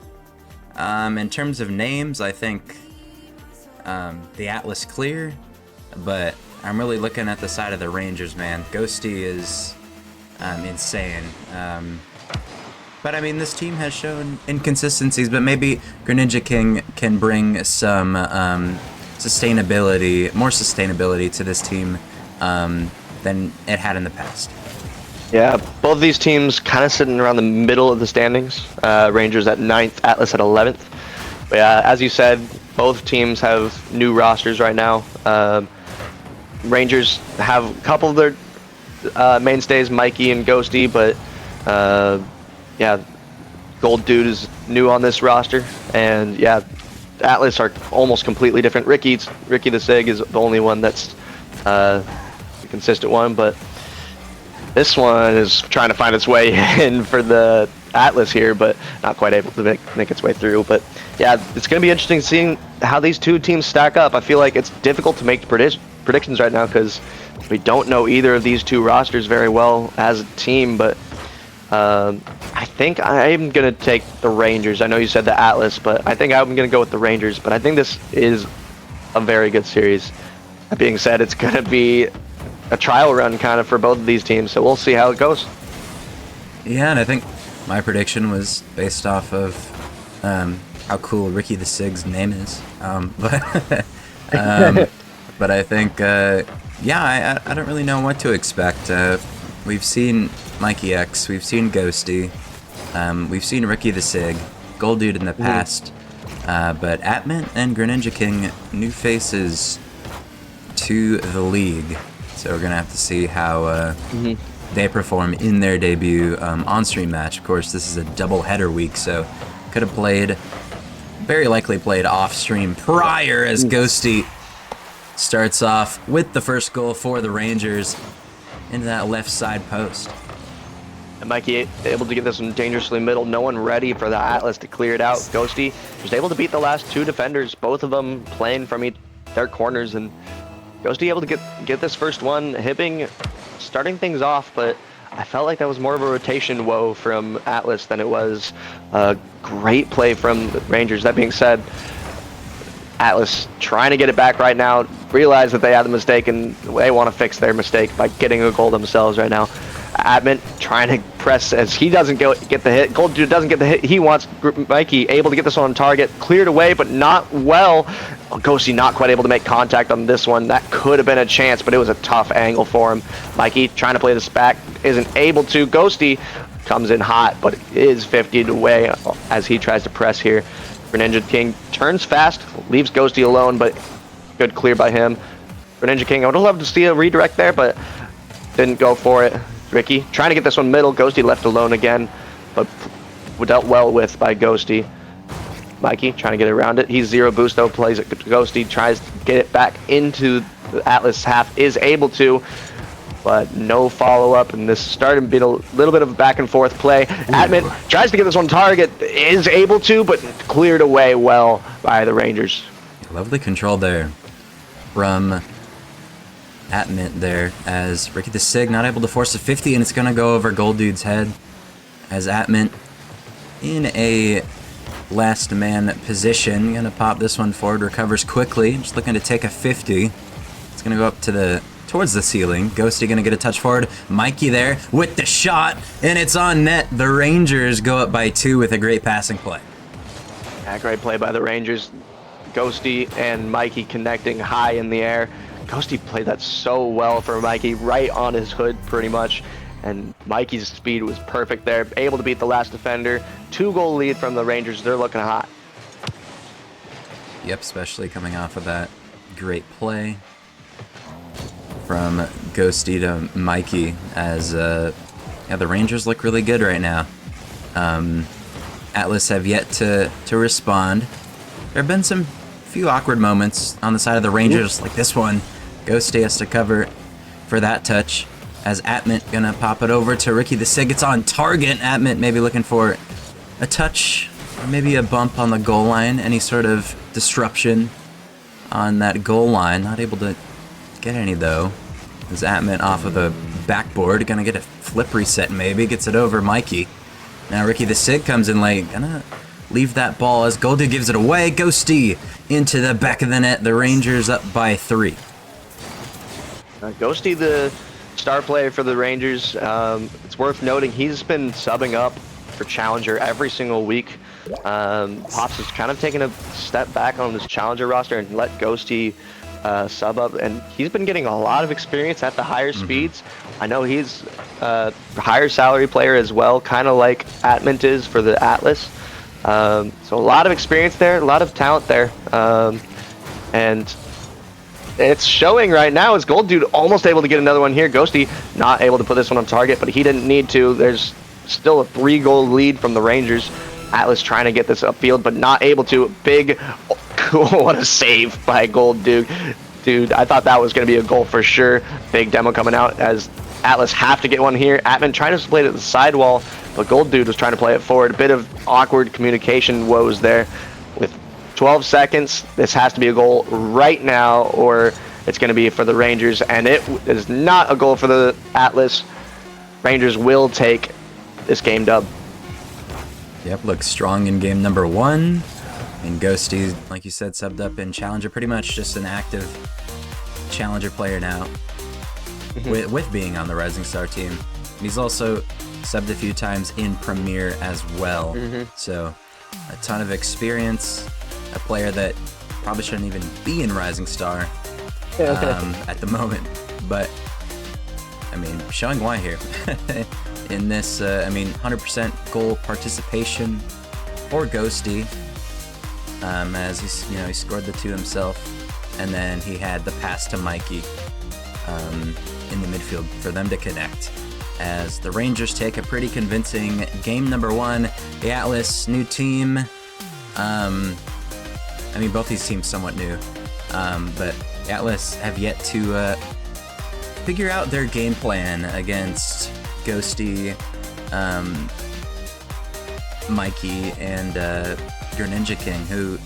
In terms of names, I think the Atlas clear, but I'm really looking at the side of the Rangers, man. Ghosty is insane. But I mean, this team has shown inconsistencies, but maybe Greninja King can bring some more sustainability to this team than it had in the past. Yeah, both of these teams kind of sitting around the middle of the standings. Rangers at 9th, Atlas at 11th. But yeah, as you said, both teams have new rosters right now. Rangers have a couple of their mainstays, Mikey and Ghosty, but yeah, Gold Dude is new on this roster, and yeah, Atlas are almost completely different. Ricky the Sig is the only one that's the consistent one, but this one is trying to find its way in for the Atlas here, but not quite able to make its way through. But yeah, it's going to be interesting seeing how these two teams stack up. I feel like it's difficult to make predictions right now because we don't know either of these two rosters very well as a team, but I think I'm going to take the Rangers. I know you said the Atlas, but I think I'm going to go with the Rangers. But I think this is a very good series. That being said, it's going to be a trial run kind of for both of these teams, so we'll see how it goes. Yeah, and I think my prediction was based off of how cool Ricky the Sig's name is. But I think, yeah, I don't really know what to expect. We've seen Mikey X, we've seen Ghosty, we've seen Ricky the Sig, Gold Dude in the past, but Atman and Greninja King, new faces to the league. So we're gonna have to see how they perform in their debut on-stream match. Of course, this is a double-header week, so could have played, very likely played off-stream prior, as Ghosty starts off with the first goal for the Rangers into that left side post. And Mikey able to get this one dangerously middle. No one ready for the Atlas to clear it out. Ghosty was able to beat the last two defenders, both of them playing from their corners, and Ghosty able to get this first one. Hibbing starting things off, but I felt like that was more of a rotation woe from Atlas than it was a great play from the Rangers. That being said, Atlas trying to get it back right now, realize that they had the mistake and they want to fix their mistake by getting a goal themselves right now. Admin trying to press as he doesn't get the hit. Gold Dude doesn't get the hit. He wants Mikey able to get this one on target. Cleared away, but not well. Ghosty not quite able to make contact on this one. That could have been a chance, but it was a tough angle for him. Mikey trying to play this back, isn't able to. Ghosty comes in hot, but is 50'd away as he tries to press here. Greninja King turns fast, leaves Ghosty alone, but good clear by him. Greninja King, I would have loved to see a redirect there, but didn't go for it. Ricky trying to get this one middle. Ghosty left alone again, but dealt well with by Ghosty. Mikey trying to get around it. He's zero boost though, plays it to Ghosty, tries to get it back into the Atlas half, is able to, but no follow-up, and this is starting to be a little bit of a back and forth play. Atmint tries to get this one target, is able to, but cleared away well by the Rangers. Lovely control there from Atmint there, as Ricky the Sig not able to force a 50, and it's going to go over Gold Dude's head, as Atmint in a last man position, going to pop this one forward, recovers quickly, just looking to take a 50. It's going to go up to towards the ceiling. Ghosty going to get a touch forward. Mikey there with the shot, and it's on net. The Rangers go up by 2 with a great passing play. Yeah, great play by the Rangers. Ghosty and Mikey connecting high in the air. Ghosty played that so well for Mikey, right on his hood pretty much. And Mikey's speed was perfect there. Able to beat the last defender. 2-goal lead from the Rangers. They're looking hot. Yep, especially coming off of that great play from Ghosty to Mikey, as yeah, the Rangers look really good right now. Atlas have yet to respond. There have been some few awkward moments on the side of the Rangers, like this one. Ghosty has to cover for that touch, as Atmint gonna pop it over to Ricky the Sig. It's on target. Atmint maybe looking for a touch or maybe a bump on the goal line. Any sort of disruption on that goal line. Not able to get any though. As Atmint off of a backboard, gonna get a flip reset maybe. Gets it over Mikey. Now Ricky the Sig comes in late. Gonna leave that ball as Goldie gives it away. Ghosty into the back of the net. The Rangers up by 3. Ghosty, the star player for the Rangers. It's worth noting he's been subbing up for Challenger every single week. Pops has kind of taken a step back on this Challenger roster and let Ghosty sub up, and he's been getting a lot of experience at the higher speeds. I know he's a higher salary player as well, kind of like Atmint is for the Atlas. So a lot of experience there, a lot of talent there, and it's showing right now as Gold Dude almost able to get another one here. Ghosty not able to put this one on target, but he didn't need to. There's still a 3-goal lead from the Rangers. Atlas trying to get this upfield, but not able to. Big, what a save by Gold Dude. Dude, I thought that was going to be a goal for sure. Big demo coming out as Atlas have to get one here. Atman trying to play it at the sidewall, but Gold Dude was trying to play it forward. A bit of awkward communication woes there. With 12 seconds, this has to be a goal right now, or it's going to be for the Rangers, and it is not a goal for the Atlas. Rangers will take this game dub. Yep, looks strong in game number 1. And Ghosty, like you said, subbed up in Challenger, pretty much just an active Challenger player now, with being on the Rising Star team. He's also subbed a few times in Premier as well. So a ton of experience, a player that probably shouldn't even be in Rising Star at the moment. But, I mean, showing why here. In this, I mean, 100% goal participation for Ghosty, as he's, he scored the 2 himself, and then he had the pass to Mikey in the midfield for them to connect. As the Rangers take a pretty convincing game number 1. The Atlas, new team. I mean, both these teams somewhat new, but the Atlas have yet to figure out their game plan against Ghosty, Mikey, and Greninja King, who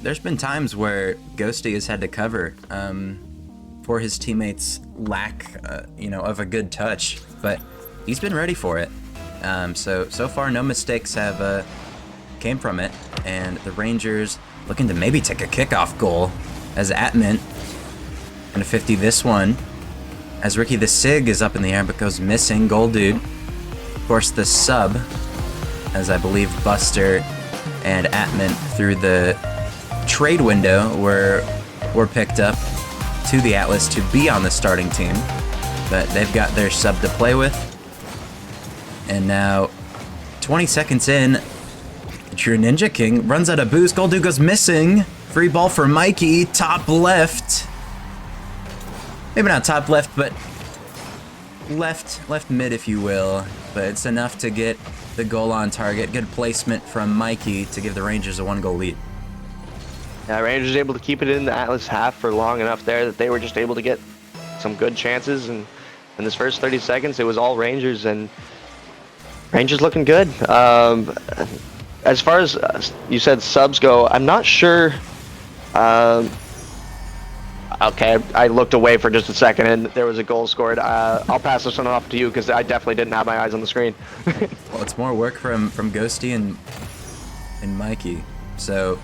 there's been times where Ghosty has had to cover for his teammates' lack, of a good touch, but he's been ready for it. So far, no mistakes have came from it, and the Rangers looking to maybe take a kickoff goal as Atmint gonna 50 this one. As Ricky the Sig is up in the air but goes missing. Gold Dude Of course, the sub, as I believe Buster and Atman through the trade window were picked up to the Atlas to be on the starting team. But they've got their sub to play with. And now, 20 seconds in, True Ninja King runs out of boost. Gold Dude goes missing. Free ball for Mikey, top left. Maybe not top left, but left mid, if you will. But it's enough to get the goal on target. Good placement from Mikey to give the Rangers a 1-goal lead. Yeah, Rangers able to keep it in the Atlas half for long enough there that they were just able to get some good chances. And in this first 30 seconds, it was all Rangers, and Rangers looking good. As far as you said subs go, I'm not sure. Okay, I looked away for just a second and there was a goal scored. I'll pass this one off to you because I definitely didn't have my eyes on the screen. Well, it's more work from Ghosty and Mikey. So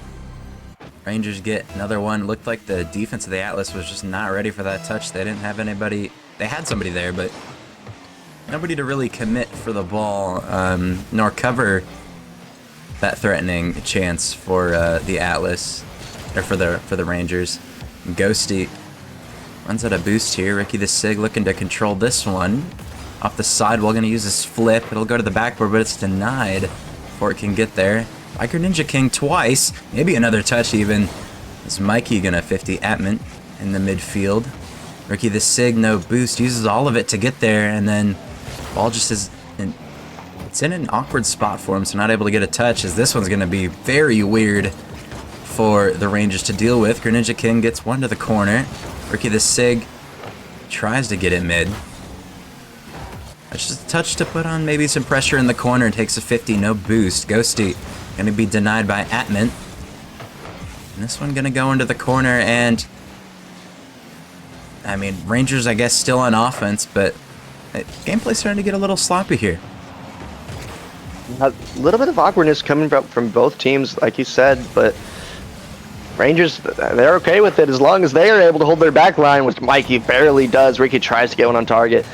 Rangers get another one. Looked like the defense of the Atlas was just not ready for that touch. They didn't have anybody. They had somebody there, but nobody to really commit for the ball, nor cover that threatening chance for the Atlas, or for the Rangers. Ghosty runs out of boost here. Ricky the Sig looking to control this one. Off the sidewall, gonna use his flip. It'll go to the backboard, but it's denied before it can get there. Biker Ninja King twice. Maybe another touch even. Is Mikey gonna 50 Atman in the midfield? Ricky the Sig, no boost. Uses all of it to get there, and then ball just is in. It's in an awkward spot for him, so not able to get a touch, as this one's gonna be very weird for the Rangers to deal with. Greninja King gets one to the corner. Ricky the Sig tries to get it mid. That's just a touch to put on maybe some pressure in the corner. Takes a 50, no boost. Ghosty gonna be denied by Atman. And this one gonna go into the corner, and I mean, Rangers, I guess, still on offense, but gameplay's starting to get a little sloppy here. A little bit of awkwardness coming from both teams, like you said, but Rangers, they're okay with it as long as they are able to hold their back line, which Mikey barely does. Ricky tries to get one on target.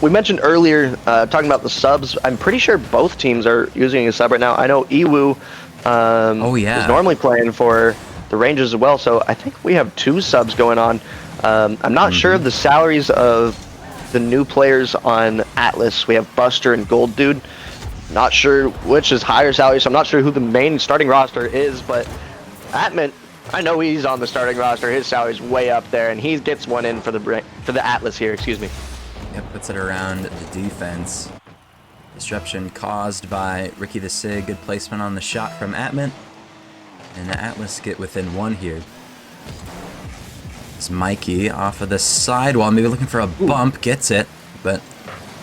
We mentioned earlier, talking about the subs, I'm pretty sure both teams are using a sub right now. I know Iwu is normally playing for the Rangers as well, so I think we have 2 subs going on. I'm not sure of the salaries of the new players on Atlas. We have Buster and Gold Dude. Not sure which is higher salary, so I'm not sure who the main starting roster is, but Atman, I know he's on the starting roster. His salary's way up there, and he gets one in for the Atlas here, excuse me. Yep, puts it around the defense. Disruption caused by Ricky the Sig. Good placement on the shot from Atman. And the Atlas get within 1 here. It's Mikey off of the sidewall, maybe looking for a bump, gets it, but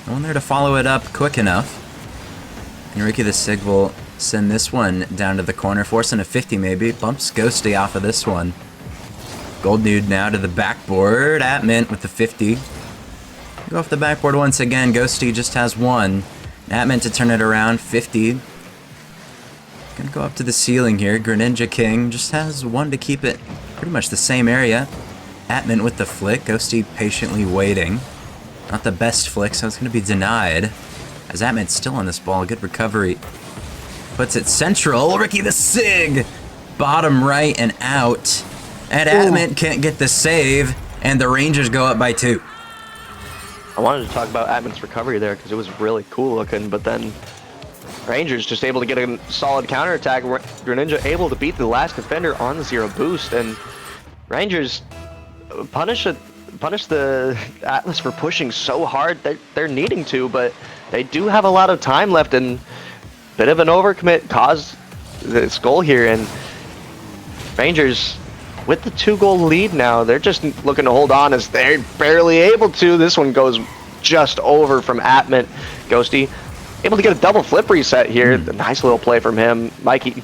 no one there to follow it up quick enough. And Ricky the Sig will send this one down to the corner, forcing a 50 maybe. Bumps Ghosty off of this one. Gold Dude now to the backboard. Atman with the 50. Go off the backboard once again. Ghosty just has one. Atman to turn it around. 50. Gonna go up to the ceiling here. Greninja King just has one to keep it pretty much the same area. Atman with the flick. Ghosty patiently waiting. Not the best flick, so it's gonna be denied. As Atman's still on this ball. Good recovery. Puts it central. Ricky the Sig. Bottom right and out. And Atman can't get the save. And the Rangers go up by 2. I wanted to talk about Atman's recovery there because it was really cool looking, but then Rangers just able to get a solid counterattack. Greninja able to beat the last defender on the 0 boost, and Rangers punish the Atlas for pushing so hard. They're needing to, but they do have a lot of time left, and bit of an overcommit caused this goal here, and Rangers with the 2-goal lead now, they're just looking to hold on as they're barely able to. This one goes just over from Atman. Ghosty able to get a double flip reset here. Nice little play from him. Mikey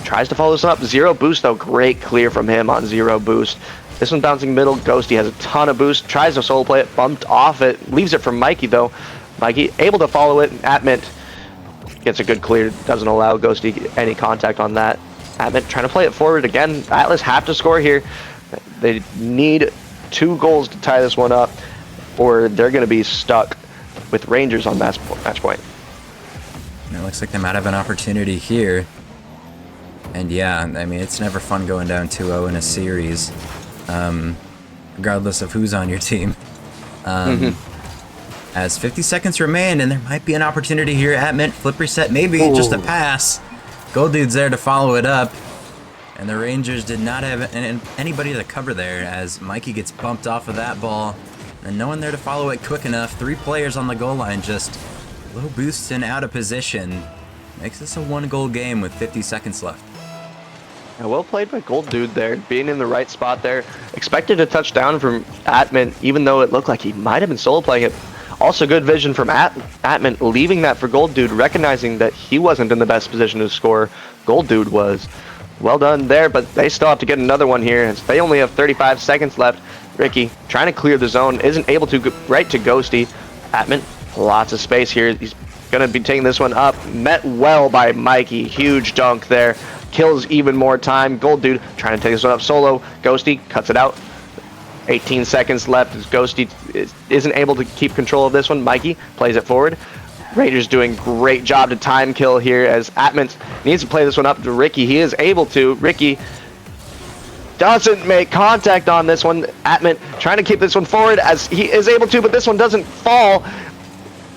tries to follow this up. 0 boost though. Great clear from him on 0 boost. This one bouncing middle. Ghosty has a ton of boost. Tries to solo play it. Bumped off it. Leaves it for Mikey though. Mikey able to follow it. Atman gets a good clear. Doesn't allow Ghosty any contact on that. Atman trying to play it forward again. Atlas have to score here. They need 2 goals to tie this one up, or they're going to be stuck with Rangers on match point. And it looks like they might have an opportunity here. And yeah, I mean, it's never fun going down 2-0 in a series, regardless of who's on your team. As 50 seconds remain, and there might be an opportunity here at Mint. Flip reset, maybe just a pass. Gold Dude's there to follow it up. And the Rangers did not have anybody to cover there as Mikey gets bumped off of that ball. And no one there to follow it quick enough. 3 players on the goal line just low boosts and out of position. Makes this a 1-goal game with 50 seconds left. Yeah, well played by Gold Dude there, being in the right spot there. Expected a touchdown from Atman, even though it looked like he might have been solo playing it. Also good vision from Atman, leaving that for Gold Dude, recognizing that he wasn't in the best position to score. Gold Dude was. Well done there, but they still have to get another one here, as they only have 35 seconds left. Ricky, trying to clear the zone, isn't able to, right to Ghosty. Atman, lots of space here. He's going to be taking this one up. Met well by Mikey. Huge dunk there. Kills even more time. Gold Dude trying to take this one up solo. Ghosty cuts it out. 18 seconds left as Ghosty isn't able to keep control of this one. Mikey plays it forward. Rangers doing great job to time kill here as Atman needs to play this one up to Ricky. He is able to. Ricky doesn't make contact on this one. Atman trying to keep this one forward as he is able to, but this one doesn't fall.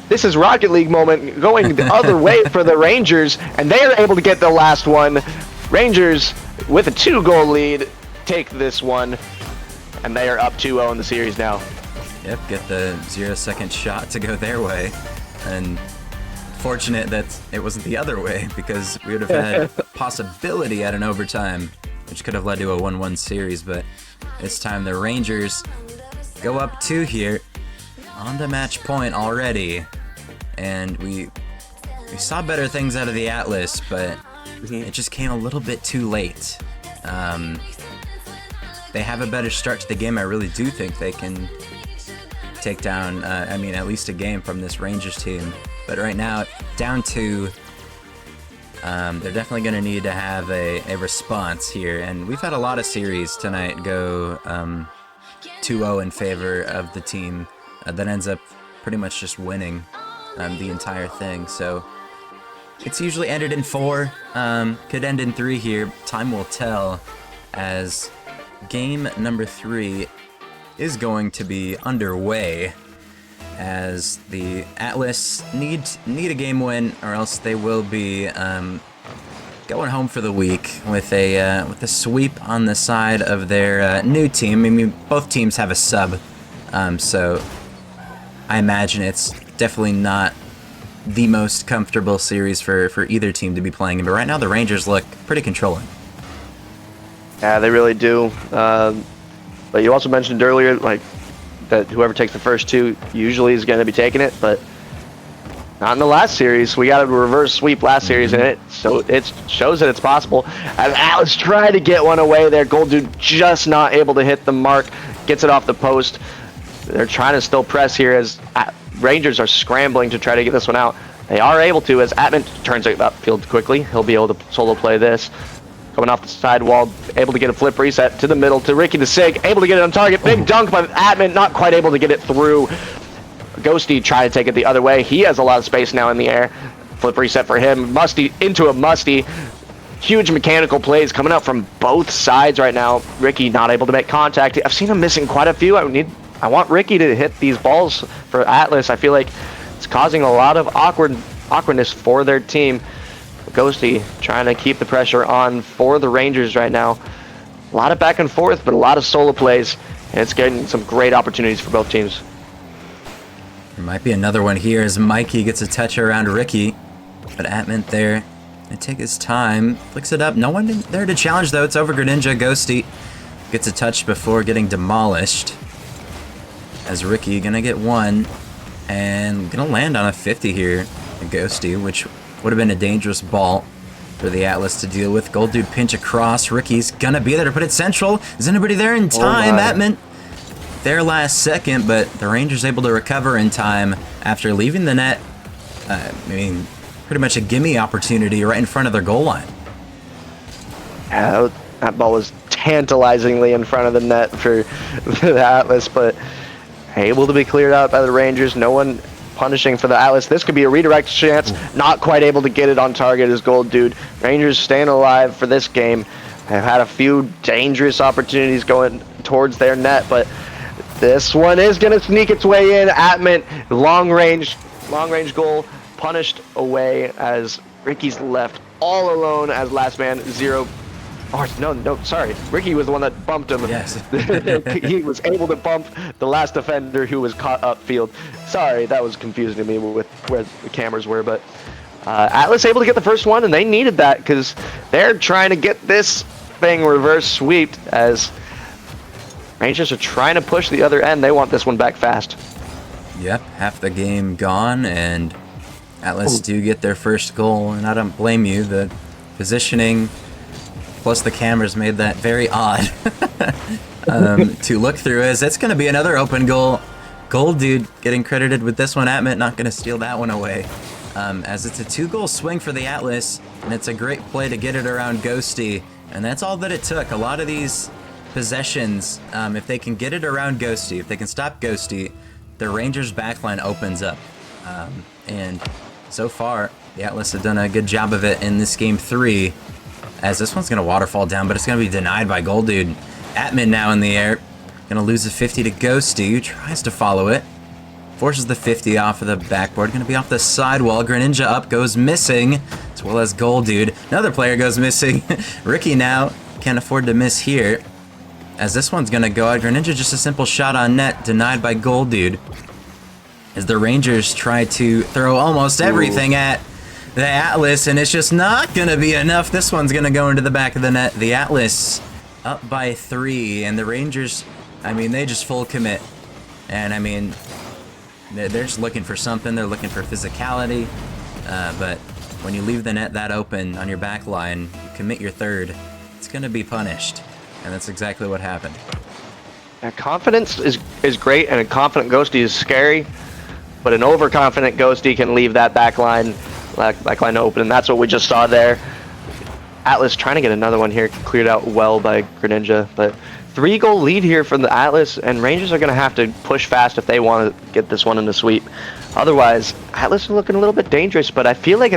This is Rocket League moment going the other way for the Rangers, and they are able to get the last one. Rangers with a 2-goal lead take this one, and they are up 2-0 in the series now. Yep, get the 0-second shot to go their way. And fortunate that it wasn't the other way, because we would have had a possibility at an overtime, which could have led to a 1-1 series. But this time the Rangers go up 2 here on the match point already. And we saw better things out of the Atlas, but it just came a little bit too late. They have a better start to the game. I really do think they can take down, at least a game from this Rangers team. But right now, down 2, they're definitely going to need to have a response here. And we've had a lot of series tonight go 2-0 in favor of the team that ends up pretty much just winning the entire thing. So it's usually ended in 4, could end in 3 here. Time will tell, as game number 3 is going to be underway, as the Atlas need a game win, or else they will be going home for the week with a sweep on the side of their new team. I mean, both teams have a sub, so I imagine it's definitely not the most comfortable series for either team to be playing in. But right now, the Rangers look pretty controlling. Yeah, they really do. But you also mentioned earlier, like, that whoever takes the first 2 usually is going to be taking it, but not in the last series. We got a reverse sweep last series, and it shows that it's possible. And Atlas trying to get one away there. Gold Dude just not able to hit the mark. Gets it off the post. They're trying to still press here as Rangers are scrambling to try to get this one out. They are able to, as Atman turns it upfield quickly. He'll be able to solo play this. Coming off the side wall, able to get a flip reset to the middle to Ricky the Sig, able to get it on target. Big dunk by Atman, not quite able to get it through. Ghosty trying to take it the other way. He has a lot of space now in the air. Flip reset for him. Musty into a Musty. Huge mechanical plays coming out from both sides right now. Ricky not able to make contact. I've seen him missing quite a few. I want Ricky to hit these balls for Atlas. I feel like it's causing a lot of awkwardness for their team. Ghosty trying to keep the pressure on for the Rangers right now. A lot of back and forth, but a lot of solo plays, and it's getting some great opportunities for both teams. There might be another one here as Mikey gets a touch around Ricky, but Atman there and take his time, flicks it up. No one there to challenge though. It's over Greninja. Ghosty gets a touch before getting demolished, as Ricky gonna get one and gonna land on a 50 here. Ghosty, which would have been a dangerous ball for the Atlas to deal with. Gold Dude pinch across. Ricky's gonna be there to put it central. Is anybody there in time? Atman there last second, but the Rangers able to recover in time after leaving the net. Pretty much a gimme opportunity right in front of their goal line. Yeah, that ball was tantalizingly in front of the net for the Atlas, but able to be cleared out by the Rangers. No one punishing for the Atlas. This could be a redirect chance. Not quite able to get it on target as Gold Dude. Rangers staying alive for this game. Have had a few dangerous opportunities going towards their net, but this one is going to sneak its way in. Atman, long range goal, punished away as Ricky's left all alone as last man zero. Or no, sorry. Ricky was the one that bumped him. Yes. He was able to bump the last defender who was caught upfield. Sorry, that was confusing to me with where the cameras were, but Atlas able to get the first one, and they needed that because they're trying to get this thing reverse sweeped as Rangers are trying to push the other end. They want this one back fast. Yep, half the game gone, and Atlas do get their first goal, and I don't blame you. The positioning plus the cameras made that very odd to look through, as it's going to be another open goal. Gold Dude getting credited with this one. Atmit not going to steal that one away, as it's a 2-goal swing for the Atlas, and it's a great play to get it around Ghosty, and that's all that it took. A lot of these possessions, if they can get it around Ghosty, if they can stop Ghosty, the Rangers backline opens up, and so far the Atlas have done a good job of it in this game 3, as this one's going to waterfall down, but it's going to be denied by Gold Dude. Atman now in the air, going to lose a 50 to Ghosty, who tries to follow it, forces the 50 off of the backboard, going to be off the sidewall. Greninja up goes missing, as well as Gold Dude. Another player goes missing. Ricky now can't afford to miss here, as this one's going to go out. Greninja just a simple shot on net, denied by Gold Dude, as the Rangers try to throw almost everything at the Atlas, and it's just not going to be enough. This one's going to go into the back of the net. The Atlas up by 3, and the Rangers, I mean, they just full commit. And I mean, they're just looking for something. They're looking for physicality. But when you leave the net that open on your back line, you commit your third, it's going to be punished. And that's exactly what happened. Confidence is great, and a confident Ghosty is scary, but an overconfident Ghosty can leave that back line open, and that's what we just saw there. Atlas trying to get another one here, cleared out well by Greninja, but 3-goal lead here from the Atlas, and Rangers are going to have to push fast if they want to get this one in the sweep. Otherwise, Atlas are looking a little bit dangerous, but I feel like,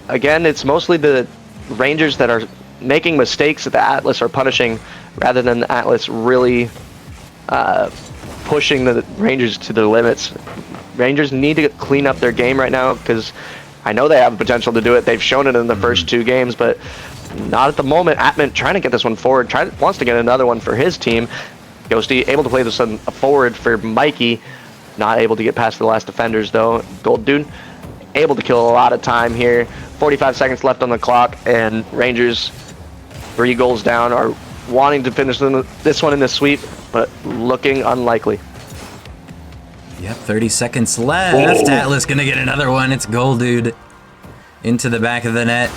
again, it's mostly the Rangers that are making mistakes that the Atlas are punishing, rather than the Atlas really pushing the Rangers to the limits. Rangers need to clean up their game right now, because I know they have the potential to do it. They've shown it in the first 2 games, but not at the moment. Atman trying to get this one forward, wants to get another one for his team. Ghosty able to play this one forward for Mikey, not able to get past the last defenders though. Gold Dude able to kill a lot of time here. 45 seconds left on the clock, and Rangers 3 goals down, are wanting to finish this one in the sweep, but looking unlikely. Yep, 30 seconds left. Atlas gonna get another one. It's Gold Dude into the back of the net,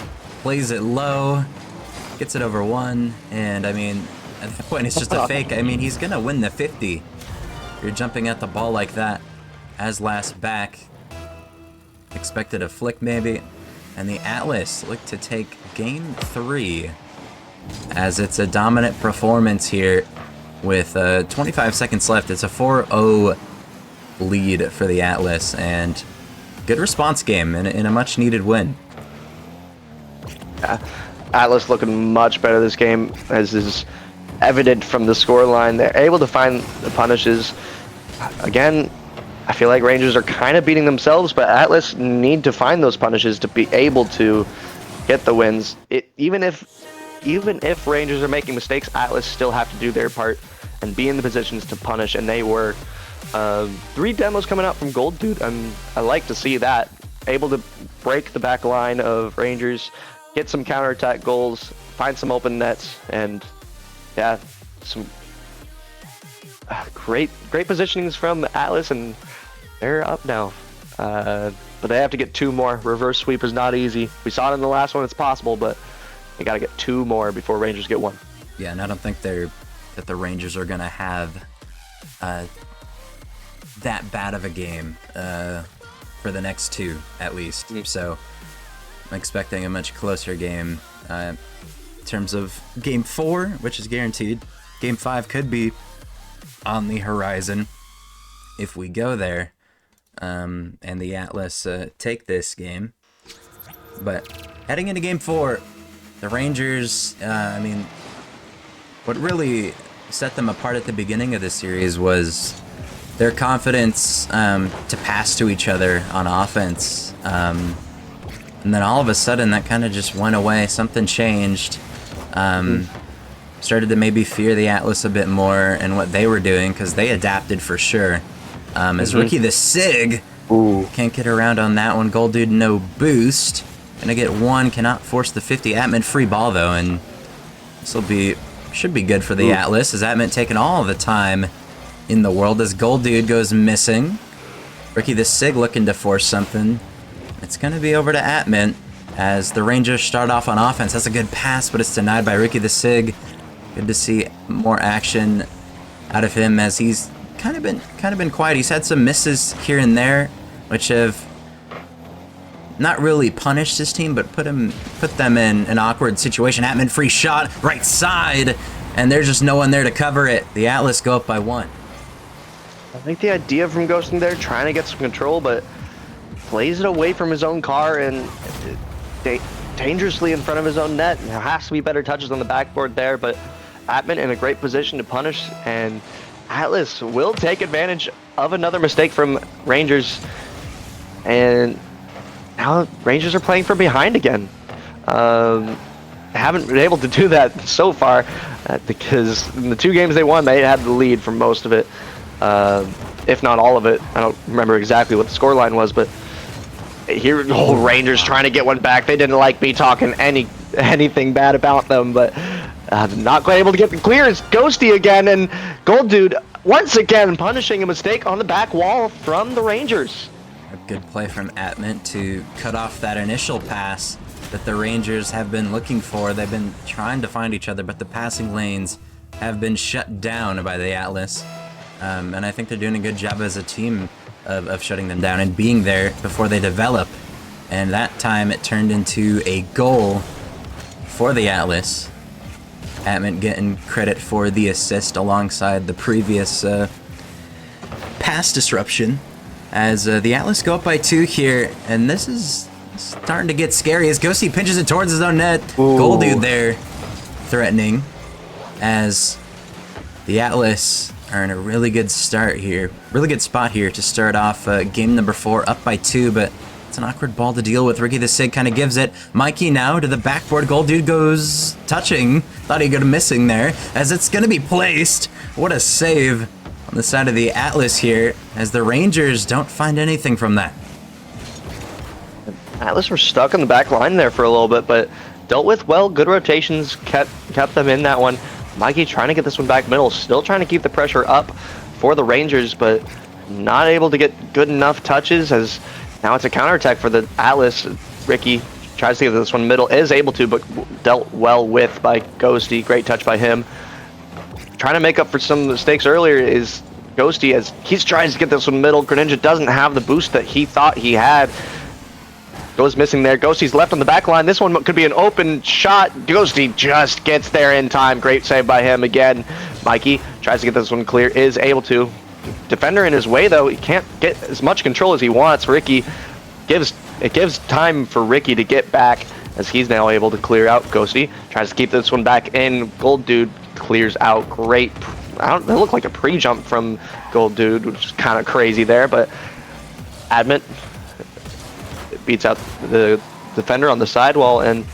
plays it low, gets it over 1, and I mean, at that point it's just a fake. I mean, he's gonna win the 50. You're jumping at the ball like that as last back. Expected a flick maybe, and the Atlas look to take game 3, as it's a dominant performance here with 25 seconds left. It's a 4-0 lead for the Atlas, and good response game in a much needed win. Atlas looking much better this game, as is evident from the scoreline. They're able to find the punishes. Again, I feel like Rangers are kind of beating themselves, but Atlas need to find those punishes to be able to get the wins. Even if Rangers are making mistakes, Atlas still have to do their part and be in the positions to punish, and they were. 3 demos coming out from Gold Dude, and I like to see that. Able to break the back line of Rangers, get some counterattack goals, find some open nets, and yeah, some great positionings from Atlas, and they're up now. But they have to get 2 more. Reverse sweep is not easy. We saw it in the last one, it's possible, but they got to get 2 more before Rangers get 1. Yeah, and I don't think that the Rangers are gonna have that bad of a game for the next 2 at least. So I'm expecting a much closer game in terms of game 4, which is guaranteed. Game 5 could be on the horizon, if we go there, and the Atlas take this game. But heading into Game 4, the Rangers, I mean, what really set them apart at the beginning of the series was their confidence to pass to each other on offense. And then all of a sudden, that kind of just went away. Something changed. Started to maybe fear the Atlas a bit more and what they were doing, because they adapted for sure. As Ricky the Sig can't get around on that one. Gold Dude, no boost. Gonna get one, cannot force the 50. Atman free ball though, and this will be, should be good for the Atlas, as Atman taking all the time in the world as Gold Dude goes missing. Ricky the Sig looking to force something. It's gonna be over to Atman as the Rangers start off on offense. That's a good pass, but it's denied by Ricky the Sig. Good to see more action out of him, as he's kind of been quiet. He's had some misses here and there, which have not really punished his team, but put them in an awkward situation. Atman free shot, right side, and there's just no one there to cover it. The Atlas go up by 1. I think the idea from Ghosting there, trying to get some control, but plays it away from his own car and dangerously in front of his own net. There has to be better touches on the backboard there, but Atman in a great position to punish, and Atlas will take advantage of another mistake from Rangers, and now Rangers are playing from behind again. Haven't been able to do that so far because in the 2 games they won, they had the lead for most of it, if not all of it. I don't remember exactly what the scoreline was, but here, Rangers trying to get one back. They didn't like me talking anything bad about them, but not quite able to get the clearance. Ghosty again, and Gold Dude once again punishing a mistake on the back wall from the Rangers. A good play from Atman to cut off that initial pass that the Rangers have been looking for. They've been trying to find each other, but the passing lanes have been shut down by the Atlas. And I think they're doing a good job as a team of shutting them down and being there before they develop. And that time it turned into a goal for the Atlas. Atman getting credit for the assist alongside the previous pass disruption. As the Atlas go up by 2 here, and this is starting to get scary as Ghosty pinches it towards his own net. Gold Dude there threatening, as the Atlas are in a really good spot here to start off game number 4, up by 2, but it's an awkward ball to deal with. Ricky the Sig kind of gives it. Mikey now to the backboard. Gold Dude goes touching. Thought he'd go missing there, as it's going to be placed. What a save on the side of the Atlas here, as the Rangers don't find anything from that. Atlas were stuck on the back line there for a little bit, but dealt with well. Good rotations kept them in that one. Mikey trying to get this one back middle, still trying to keep the pressure up for the Rangers, but not able to get good enough touches, as now it's a counterattack for the Atlas. Ricky tries to get this one middle, is able to, but dealt well with by Ghosty. Great touch by him. Trying to make up for some mistakes earlier is Ghosty, as he's trying to get this one middle. Greninja doesn't have the boost that he thought he had. Goes missing there. Ghosty's left on the back line. This one could be an open shot. Ghosty just gets there in time. Great save by him again. Mikey tries to get this one clear, is able to. Defender in his way though. He can't get as much control as he wants. Ricky gives time for Ricky to get back, as he's now able to clear out. Ghosty tries to keep this one back in. Gold Dude clears out. Great. It looked like a pre-jump from Gold Dude, which is kind of crazy there, but Atman beats out the defender on the sidewall, and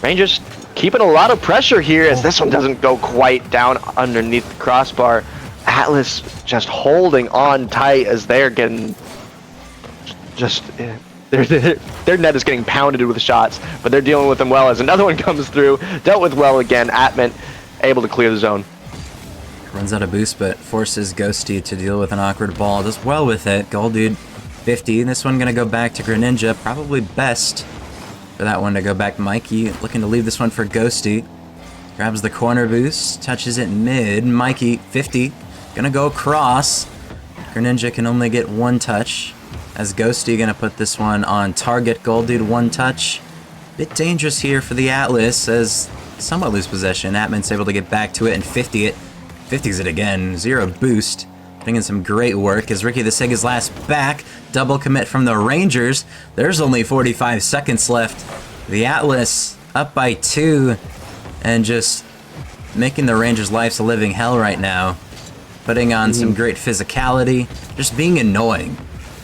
Rangers keeping a lot of pressure here, as this one doesn't go quite down underneath the crossbar. Atlas just holding on tight, as they're getting their net is getting pounded with shots, but they're dealing with them well, as another one comes through. Dealt with well again. Atman able to clear the zone. Runs out of boost, but forces Ghosty to deal with an awkward ball. Does well with it. Gold Dude 50. This one going to go back to Greninja. Probably best for that one to go back. Mikey looking to leave this one for Ghosty. Grabs the corner boost. Touches it mid. Mikey 50. Going to go across. Greninja can only get 1 touch, as Ghosty going to put this one on target. Gold Dude 1 touch. Bit dangerous here for the Atlas, as somewhat lose possession. Atman's able to get back to it and 50 it. 50s it again. 0 boost. putting in some great work as Ricky the Sig is last back. Double commit from the Rangers. There's only 45 seconds left. The Atlas up by 2 and just making the Rangers' lives a living hell right now. Putting on some great physicality, just being annoying.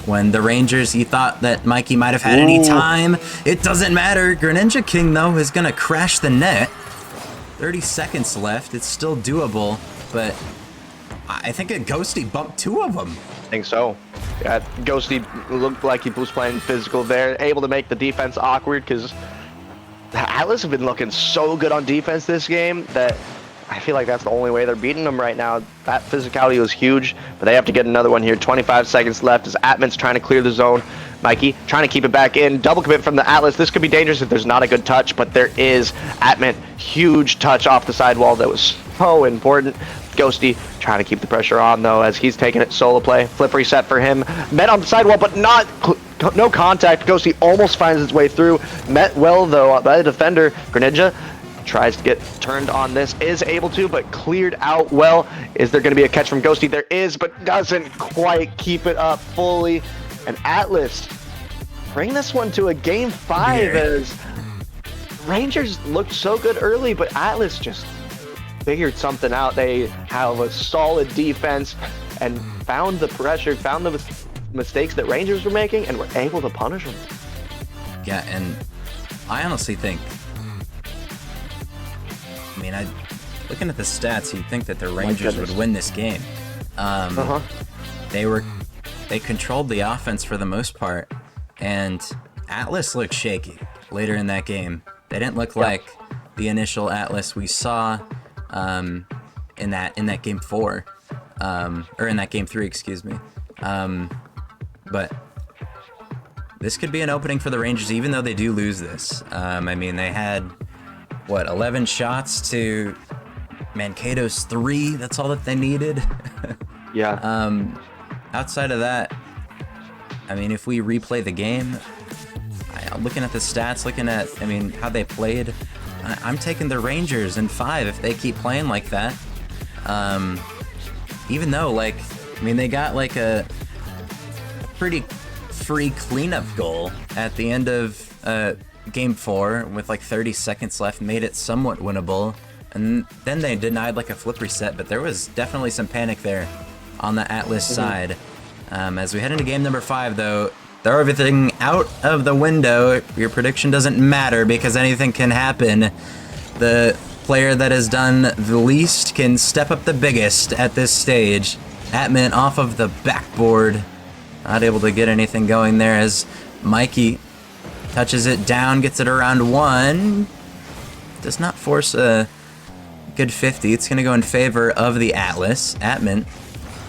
When the Rangers, you thought that Mikey might have had any time. It doesn't matter. Greninja King, though, is going to crash the net. 30 seconds left. It's still doable, but I think a Ghosty bumped 2 of them. I think so. Yeah, Ghosty looked like he was playing physical there, able to make the defense awkward because the Atlas have been looking so good on defense this game that I feel like that's the only way they're beating them right now. That physicality was huge, but they have to get another one here. 25 seconds left as Atman's trying to clear the zone. Mikey trying to keep it back in. Double commit from the Atlas. This could be dangerous if there's not a good touch, but there is. Atman, huge touch off the sidewall that was so important. Ghosty trying to keep the pressure on, though, as he's taking it solo play. Flip reset for him. Met on the sidewall, but no contact. Ghosty almost finds his way through. Met well, though, by the defender. Greninja tries to get turned on this, is able to, but cleared out well. Is there going to be a catch from Ghosty? There is, but doesn't quite keep it up fully. And Atlas bring this one to a game 5 as Rangers looked so good early, but Atlas just figured something out. They have a solid defense and found the pressure, found the mistakes that Rangers were making, and were able to punish them. Yeah, and I honestly think, looking at the stats, you'd think that the Rangers would win this game. They controlled the offense for the most part, and Atlas looked shaky later in that game. They didn't look like the initial Atlas we saw in that game 4, or in that game 3, excuse me. But this could be an opening for the Rangers, even though they do lose this. They had 11 shots to Mankato's 3. That's all that they needed. Outside of that, if we replay the game, looking at the stats, looking at, how they played, I'm taking the Rangers in 5 if they keep playing like that. Even though, they got a pretty free cleanup goal at the end of game 4 with 30 seconds left, made it somewhat winnable. And then they denied a flip reset, but there was definitely some panic there on the Atlas side. As we head into game number 5, though, throw everything out of the window. Your prediction doesn't matter because anything can happen. The player that has done the least can step up the biggest at this stage. Atman off of the backboard. Not able to get anything going there as Mikey touches it down, gets it around 1. Does not force a good 50. It's going to go in favor of the Atlas. Atman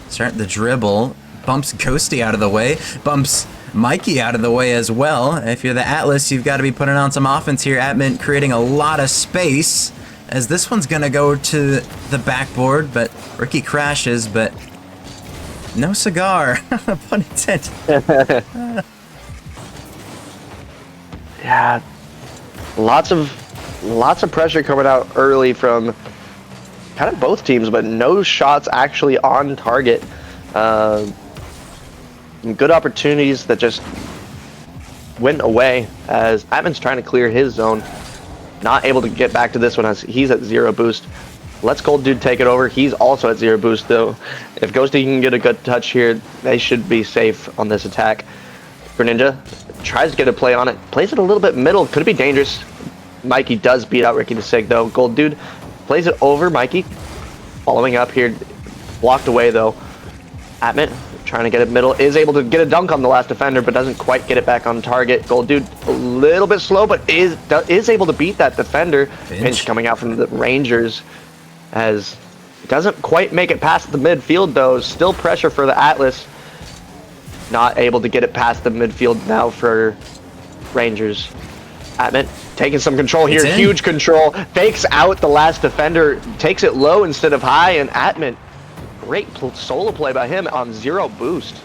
starting the dribble. Bumps Ghosty out of the way. Bumps Mikey out of the way as well. If you're the Atlas, you've got to be putting on some offense here. Atman creating a lot of space as this one's going to go to the backboard, but Ricky crashes, but no cigar. Pun intended. Yeah, lots of pressure coming out early from kind of both teams, but no shots actually on target. Good opportunities that just went away as Atman's trying to clear his zone. Not able to get back to this one as he's at 0 boost. Let's Gold Dude take it over. He's also at 0 boost though. If Ghosty can get a good touch here, they should be safe on this attack. Greninja tries to get a play on it. Plays it a little bit middle. Could be dangerous. Mikey does beat out Ricky the Sig though. Gold Dude plays it over Mikey. Following up here. Blocked away though. Atman trying to get it middle. Is able to get a dunk on the last defender, but doesn't quite get it back on target. Gold Dude a little bit slow, but is able to beat that defender. Pinch coming out from the Rangers as doesn't quite make it past the midfield though. Still pressure for the Atlas. Not able to get it past the midfield now for Rangers. Atman taking some control here. Huge control. Fakes out the last defender. Takes it low instead of high. And Atman, great solo play by him on 0 boost.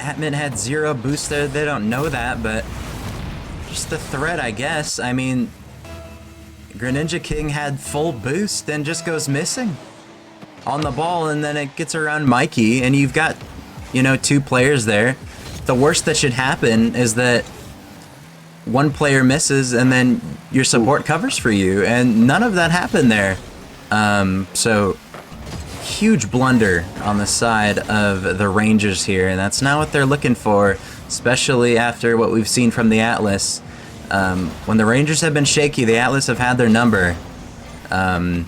Atman had 0 boost there. They don't know that, but just the threat, I guess. Greninja King had full boost and just goes missing. on the ball, and then it gets around Mikey, and you've got, 2 players there. The worst that should happen is that one player misses, and then your support covers for you, and none of that happened there. So huge blunder on the side of the Rangers here, and that's not what they're looking for, especially after what we've seen from the Atlas. When the Rangers have been shaky, the Atlas have had their number. Now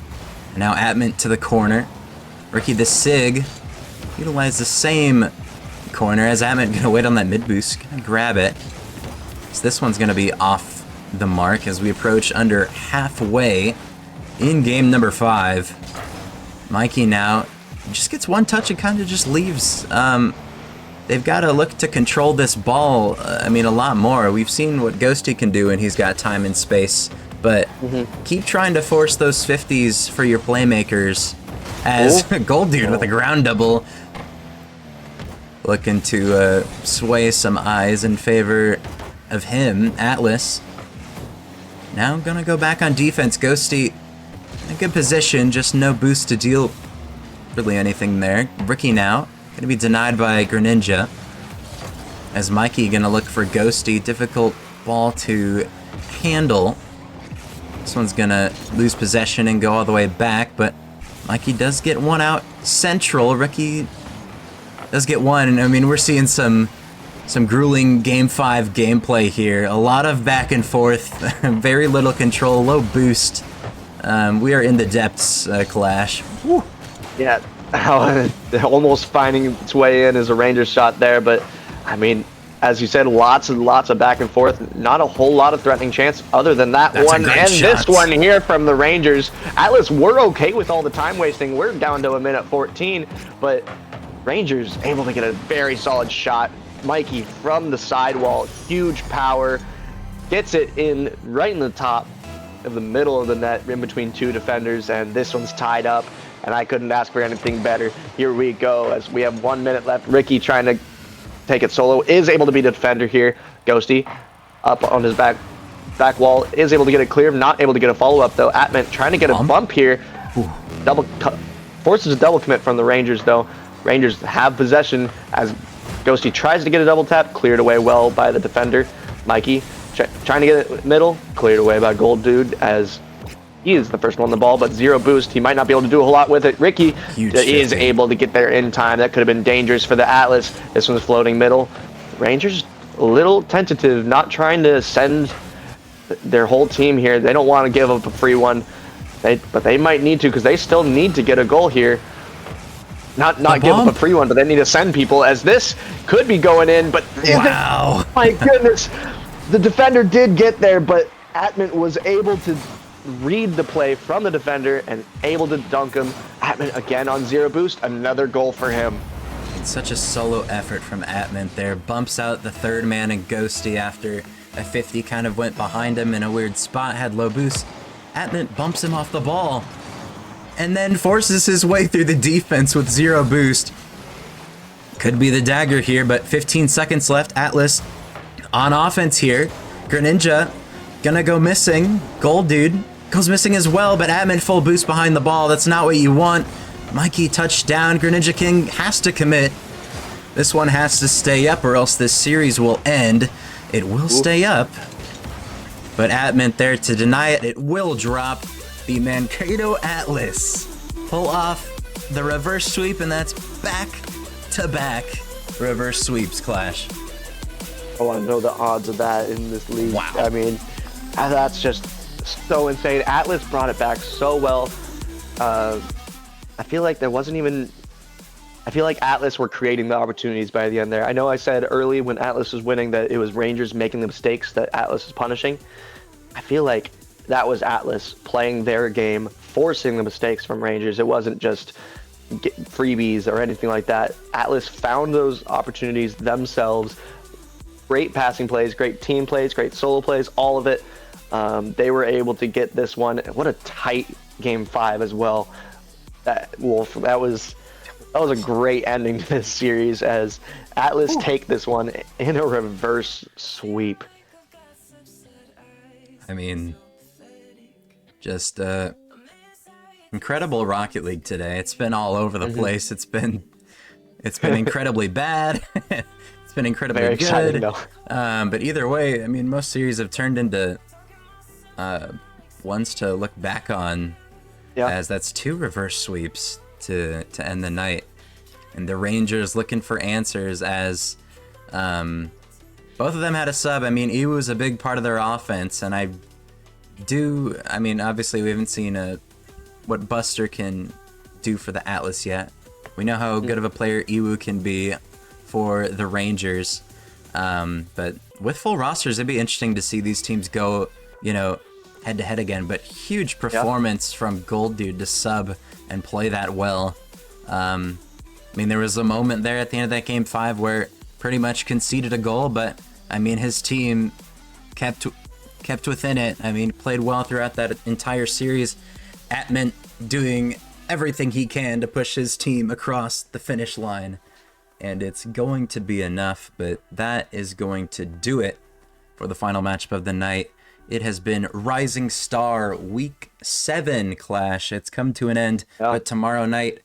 Atmint to the corner. Ricky the Sig utilize the same corner as Atmint. Gonna wait on that mid boost, gonna grab it. So this one's gonna be off the mark as we approach under halfway in game number 5. Mikey now just gets one touch and kind of just leaves. They've got to look to control this ball, a lot more. We've seen what Ghosty can do when he's got time and space, but keep trying to force those 50s for your playmakers as Gold Dude with a ground double looking to sway some eyes in favor of him. Atlas now gonna go back on defense. Ghosty in a good position, just no boost to deal really anything there. Ricky now gonna be denied by Greninja as Mikey gonna look for Ghosty. Difficult ball to handle. This one's gonna lose possession and go all the way back, but Mikey does get one out central. Ricky does get one, and we're seeing some grueling Game 5 gameplay here. A lot of back and forth, very little control, low boost. We are in the depths, Clash. Woo. Yeah, almost finding its way in as a Rangers shot there, but as you said, lots and lots of back and forth. Not a whole lot of threatening chance other than that one and this one here from the Rangers. Atlas, we're okay with all the time wasting. We're down to a minute 14, but Rangers able to get a very solid shot. Mikey from the sidewall, huge power, gets it in right in the top of the middle of the net, in between 2 defenders, and this one's tied up. And I couldn't ask for anything better. Here we go as we have 1 minute left. Ricky trying to take it solo, is able to be the defender here. Ghosty up on his back wall, is able to get it clear, not able to get a follow-up though. Atmint trying to get a bump here. Forces a double commit from the Rangers though. Rangers have possession as Ghosty tries to get a double tap, cleared away well by the defender. Mikey trying to get it middle, cleared away by Gold Dude as he is the first one on the ball, but 0 boost. He might not be able to do a whole lot with it. Ricky is able to get there in time. That could have been dangerous for the Atlas. This one's floating middle. Rangers a little tentative, not trying to send their whole team here. They don't want to give up a free one, but they might need to because they still need to get a goal here. Not give up a free one, but they need to send people as this could be going in. But wow, my goodness, the defender did get there, but Atmint was able to read the play from the defender and able to dunk him. Atmint again on 0 boost, another goal for him. It's such a solo effort from Atmint there. Bumps out the third man and Ghosty after a 50 kind of went behind him in a weird spot, had low boost. Atmint bumps him off the ball and then forces his way through the defense with 0 boost. Could be the dagger here, but 15 seconds left. Atlas on offense here. Greninja gonna go missing. Gold Dude goes missing as well, but Atmint full boost behind the ball. That's not what you want. Mikey touchdown. Greninja King has to commit. This one has to stay up or else this series will end. It will stay up, but Atmint there to deny it. It will drop. The Mankato Atlas pull off the reverse sweep, and that's back-to-back reverse sweeps, Clash. I want to know the odds of that in this league. Wow. That's just so insane. Atlas brought it back so well. I feel like there wasn't even... I feel like Atlas were creating the opportunities by the end there. I know I said early when Atlas was winning that it was Rangers making the mistakes that Atlas was punishing. I feel like that was Atlas playing their game, forcing the mistakes from Rangers. It wasn't just freebies or anything like that. Atlas found those opportunities themselves. Great passing plays, great team plays, great solo plays, all of it. They were able to get this one. What a tight Game 5 as well. That was a great ending to this series as Atlas take this one in a reverse sweep. I mean, just incredible Rocket League today. It's been all over the place. It's been incredibly bad. It's been incredibly Very exciting, good. though. But either way, I mean, most series have turned into ones to look back on, Yeah. as that's 2 reverse sweeps to end the night, and the Rangers looking for answers as both of them had a sub. I mean, Iwu was a big part of their offense, and I mean, obviously we haven't seen what Buster can do for the Atlas yet. We know how good of a player Iwu can be for the Rangers, but with full rosters, it'd be interesting to see these teams go, head to head again. But huge performance from Gold Dude to sub and play that well. I mean, there was a moment there at the end of that game 5 where pretty much conceded a goal, but I mean, his team kept within it. I mean, played well throughout that entire series. Atman doing everything he can to push his team across the finish line, and it's going to be enough, but that is going to do it for the final matchup of the night. It has been Rising Star Week 7 Clash. It's come to an end, but tomorrow night,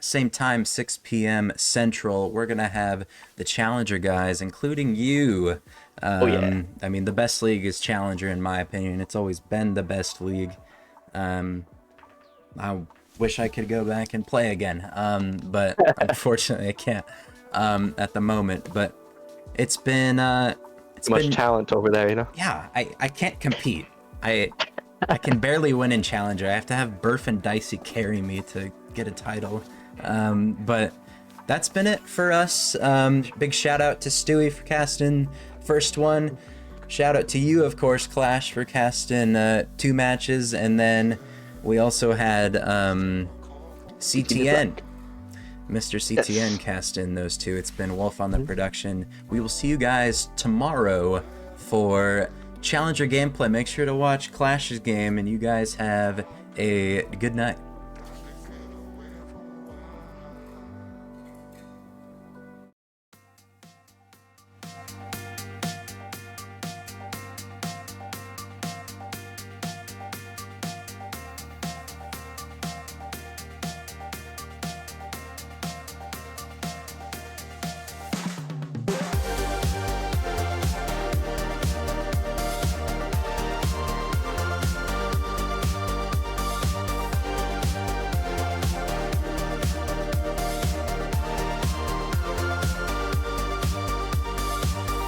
same time, 6 p.m. Central, we're going to have the Challenger guys, including you. I mean, the best league is Challenger, in my opinion. It's always been the best league. I wish I could go back and play again, but unfortunately I can't at the moment. But it's been Too much talent over there, Yeah, I can't compete. I can barely win in Challenger. I have to have Burf and Dicey carry me to get a title. But that's been it for us. Big shout out to Stewie for casting first one. Shout out to you, of course, Clash, for casting 2 matches, and then we also had CTN, Mr. CTN, cast in those 2. It's been Wolf on the production. We will see you guys tomorrow for Challenger gameplay. Make sure to watch Clash's game, and you guys have a good night.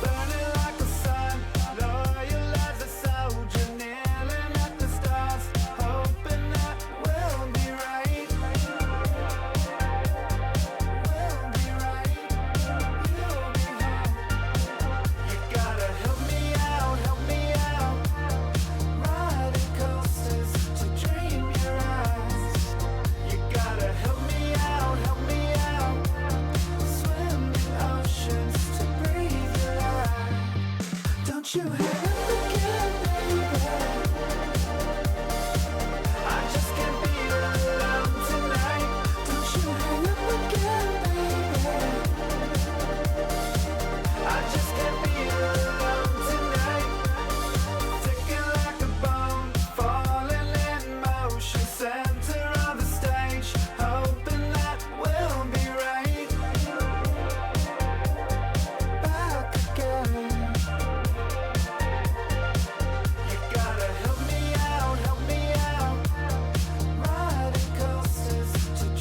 Burning like the sun, loyal as a soldier, kneeling at the stars, hoping that we'll be right. We'll be right. You'll be home. You gotta help me out, help me out. Riding coasters to dream your eyes. You gotta help me out, help me out. Swim in oceans to breathe your life. Don't you have